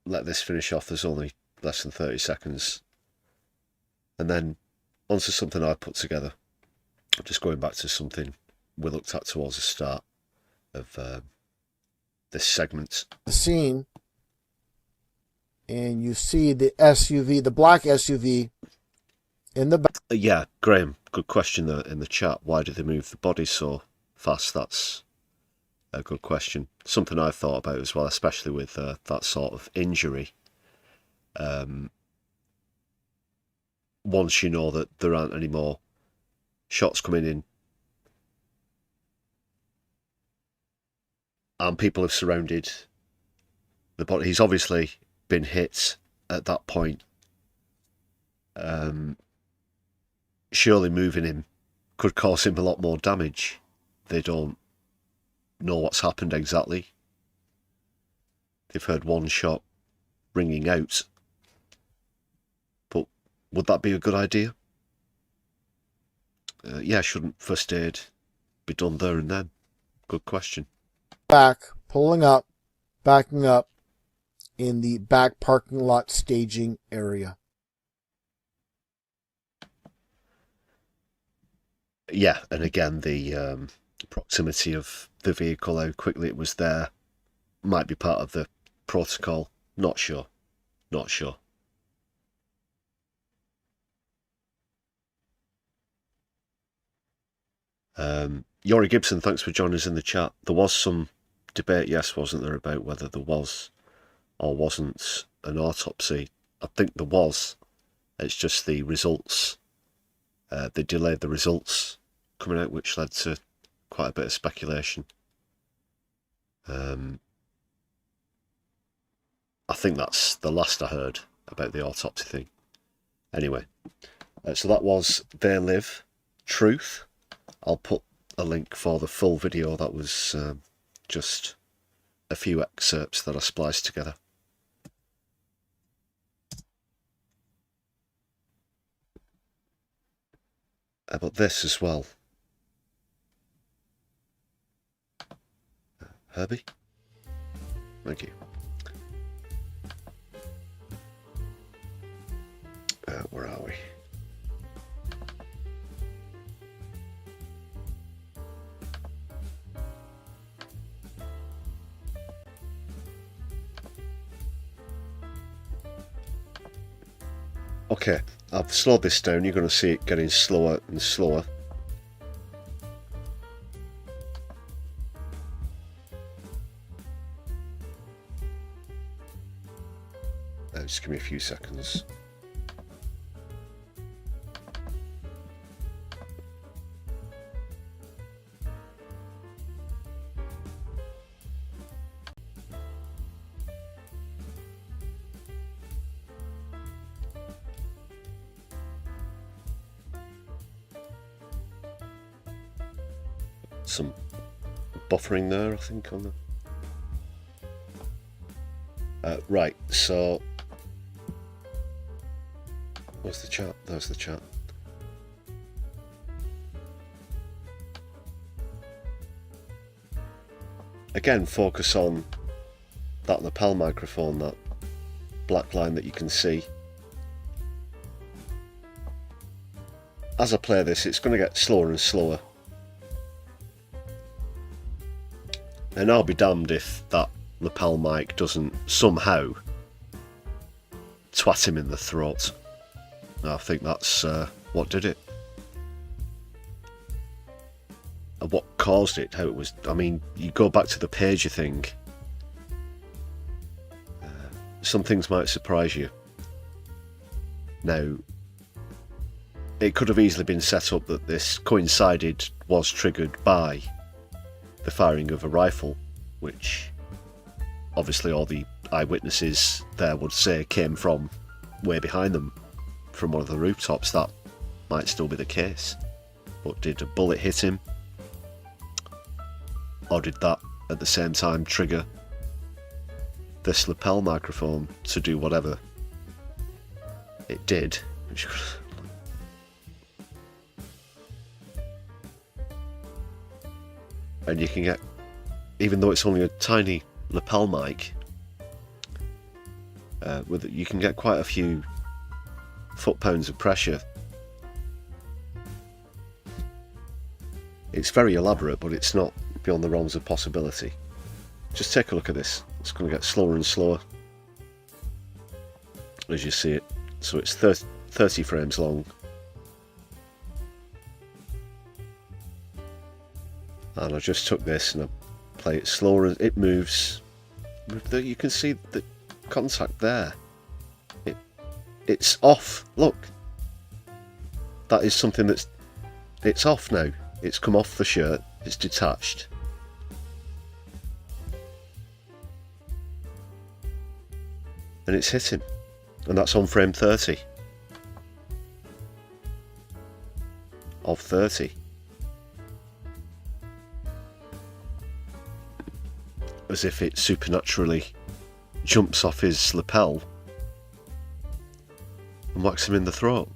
let this finish off. There's only less than 30 seconds. And then onto something I put together. Just going back to something we looked at towards the start of this segment. The scene, and you see the SUV, the black SUV, in the back. Yeah, Graham, good question there in the chat. Why do they move the body so fast? That's a good question. Something I've thought about as well, especially with that sort of injury. Once you know that there aren't any more shots coming in, and people have surrounded the body, he's obviously been hit at that point. Surely moving him could cause him a lot more damage. They don't know what's happened exactly. They've heard one shot ringing out. But would that be a good idea? Yeah, shouldn't first aid be done there and then? Good question. Back, pulling up, backing up in the back parking lot staging area. Yeah, and again, the proximity of the vehicle, how quickly it was there, might be part of the protocol. Not sure. Not sure. Yori Gibson, thanks for joining us in the chat. There was some debate, yes, wasn't there, about whether there was or wasn't an autopsy. I think there was. It's just the results. They delayed the results coming out, which led to quite a bit of speculation. I think that's the last I heard about the autopsy thing. Anyway, so that was They Live Truth. I'll put a link for the full video. That was just a few excerpts that I spliced together. About this as well. Herbie? Thank you. Where are we? Okay, I've slowed this down. You're going to see it getting slower and slower. Just give me a few seconds. Some buffering there, I think, on the... right, so... Where's the chat? There's the chat. Again, focus on that lapel microphone, that black line that you can see. As I play this, it's going to get slower and slower. And I'll be damned if that lapel mic doesn't somehow twat him in the throat. I think that's what did it. And what caused it, how it was... I mean, you go back to the pager thing. Some things might surprise you. Now, it could have easily been set up that this was triggered by the firing of a rifle, which obviously all the eyewitnesses there would say came from way behind them, from one of the rooftops. That might still be the case. But did a bullet hit him? Or did that at the same time trigger this lapel microphone to do whatever it did? And you can get, even though it's only a tiny lapel mic, with it, you can get quite a few foot-pounds of pressure. It's very elaborate, but it's not beyond the realms of possibility. Just take a look at this. It's going to get slower and slower as you see it. So it's 30 frames long. And I just took this and I play it slower as it moves. You can see the contact there. It's off. Look, that is something it's off now. It's come off the shirt. It's detached. And it's hit him. And that's on frame 30 of 30. As if it supernaturally jumps off his lapel and whacks him in the throat.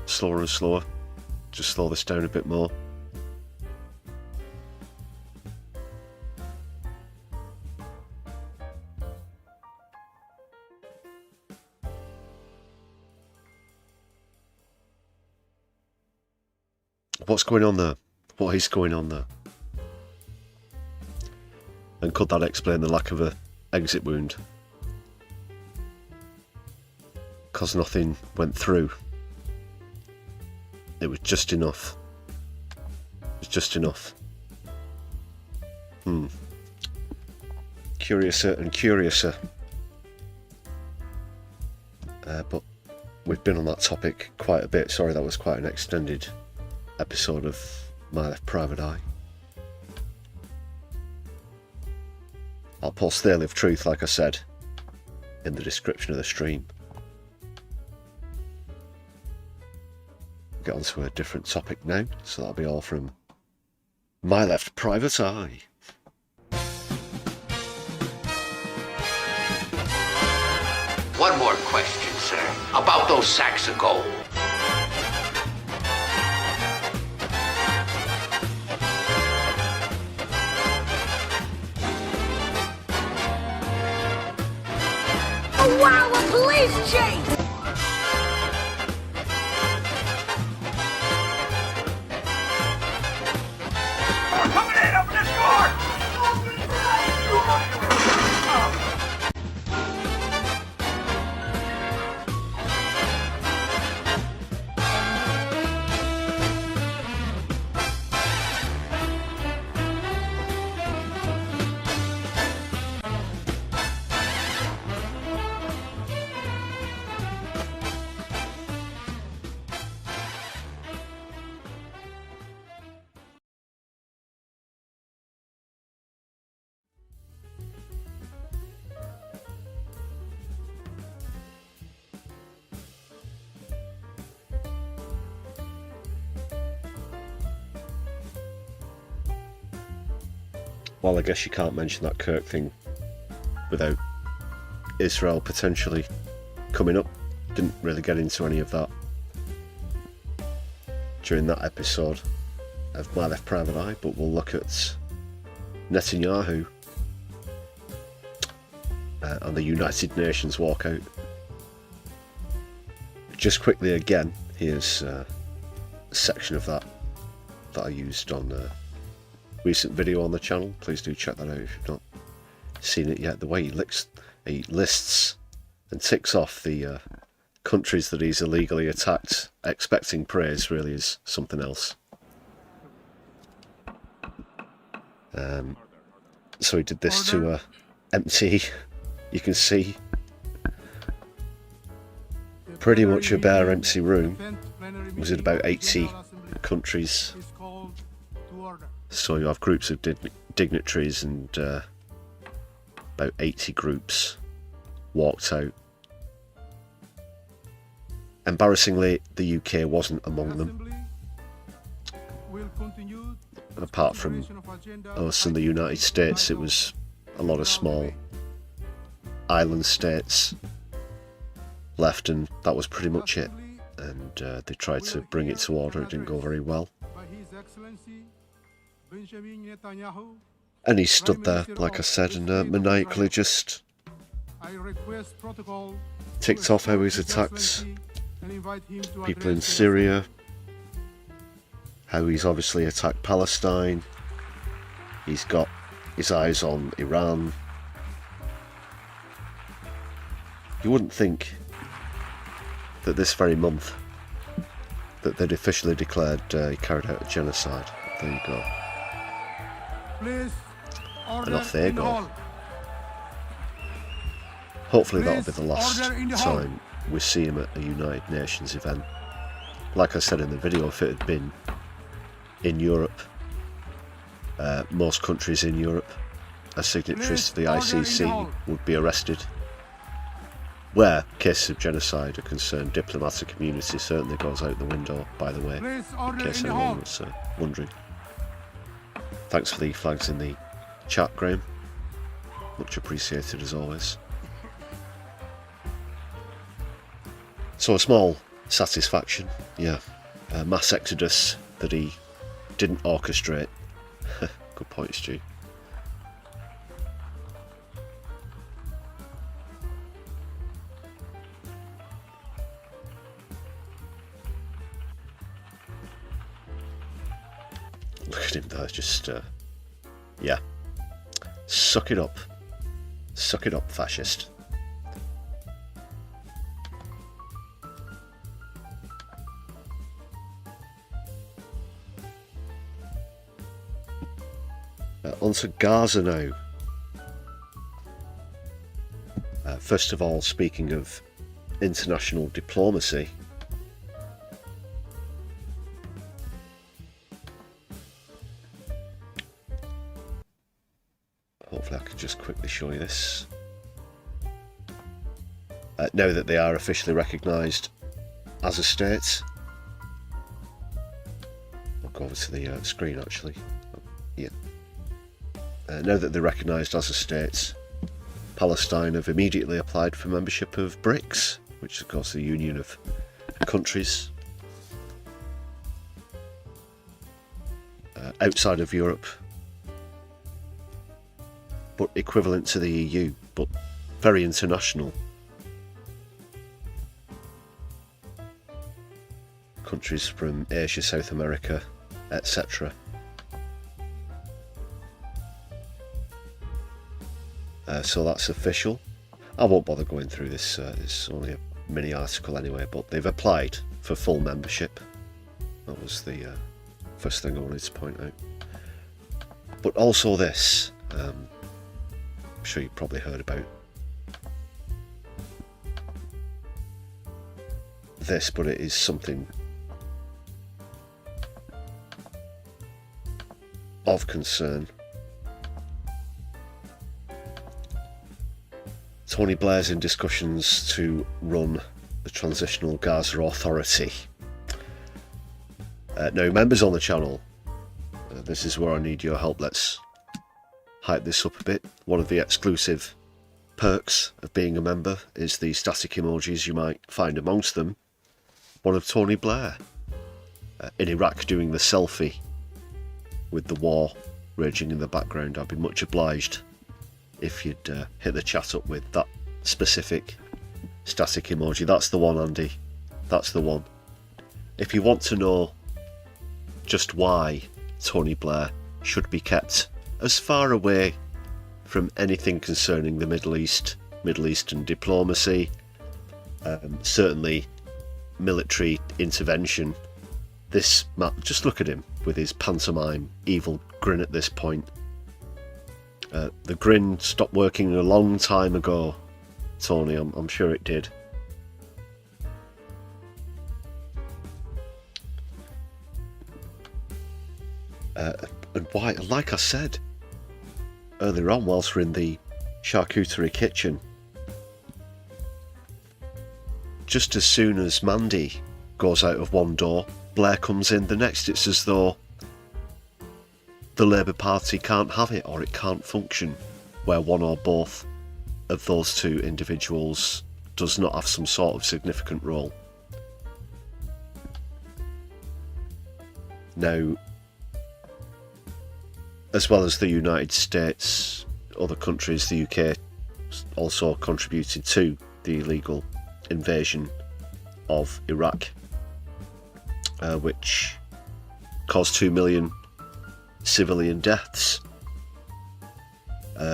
Slower and slower. Just slow this down a bit more. What's going on there? What is going on there? And could that explain the lack of an exit wound? because nothing went through. It was just enough. It was just enough. Curiouser and curiouser. But we've been on that topic quite a bit. Sorry, that was quite an extended episode of My Left Private Eye. I'll post the Live Truth, like I said, in the description of the stream. Get on to a different topic now, so that'll be all from My Left Private Eye. One more question, sir, about those sacks of gold. Oh wow, a police chase! Coming in, open this door! Well, I guess you can't mention that Kirk thing without Israel potentially coming up. Didn't really get into any of that during that episode of My Left Private Eye, but we'll look at Netanyahu and the United Nations walkout. Just quickly again, here's a section of that I used on recent video on the channel. Please do check that out if you've not seen it yet. The way he lists and ticks off the countries that he's illegally attacked, expecting praise, really is something else. So he did this to empty, you can see, pretty much a bare empty room. It was in about 80 countries. So you have groups of dignitaries, and about 80 groups walked out. Embarrassingly, the UK wasn't among them. Apart from us and the United States, it was a lot of small island states left, and that was pretty much it. And they tried to bring it to order. It didn't go very well. And he stood there, like I said, and maniacally just ticked off how he's attacked people in Syria, how he's obviously attacked Palestine. He's got his eyes on Iran. You wouldn't think that this very month that they'd officially declared he carried out a genocide. There you go. And off they go. Hopefully that'll be the last time we see him at a United Nations event. Like I said in the video, if it had been in Europe, most countries in Europe as signatories to the ICC would be arrested. Where cases of genocide are concerned, diplomatic immunity certainly goes out the window, by the way, in case anyone was wondering. Thanks for the flags in the chat, Graham. Much appreciated as always. So a small satisfaction, yeah. A mass exodus that he didn't orchestrate. Good point, Stu. Look at him there, just, yeah. Suck it up. Suck it up, fascist. On to Gaza now. First of all, speaking of international diplomacy, hopefully I can just quickly show you this. Now that they are officially recognised as a state, I'll go over to the screen actually. Yeah. Now that they're recognised as a state, Palestine have immediately applied for membership of BRICS, which is of course the union of countries outside of Europe, but equivalent to the EU, but very international. Countries from Asia, South America, etc. So that's official. I won't bother going through this, it's only a mini article anyway, but they've applied for full membership. That was the first thing I wanted to point out. But also this, I'm sure you've probably heard about this, but it is something of concern. Tony Blair's in discussions to run the Transitional Gaza Authority. Now, members on the channel, this is where I need your help. Let's hype this up a bit. One of the exclusive perks of being a member is the static emojis you might find amongst them. One of Tony Blair in Iraq doing the selfie with the war raging in the background. I'd be much obliged if you'd hit the chat up with that specific static emoji. That's the one, Andy. That's the one. If you want to know just why Tony Blair should be kept as far away from anything concerning the Middle East, Middle Eastern diplomacy, certainly military intervention, this man, just look at him with his pantomime evil grin at this point. The grin stopped working a long time ago, Tony, I'm sure it did. And why, like I said earlier on whilst we're in the charcuterie kitchen, just as soon as Mandy goes out of one door, Blair comes in the next. It's as though the Labour Party can't have it, or it can't function where one or both of those two individuals does not have some sort of significant role. Now, as well as the United States, other countries, the UK also contributed to the illegal invasion of Iraq, which caused 2 million civilian deaths,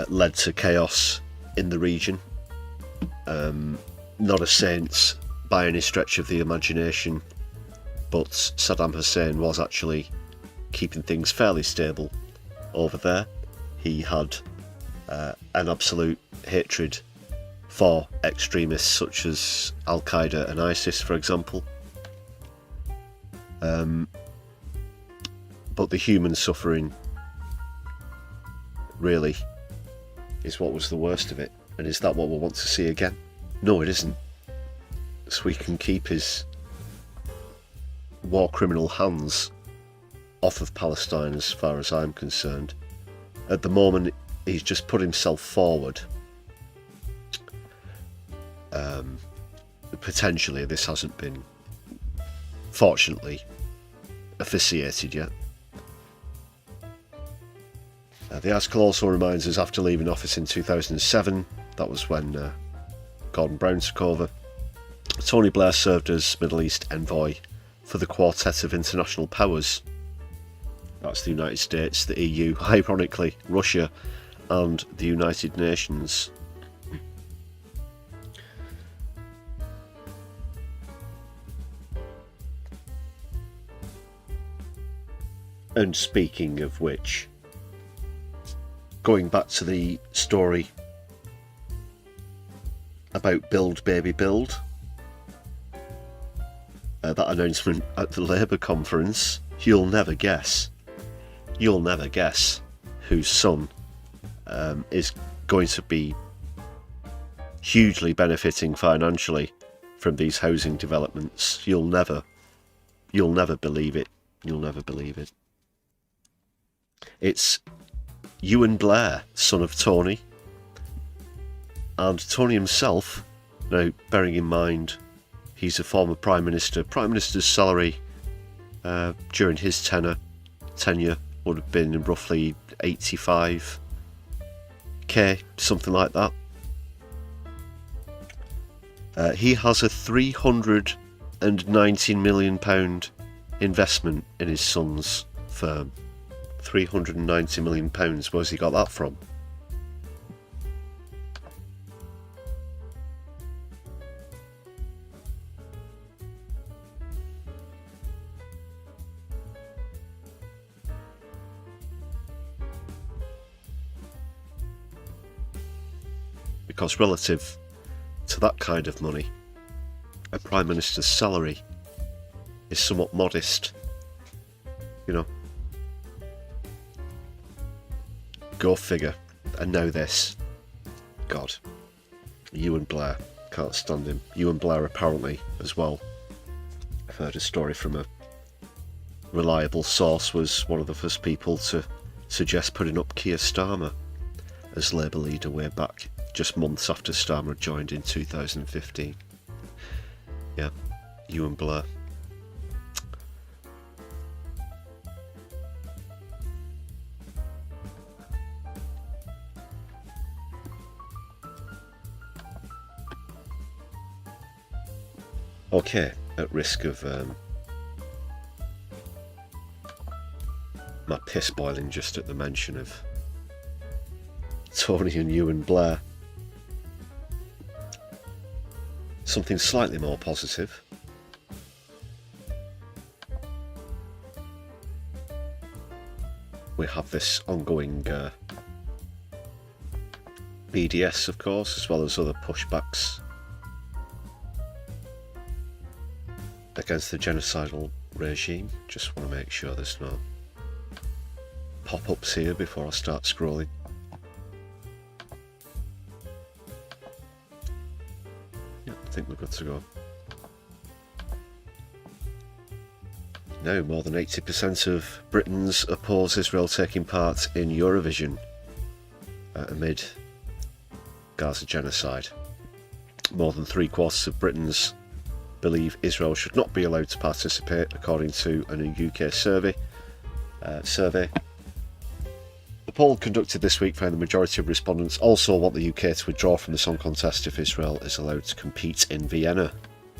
led to chaos in the region. Not a saint by any stretch of the imagination, but Saddam Hussein was actually keeping things fairly stable over there. He had an absolute hatred for extremists such as Al-Qaeda and ISIS, for example. But the human suffering really is what was the worst of it. And is that what we want to see again? No, it isn't. So we can keep his war criminal hands off of Palestine as far as I'm concerned. At the moment, he's just put himself forward. Potentially, this hasn't been, fortunately, officiated yet. The article also reminds us, after leaving office in 2007, that was when Gordon Brown took over, Tony Blair served as Middle East envoy for the Quartet of International Powers. That's the United States, the EU, ironically, Russia, and the United Nations. And speaking of which, going back to the story about Build Baby Build, that announcement at the Labour conference, you'll never guess whose son is going to be hugely benefiting financially from these housing developments. You'll never believe it. You'll never believe it. It's Ewan Blair, son of Tony. And Tony himself, now bearing in mind he's a former Prime Minister. Prime Minister's salary during his tenure would have been roughly 85k, something like that. He has a £319 million investment in his son's firm. £390 million. Where's he got that from? Because relative to that kind of money, a Prime Minister's salary is somewhat modest, you know. Go figure. And now this. God. Ewan Blair. Can't stand him. Ewan Blair apparently as well, I've heard a story from a reliable source, was one of the first people to suggest putting up Keir Starmer as Labour leader way back, just months after Starmer had joined in 2015. Yeah, Ewan Blair. Okay, at risk of my piss boiling just at the mention of Tony and Ewan Blair, something slightly more positive. We have this ongoing BDS, of course, as well as other pushbacks against the genocidal regime. Just want to make sure there's no pop-ups here before I start scrolling. Yeah, I think we're good to go. Now, more than 80% of Britons oppose Israel taking part in Eurovision amid Gaza genocide. More than 3/4 of Britons believe Israel should not be allowed to participate, according to a new UK survey. The poll conducted this week found the majority of respondents also want the UK to withdraw from the song contest if Israel is allowed to compete in Vienna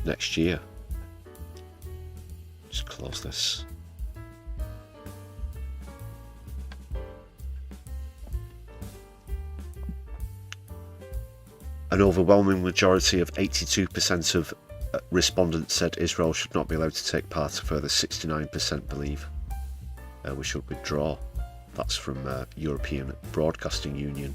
next year. Just close this. An overwhelming majority of 82% of respondents said Israel should not be allowed to take part. A further 69% believe we should withdraw. That's from European Broadcasting Union.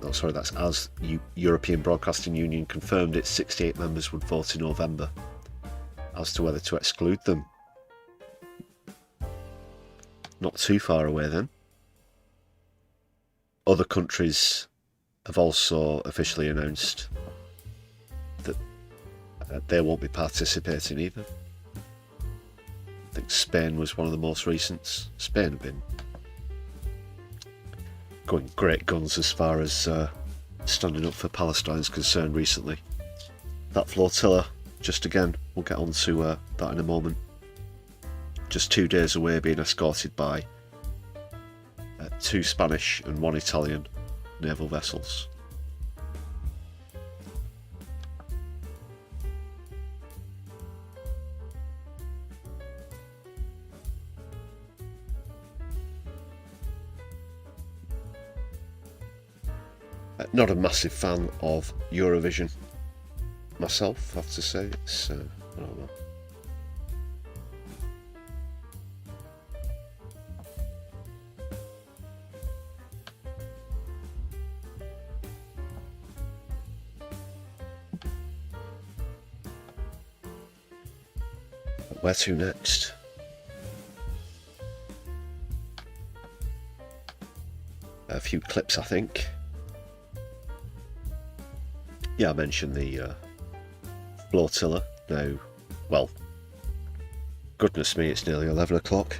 That's as European Broadcasting Union confirmed its 68 members would vote in November as to whether to exclude them. Not too far away then. Other countries have also officially announced that they won't be participating either. I think Spain was one of the most recent. Spain have been going great guns as far as standing up for Palestine's concerned recently. That flotilla, just again, we'll get on to that in a moment, just 2 days away, being escorted by 2 Spanish and 1 Italian naval vessels. Not a massive fan of Eurovision myself, I have to say. It's, I don't know. where to next? A few clips, I think. Yeah, I mentioned the Flotilla. Now, well, goodness me, it's nearly 11 o'clock.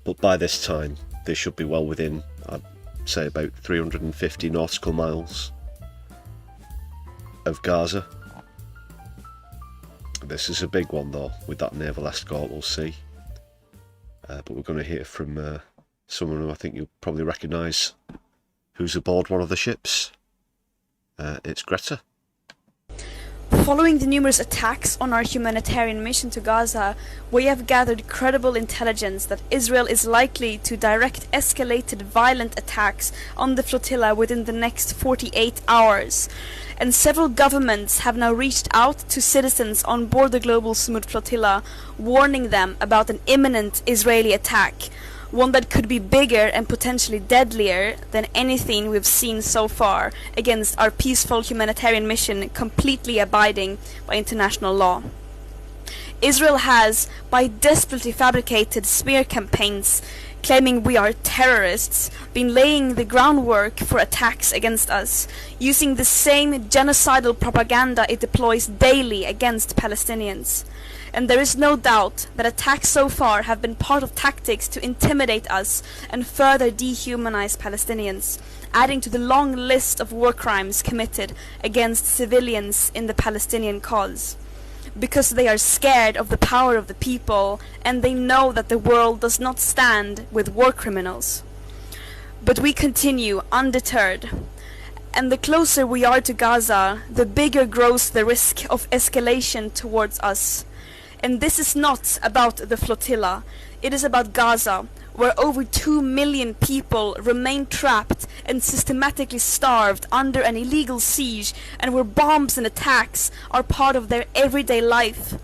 But by this time, they should be well within, I'd say, about 350 nautical miles of Gaza. This is a big one, though, with that naval escort, we'll see. But we're going to hear from someone who I think you'll probably recognise who's aboard one of the ships. It's Greta. Following the numerous attacks on our humanitarian mission to Gaza, we have gathered credible intelligence that Israel is likely to direct escalated violent attacks on the flotilla within the next 48 hours. And several governments have now reached out to citizens on board the global Smooth flotilla, warning them about an imminent Israeli attack, one that could be bigger and potentially deadlier than anything we've seen so far against our peaceful humanitarian mission, completely abiding by international law. Israel has, by desperately fabricated smear campaigns claiming we are terrorists, been laying the groundwork for attacks against us, using the same genocidal propaganda it deploys daily against Palestinians. And there is no doubt that attacks so far have been part of tactics to intimidate us and further dehumanize Palestinians, adding to the long list of war crimes committed against civilians in the Palestinian cause. Because they are scared of the power of the people, and they know that the world does not stand with war criminals. But we continue undeterred. And the closer we are to Gaza, the bigger grows the risk of escalation towards us. And this is not about the flotilla, it is about Gaza, where over 2 million people remain trapped and systematically starved under an illegal siege, and where bombs and attacks are part of their everyday life.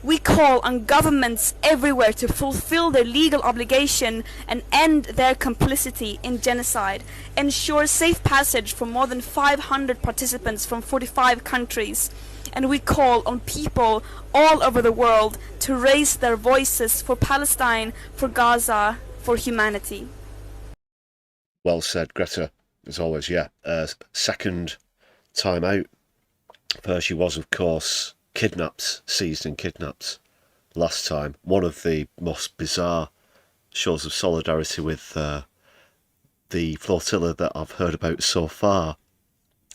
We call on governments everywhere to fulfill their legal obligation and end their complicity in genocide, ensure safe passage for more than 500 participants from 45 countries. And we call on people all over the world to raise their voices for Palestine, for Gaza, for humanity. Well said, Greta. As always, yeah. Second time out. First, she was, of course, seized and kidnapped last time. One of the most bizarre shows of solidarity with the flotilla that I've heard about so far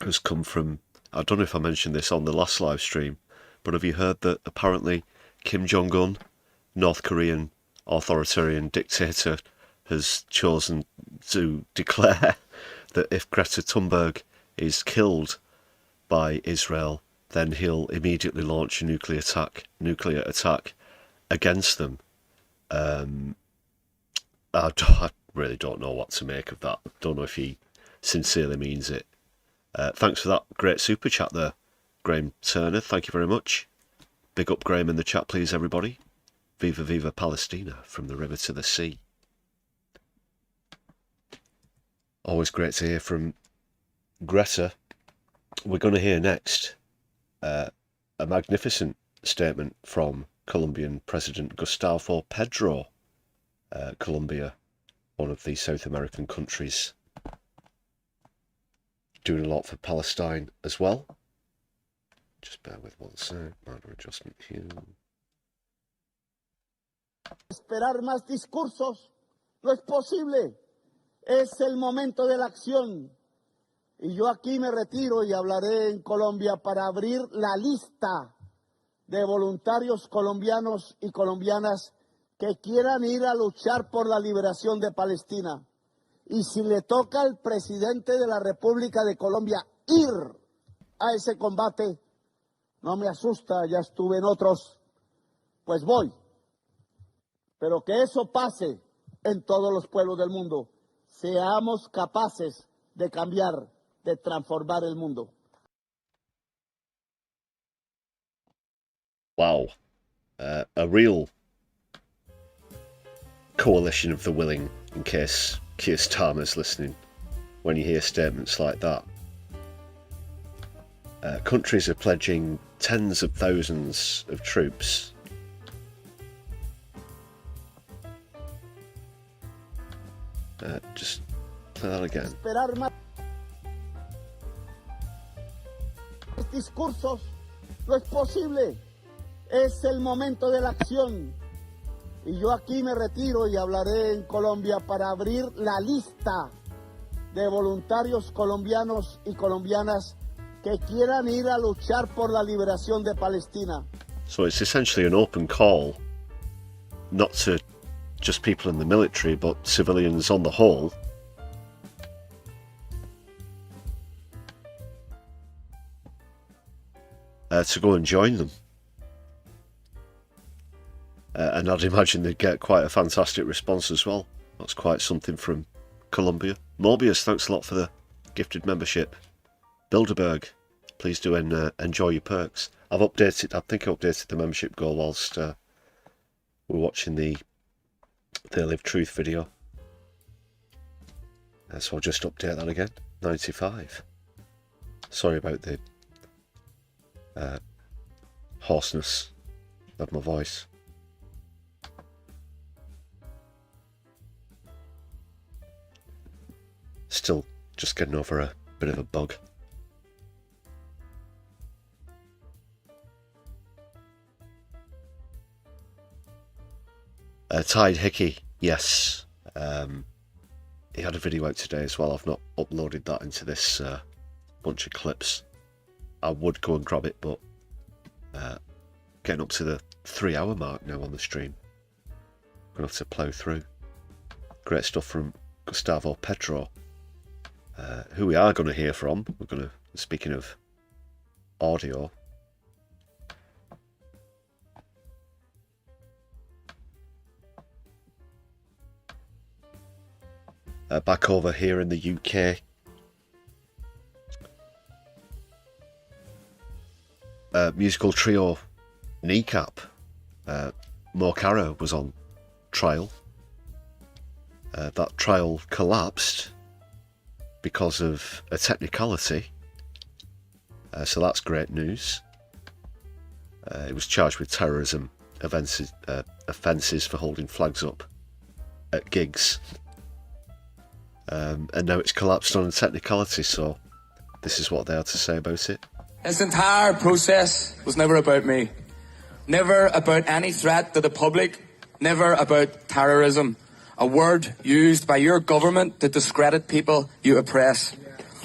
has come from, I don't know if I mentioned this on the last live stream, but have you heard that apparently Kim Jong-un, North Korean authoritarian dictator, has chosen to declare that if Greta Thunberg is killed by Israel, then he'll immediately launch a nuclear attack against them. I really don't know what to make of that. I don't know if he sincerely means it. Thanks for that great super chat there, Graham Turner. Thank you very much. Big up Graham in the chat, please, everybody. Viva Viva Palestina, from the river to the sea. Always great to hear from Greta. We're going to hear next a magnificent statement from Colombian President Gustavo Petro. Colombia, one of the South American countries, doing a lot for Palestine as well. Just bear with one sec, minor adjustment here. Esperar más discursos no es posible. Es el momento de la acción. Y yo aquí me retiro y hablaré en Colombia para abrir la lista de voluntarios colombianos y colombianas que quieran ir a luchar por la liberación de Palestina. Y si le toca al presidente de la República de Colombia ir a ese combate, no me asusta, ya estuve en otros, pues voy. Pero que eso pase en todos los pueblos del mundo. Seamos capaces de cambiar, de transformar el mundo. Wow. A real coalition of the willing, in case Keir Starmer's listening, when you hear statements like that. countries are pledging tens of thousands of troops. Just play that again. Esperar más discursos no es posible. Es el momento de la acción. Y yo aquí me retiro y hablaré en Colombia para abrir la lista de voluntarios colombianos y colombianas que quieran ir a luchar por la liberación de Palestina. So it's essentially an open call, not to just people in the military, but civilians on the whole. To go and join them. And I'd imagine they'd get quite a fantastic response as well. That's quite something from Colombia. Morbius, thanks a lot for the gifted membership. Bilderberg, please do enjoy your perks. I think I updated the membership goal whilst we're watching the Live Truth video. So I'll just update that again. 95. Sorry about the hoarseness of my voice. Still just getting over a bit of a bug. Tide Hickey, yes. He had a video out today as well. I've not uploaded that into this bunch of clips. I would go and grab it, but getting up to the 3-hour mark now on the stream. I'm going to have to plough through. Great stuff from Gustavo Petro, who we are going to hear from. We're going to, speaking of audio, back over here in the UK. Musical trio Kneecap, Mo Cara was on trial. That trial collapsed because of a technicality, so that's great news. He was charged with terrorism offences for holding flags up at gigs, and now it's collapsed on a technicality, so this is what they had to say about it. This entire process was never about me. Never about any threat to the public. Never about terrorism. A word used by your government to discredit people you oppress.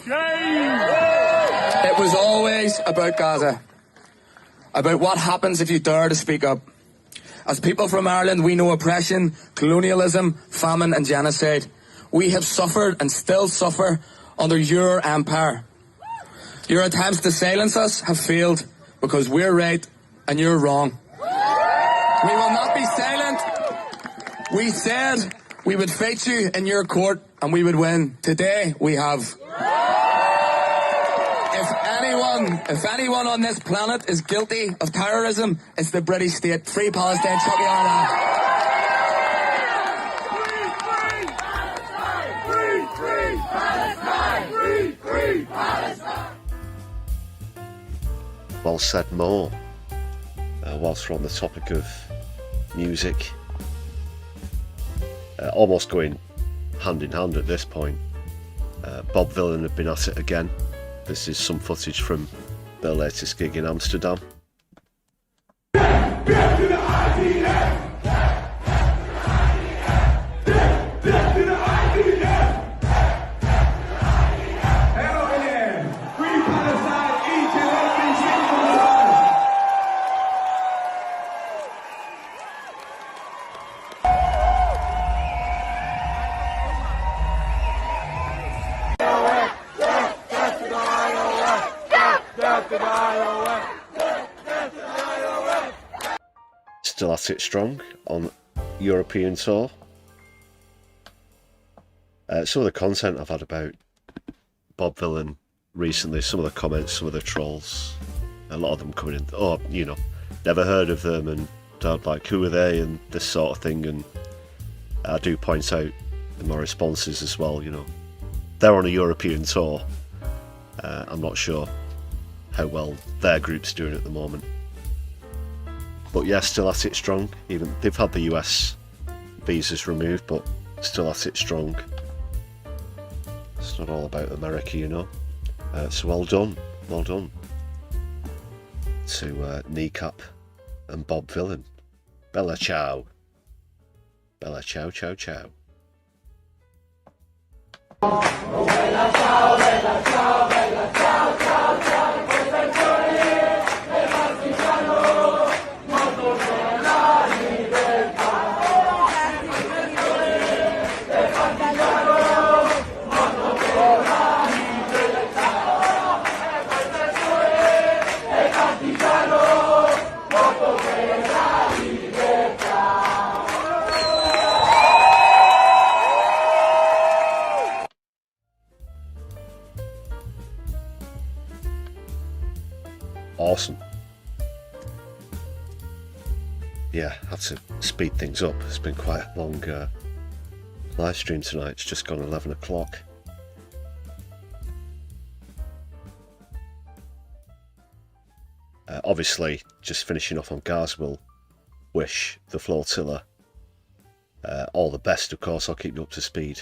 It was always about Gaza. About what happens if you dare to speak up. As people from Ireland, we know oppression, colonialism, famine and genocide. We have suffered and still suffer under your empire. Your attempts to silence us have failed because we're right and you're wrong. We will not be silent. We said we would fight you in your court and we would win. Today we have. If anyone on this planet is guilty of terrorism, it's the British state. Free Palestine, Chucky Ireland. Well said, Mo. Whilst we're on the topic of music, almost going hand in hand at this point, Bob Vylan have been at it again. This is some footage from their latest gig in Amsterdam. Still at it strong on European tour. Some of the content I've had about Bob Vylan recently, some of the comments, some of the trolls, a lot of them coming in, oh, you know, never heard of them, and like, who are they, and this sort of thing. And I do point out in my responses as well, you know, they're on a European tour. I'm not sure how well their group's doing at the moment. But yeah, still at it strong. Even they've had the US visas removed, but still at it strong. It's not all about America, you know. So well done to Kneecap and Bob Villain. Bella ciao. Bella ciao ciao ciao. Bella ciao, bella ciao, bella ciao, ciao, ciao. Awesome. Yeah, had to speed things up. It's been quite a long live stream tonight. It's just gone 11 o'clock. Obviously, just finishing off on Gaza, we'll wish the Flotilla all the best, of course. I'll keep you up to speed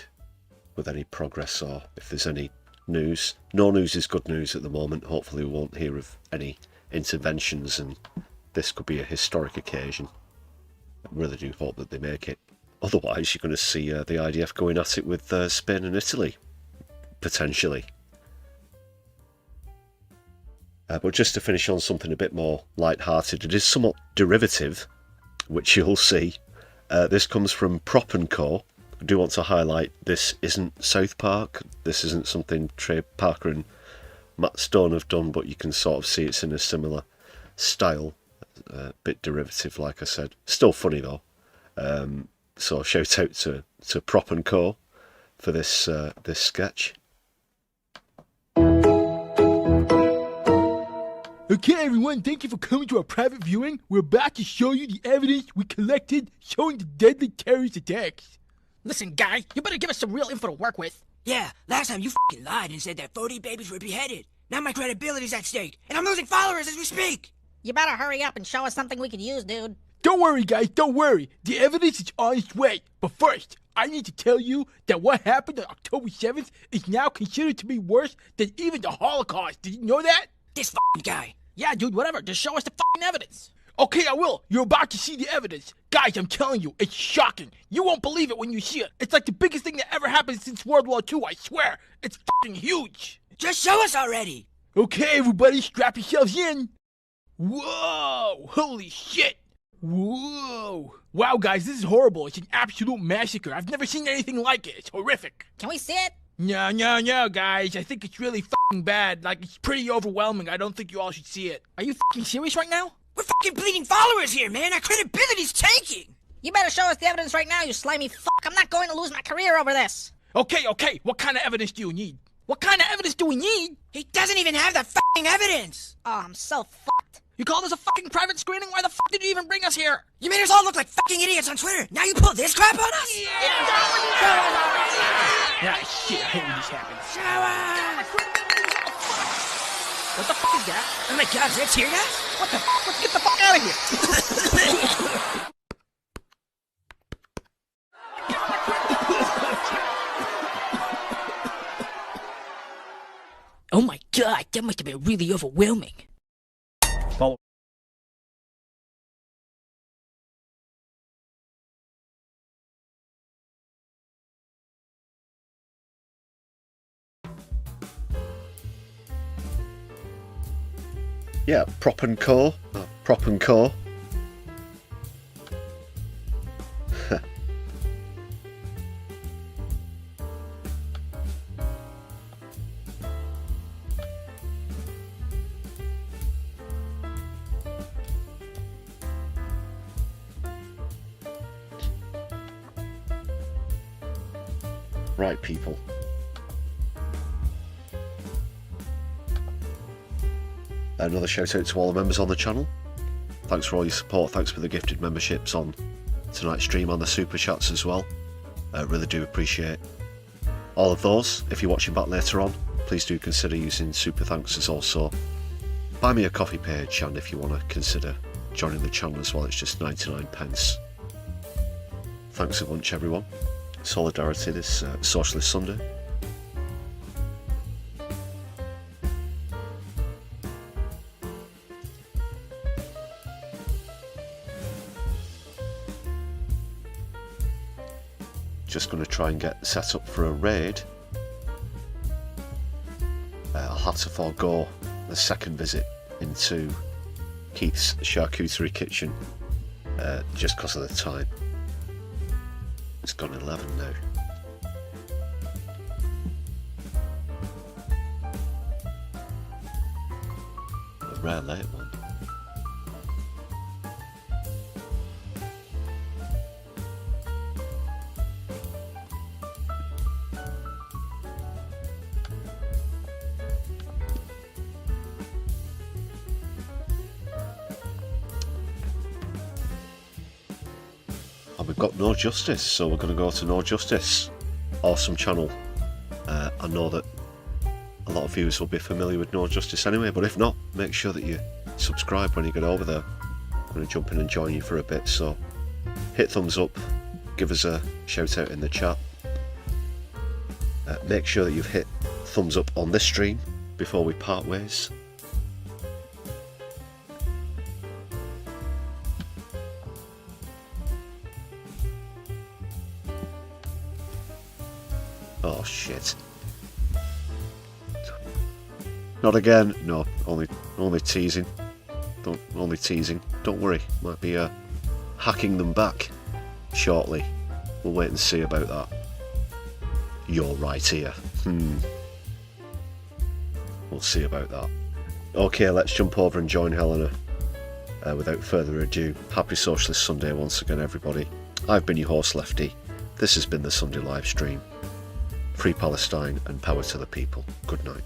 with any progress or if there's any news. No news is good news at the moment. Hopefully we won't hear of any interventions, and this could be a historic occasion. I really do hope that they make it. Otherwise you're going to see the IDF going at it with Spain and Italy, potentially. But just to finish on something a bit more light-hearted, it is somewhat derivative, which you'll see. This comes from Prop & Co. I do want to highlight this isn't South Park. This isn't something Trey Parker and Matt Stone have done, but you can sort of see it's in a similar style. A bit derivative, like I said. Still funny though. So shout out to Prop & Co. for this this sketch. Okay everyone, thank you for coming to our private viewing. We're about to show you the evidence we collected showing the deadly terrorist attacks. Listen, guy, you better give us some real info to work with. Yeah, last time you f***ing lied and said that 40 babies were beheaded. Now my credibility's at stake, and I'm losing followers as we speak. You better hurry up and show us something we can use, dude. Don't worry guys, don't worry. The evidence is on its way. But first, I need to tell you that what happened on October 7th is now considered to be worse than even the Holocaust. Did you know that? This f***ing guy. Yeah, dude, whatever. Just show us the f***ing evidence. Okay, I will. You're about to see the evidence. Guys, I'm telling you, it's shocking. You won't believe it when you see it. It's like the biggest thing that ever happened since World War II, I swear. It's f***ing huge. Just show us already. Okay, everybody, strap yourselves in. Whoa! Holy shit! Whoa! Wow, guys, this is horrible. It's an absolute massacre. I've never seen anything like it. It's horrific. Can we see it? No, guys. I think it's really f***ing bad. Like, it's pretty overwhelming. I don't think you all should see it. Are you f***ing serious right now? We're f***ing bleeding followers here, man. Our credibility's tanking. You better show us the evidence right now, you slimy f***. I'm not going to lose my career over this. Okay. What kind of evidence do you need? What kind of evidence do we need? He doesn't even have the f***ing evidence. Oh, I'm so fucked. You called this a fucking private screening? Why the f*** did you even bring us here? You made us all look like fucking idiots on Twitter. Now you pull this crap on us? Yeah, shit, I hate when this happens. What the f*** is that? Oh my god, is that tear gas? What the f***? Let's get the fuck out of here. Oh my god, that must have been really overwhelming. Follow. Yeah, Prop & Co. Prop & Co. Right, people. Another shout out to all the members on the channel. Thanks for all your support. Thanks for the gifted memberships on tonight's stream, on the super chats as well. I really do appreciate all of those. If you're watching back later on, please do consider using super thanks as also buy me a coffee page, and if you want to consider joining the channel as well, it's just 99p. Thanks a bunch, everyone. Solidarity this Socialist Sunday. Just going to try and get set up for a raid. I'll have to forego the second visit into Keith's charcuterie kitchen just because of the time. It's gone 11 now. A rare late one. And we've got No Justice, so we're going to go to No Justice. Awesome channel. I know that a lot of viewers will be familiar with No Justice anyway, but if not, make sure that you subscribe when you get over there. I'm going to jump in and join you for a bit, so hit thumbs up, give us a shout out in the chat. Make sure that you've hit thumbs up on this stream before we part ways. Oh shit. Not again. No, only teasing. Only teasing. Don't worry. Might be hacking them back shortly. We'll wait and see about that. You're right here. We'll see about that. Okay, let's jump over and join Helena. Without further ado, happy Socialist Sunday once again, everybody. I've been your host, Lefty. This has been the Sunday live stream. Free Palestine and power to the people. Good night.